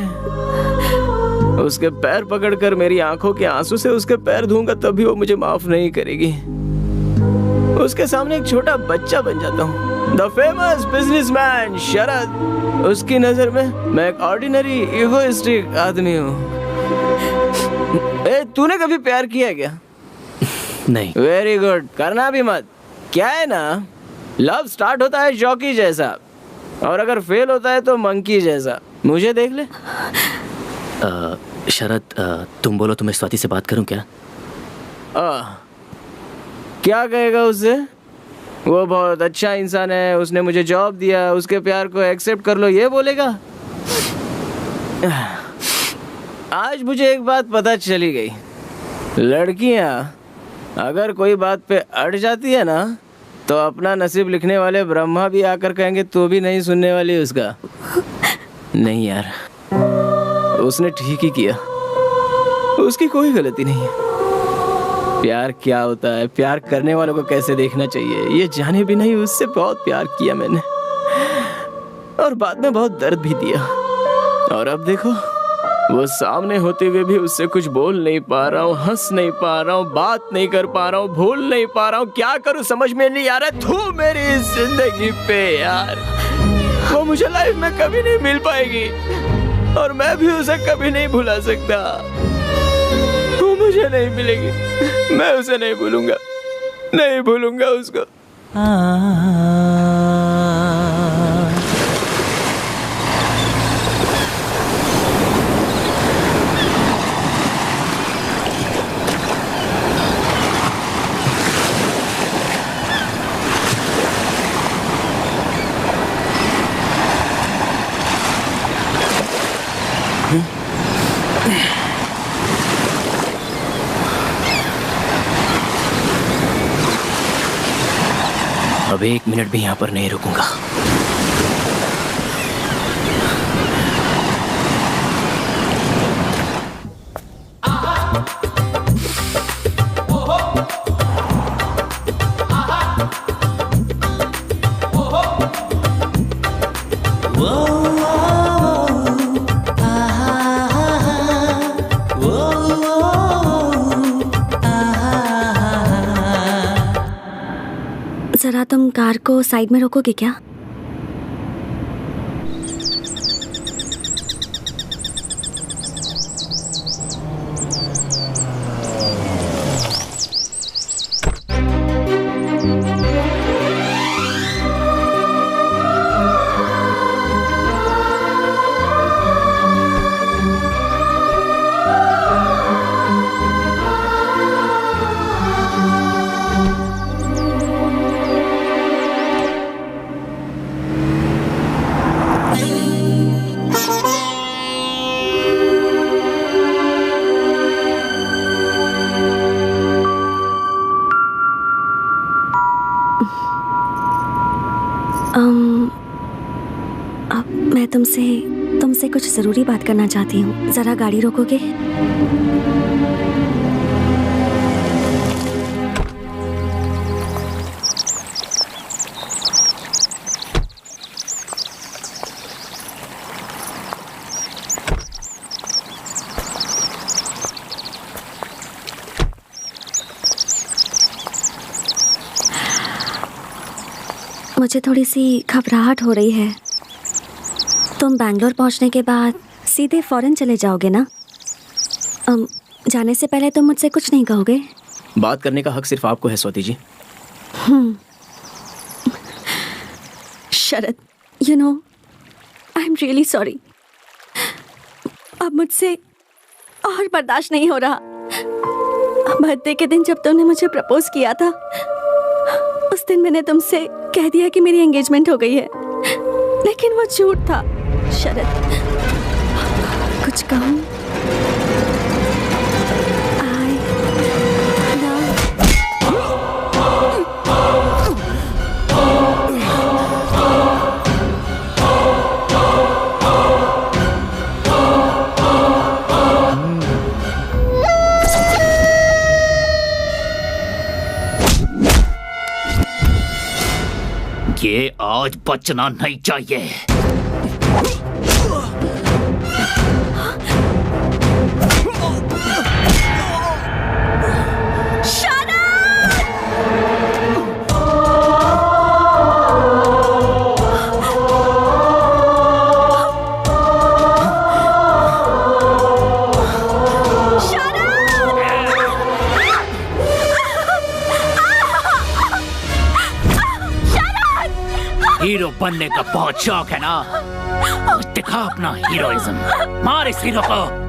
उसके पैर पकड़कर मेरी आंखों के आंसू से उसके पैर धोऊंगा तब भी वो मुझे माफ नहीं करेगी। उसके सामने एक छोटा बच्चा बन जाता हूँ। द फेमस बिजनेसमैन शरद, उसकी नजर में मैं एक ऑर्डिनरी इगोइस्टिक आदमी हूँ। तूने कभी प्यार किया क्या? नहीं। वेरी गुड, करना भी मत। क्या है ना, लव स्टार्ट होता है जॉकी जैसा, और अगर फेल होता है तो मंकी जैसा। मुझे देख ले। शरद, तुम बोलो तो मैं स्वाति से बात करूं क्या? क्या कहेगा उससे? वो बहुत अच्छा इंसान है, उसने मुझे जॉब दिया, उसके प्यार को एक्सेप्ट कर लो, ये बोलेगा? आज मुझे एक बात पता चली गई, लड़कियां अगर कोई बात पे अड़ जाती है ना तो अपना नसीब लिखने वाले ब्रह्मा भी आकर कहेंगे तू भी नहीं सुनने वाली उसका। नहीं यार, उसने ठीक ही किया, उसकी कोई गलती नहीं है। प्यार क्या होता है, प्यार करने वालों को कैसे देखना चाहिए, ये जाने भी नहीं उससे बहुत प्यार किया मैंने, और बाद में बहुत दर्द भी दिया। और अब देखो, वो सामने होते हुए भी उससे कुछ बोल नहीं पा रहा हूँ, हंस नहीं पा रहा हूँ, बात नहीं कर पा रहा हूँ, भूल नहीं पा रहा हूँ। क्या करूँ समझ में नहीं आ रहा। तू मेरी जिंदगी पे यार, वो मुझे लाइफ में कभी नहीं मिल पाएगी और मैं भी उसे कभी नहीं भुला सकता। वो मुझे नहीं मिलेगी, मैं उसे नहीं भूलूंगा, नहीं भूलूंगा उसको। अब 1 मिनट भी यहाँ पर नहीं रुकूंगा। जरा तुम कार को साइड में रोकोगे क्या? मैं तुमसे कुछ जरूरी बात करना चाहती हूँ। जरा गाड़ी रोकोगे? मुझे थोड़ी सी घबराहट हो रही है। तुम बैंगलोर पहुंचने के बाद सीधे फॉरेन चले जाओगे ना? जाने से पहले तुम मुझसे कुछ नहीं कहोगे? बात करने का हक सिर्फ आपको है Swati ji. Sharad, you know I am really sorry. अब मुझसे और बर्दाश्त नहीं हो रहा। बर्थडे के दिन जब तुमने मुझे प्रपोज किया था, उस दिन मैंने तुमसे कह दिया कि मेरी एंगेजमेंट हो गई है, लेकिन वो झूठ था। शरद, कुछ कहूँ? ये आज बचना नहीं चाहिए। हीरो बनने का बहुत शौक है ना? दिखा अपना हीरोइज्म, मार इस हीरो को।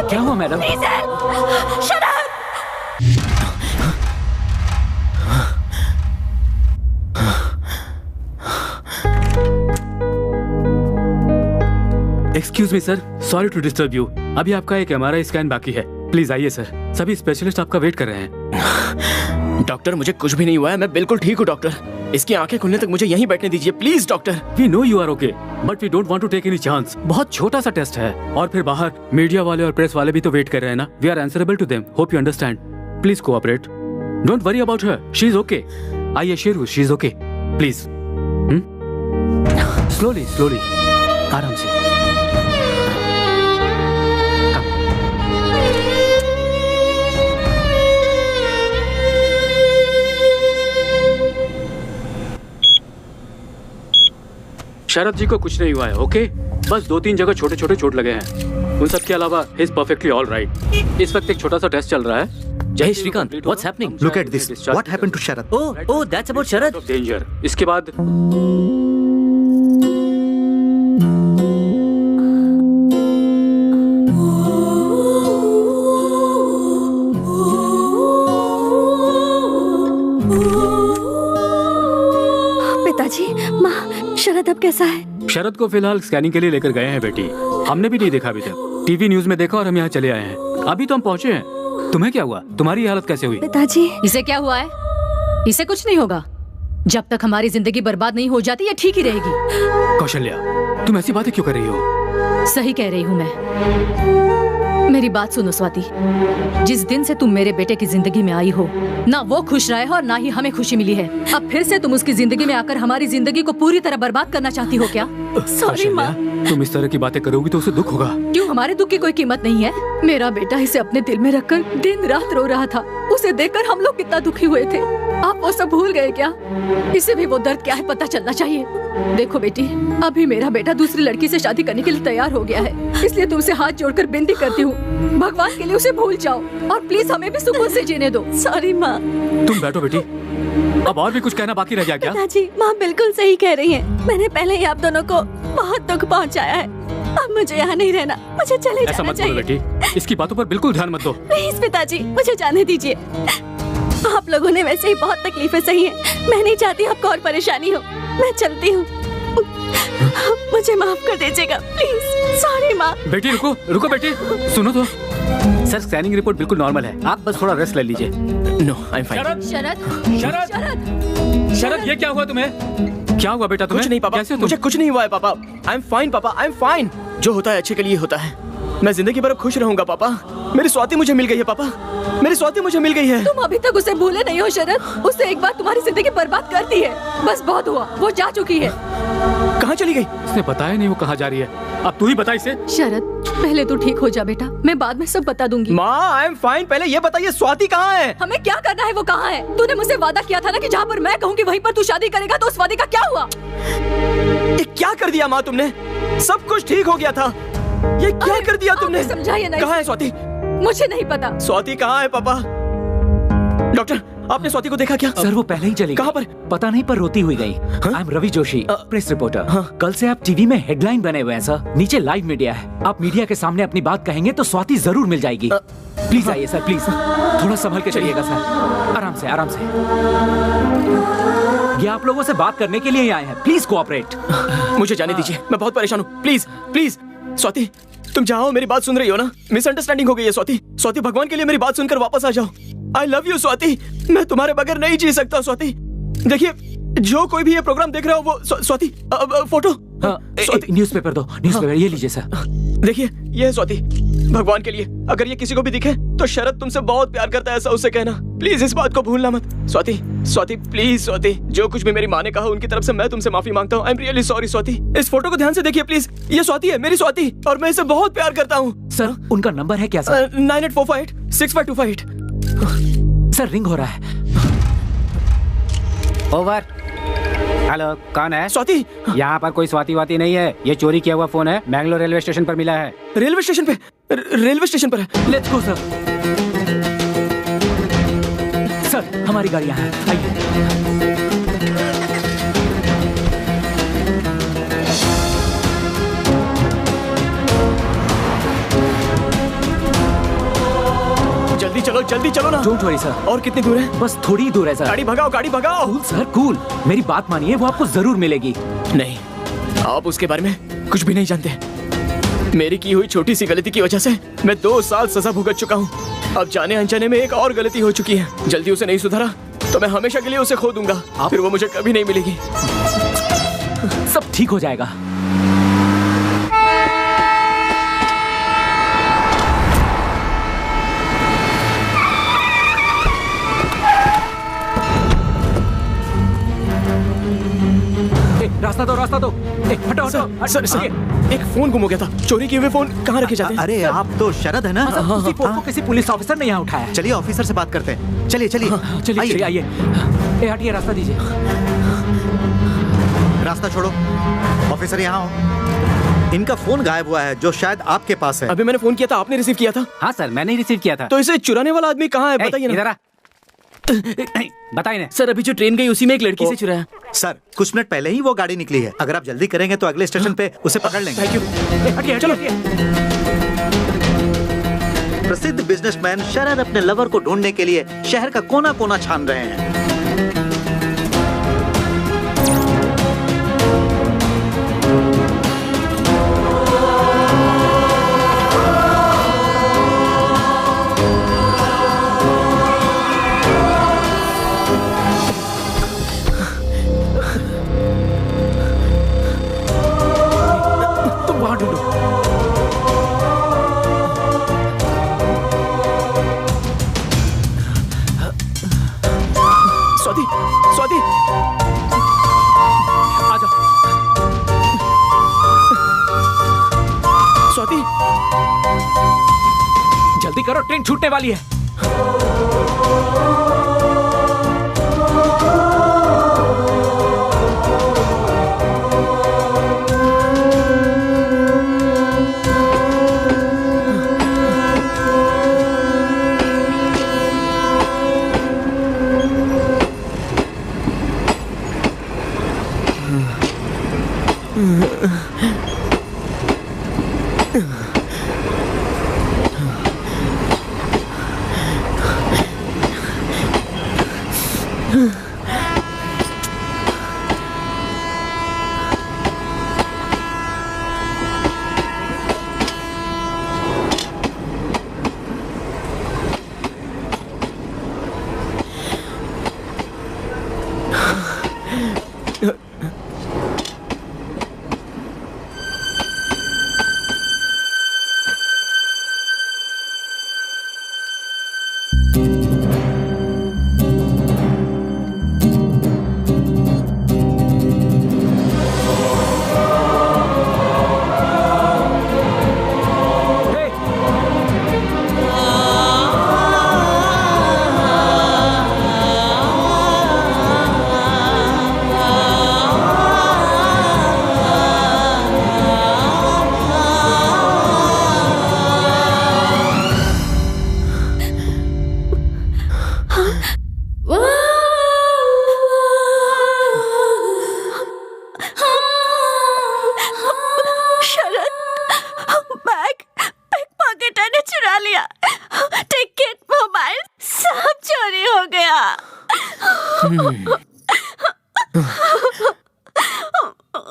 क्या हुआ madam? Excuse me sir, sorry to disturb you. अभी आपका एक MRI स्कैन बाकी है, प्लीज आइए सर। सभी स्पेशलिस्ट आपका वेट कर रहे हैं। डॉक्टर मुझे कुछ भी नहीं हुआ है, मैं बिल्कुल ठीक हूँ डॉक्टर। इसकी आंखें खुलने तक मुझे यहीं बैठने दीजिए please doctor. We know you are okay, but we don't want to take any chance. बहुत छोटा सा टेस्ट है, और फिर बाहर मीडिया वाले और प्रेस वाले भी तो वेट कर रहे हैं ना। We are answerable to them, hope you understand. Please cooperate, don't worry about her, she is okay. I assure you she is okay. Please slowly slowly, आराम से। शरद जी को कुछ नहीं हुआ है, ओके? बस 2-3 जगह छोटे छोटे चोट लगे हैं। उन सब के अलावा he is perfectly all right. इस वक्त एक छोटा सा टेस्ट चल रहा है। Jai Shrikant, what's happening? Look at this. What happened to Sharad? Oh, that's about Sharad. Danger. इसके बाद पिताजी, माँ, शरद अब कैसा है? शरद को फिलहाल स्कैनिंग के लिए लेकर गए हैं बेटी। हमने भी नहीं देखा अभी तक, टीवी न्यूज में देखा और हम यहाँ चले आए हैं। अभी तो हम पहुँचे हैं। तुम्हें क्या हुआ? तुम्हारी हालत कैसे हुई? पिताजी, इसे क्या हुआ है? इसे कुछ नहीं होगा। जब तक हमारी जिंदगी बर्बाद नहीं हो जाती ये ठीक ही रहेगी। कौशल्या, तुम ऐसी बातें क्यों कर रही हो? सही कह रही हूँ मैं। मेरी बात सुनो स्वाति, जिस दिन से तुम मेरे बेटे की जिंदगी में आई हो, ना वो खुश रहा है और ना ही हमें खुशी मिली है। अब फिर से तुम उसकी जिंदगी में आकर हमारी जिंदगी को पूरी तरह बर्बाद करना चाहती हो क्या? सॉरी माँ। तुम इस तरह की बातें करोगी तो उसे दुख होगा। क्यों, हमारे दुख की कोई कीमत नहीं है? मेरा बेटा इसे अपने दिल में रखकर दिन रात रो रहा था। उसे देखकर हम लोग कितना दुखी हुए थे। आप वो सब भूल गए क्या? इसे भी वो दर्द क्या है पता चलना चाहिए। देखो बेटी, अभी मेरा बेटा दूसरी लड़की से शादी करने के लिए तैयार हो गया है, इसलिए तुमसे हाथ जोड़कर विनती करती हूँ, भगवान के लिए उसे भूल जाओ और प्लीज हमें भी सुकून से जीने दो। सॉरी माँ। तुम बैठो बेटी, अब और भी कुछ कहना बाकी रह गया क्या? पिताजी, माँ बिल्कुल सही कह रही हैं। मैंने पहले ही आप दोनों को बहुत दुख पहुँचाया है। अब मुझे यहाँ नहीं रहना, मुझे चले ऐसा जाना मत बोलो चाहिए। बेटी, इसकी बातों पर बिल्कुल ध्यान मत दो। प्लीज पिताजी, मुझे जाने दीजिए। आप लोगों ने वैसे ही बहुत तकलीफें सही हैं। मैं नहीं चाहती आपको और परेशानी हो। मैं चलती हूँ, मुझे माफ कर दीजिएगा प्लीज। सॉरी माँ। बेटी रुको रुको बेटी, सुनो तो। सर, स्कैनिंग रिपोर्ट बिल्कुल नॉर्मल है, आप बस थोड़ा रेस्ट ले लीजिए। No, I am fine. Sharad, Sharad, Sharad, Sharad, ये क्या हुआ तुम्हें? क्या हुआ बेटा तुम्हें? कुछ नहीं पापा, कैसे हो तुम? मुझे कुछ नहीं हुआ है पापा। आई एम फाइन पापा, आई एम फाइन। जो होता है अच्छे के लिए होता है। मैं जिंदगी भर खुश रहूंगा पापा। मेरी स्वाति मुझे मिल गई है पापा, मेरी स्वाति मुझे मिल गई है। तुम अभी तक उसे भूले नहीं हो शरद। उसने एक बार तुम्हारी जिंदगी बर्बाद कर दी है। बस बहुत हुआ, वो जा चुकी है। कहाँ चली गई? उसने बताया नहीं वो कहाँ जा रही है। अब तू ही बता इसे। शरद, पहले तू ठीक हो जा बेटा, मैं बाद में सब बता दूंगी। माँ, आई एम फाइन। पहले ये बताइए स्वाति कहाँ है? हमें क्या करना है वो कहाँ है? तूने मुझसे वादा किया था ना कि जहाँ पर मैं कहूँगी वहीं पर तू शादी करेगा, तो उस वादे का क्या हुआ? ये क्या कर दिया माँ तुमने? सब कुछ ठीक हो गया था, ये क्या कर दिया तुमने? समझाइए नहीं। कहाँ है स्वाति? मुझे नहीं पता। स्वाति कहाँ है पापा? डॉक्टर, आपने स्वाति को देखा क्या? सर, वो पहले ही चली गई। कहाँ पर? पता नहीं, पर रोती हुई गई। I am Ravi Joshi, press reporter. कल से आप टीवी में हेडलाइन बने हुए हैं सर। नीचे लाइव मीडिया है, आप मीडिया के सामने अपनी बात कहेंगे तो स्वाति जरूर मिल जाएगी। प्लीज आइए सर, प्लीज थोड़ा संभल के चलिएगा सर। आराम से, आराम से। ये आप लोगों से बात करने के लिए ही आए हैं, प्लीज कोऑपरेट। मुझे जाने दीजिए, मैं बहुत परेशान हूँ। प्लीज प्लीज स्वाति, तुम जाओ, मेरी बात सुन रही हो ना? मिसअंडरस्टैंडिंग हो गई है स्वाति। स्वाति, भगवान के लिए मेरी बात सुनकर वापस आ जाओ। आई लव यू स्वाति, मैं तुम्हारे बगैर नहीं जी सकता स्वाति। देखिए, जो कोई भी ये प्रोग्राम देख रहा हो वो स्वाति फोटो। न्यूज़पेपर दो, न्यूज़पेपर ये लीजिए सर। देखिए, ये है स्वाति। भगवान के लिए अगर ये किसी को भी दिखे तो शरद तुमसे बहुत प्यार करता है, ऐसा उससे कहना। प्लीज इस बात को भूलना मत। स्वाति, स्वाति प्लीज स्वाति, जो कुछ भी मेरी माँ ने कहा उनकी तरफ से मैं तुमसे माफी मांगता हूँ। आई एम रियली सॉरी स्वाति। इस फोटो को ध्यान से देखिए प्लीज, ये स्वाति है, मेरी स्वाति, और मैं इसे बहुत प्यार करता हूँ। सर उनका नंबर है क्या सर? 9845-6525। सर रिंग हो रहा है। ओवर। हेलो, कौन है? स्वाति। यहाँ पर कोई स्वाति वाती नहीं है, ये चोरी किया हुआ फोन है, मैंगलोर रेलवे स्टेशन पर मिला है। रेलवे स्टेशन पे? रेलवे स्टेशन पर है। Let's go sir. सर हमारी गाड़ी यहाँ है, आइए। जल्दी चलो ना। Don't worry sir. और कितनी दूर है? बस थोड़ी ही दूर है सर। गाड़ी भगाओ, गाड़ी भगाओ। कूल सर कूल, मेरी बात मानिए, वो आपको जरूर मिलेगी। नहीं, आप उसके बारे में कुछ भी नहीं जानते। मेरी की हुई छोटी सी गलती की वजह से मैं 2 साल सजा भुगत चुका हूँ। अब जाने अनजाने में एक और गलती हो चुकी है। जल्दी उसे नहीं सुधारा तो मैं हमेशा के लिए उसे खो दूंगा, फिर वो मुझे कभी नहीं मिलेगी। सब ठीक हो जाएगा। रास्ता दो, रास्ता दो। हटो हटो। सर, एक फोन गुम हो गया था। चोरी किए हुए फोन कहाँ रखे जाते हैं? अरे आप तो शरद है ना? उसी फोन को किसी पुलिस ऑफिसर ने यहाँ उठाया। चलिए ऑफिसर से बात करते हैं। चलिए चलिए चलिए आइए। हटिए, रास्ता दीजिए। रास्ता छोड़ो। ऑफिसर यहाँ हो। इनका फोन गायब हुआ है जो शायद आपके पास है। अभी मैंने फोन किया था, आपने रिसीव किया था? हाँ सर, मैंने रिसीव किया था। तो इसे चुराने वाला आदमी कहाँ है बताइए ना। बताइए ना सर। अभी जो ट्रेन गई उसी में एक लड़की से चुराया। सर कुछ मिनट पहले ही वो गाड़ी निकली है, अगर आप जल्दी करेंगे तो अगले स्टेशन पे उसे पकड़ लेंगे। Thank you. हटिए चलो। प्रसिद्ध बिजनेसमैन शरद अपने लवर को ढूंढने के लिए शहर का कोना कोना छान रहे हैं। स्वाति, स्वाति, आजा। स्वाति, जल्दी करो, ट्रेन छूटने वाली है।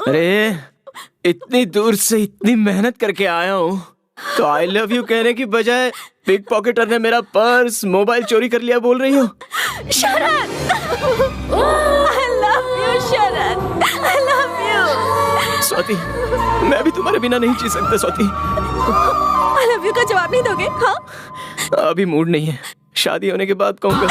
अरे इतनी दूर से इतनी मेहनत करके आया हूँ तो आई लव यू कहने की बजाय पिक पॉकेटर ने मेरा पर्स मोबाइल चोरी कर लिया बोल रही हो। शरद, I love you, Sharad, I love you। Swati, मैं भी तुम्हारे बिना नहीं जी सकता स्वाति। I love you का जवाब नहीं दोगे? हाँ? अभी मूड नहीं है। शादी होने के बाद कहूँगा।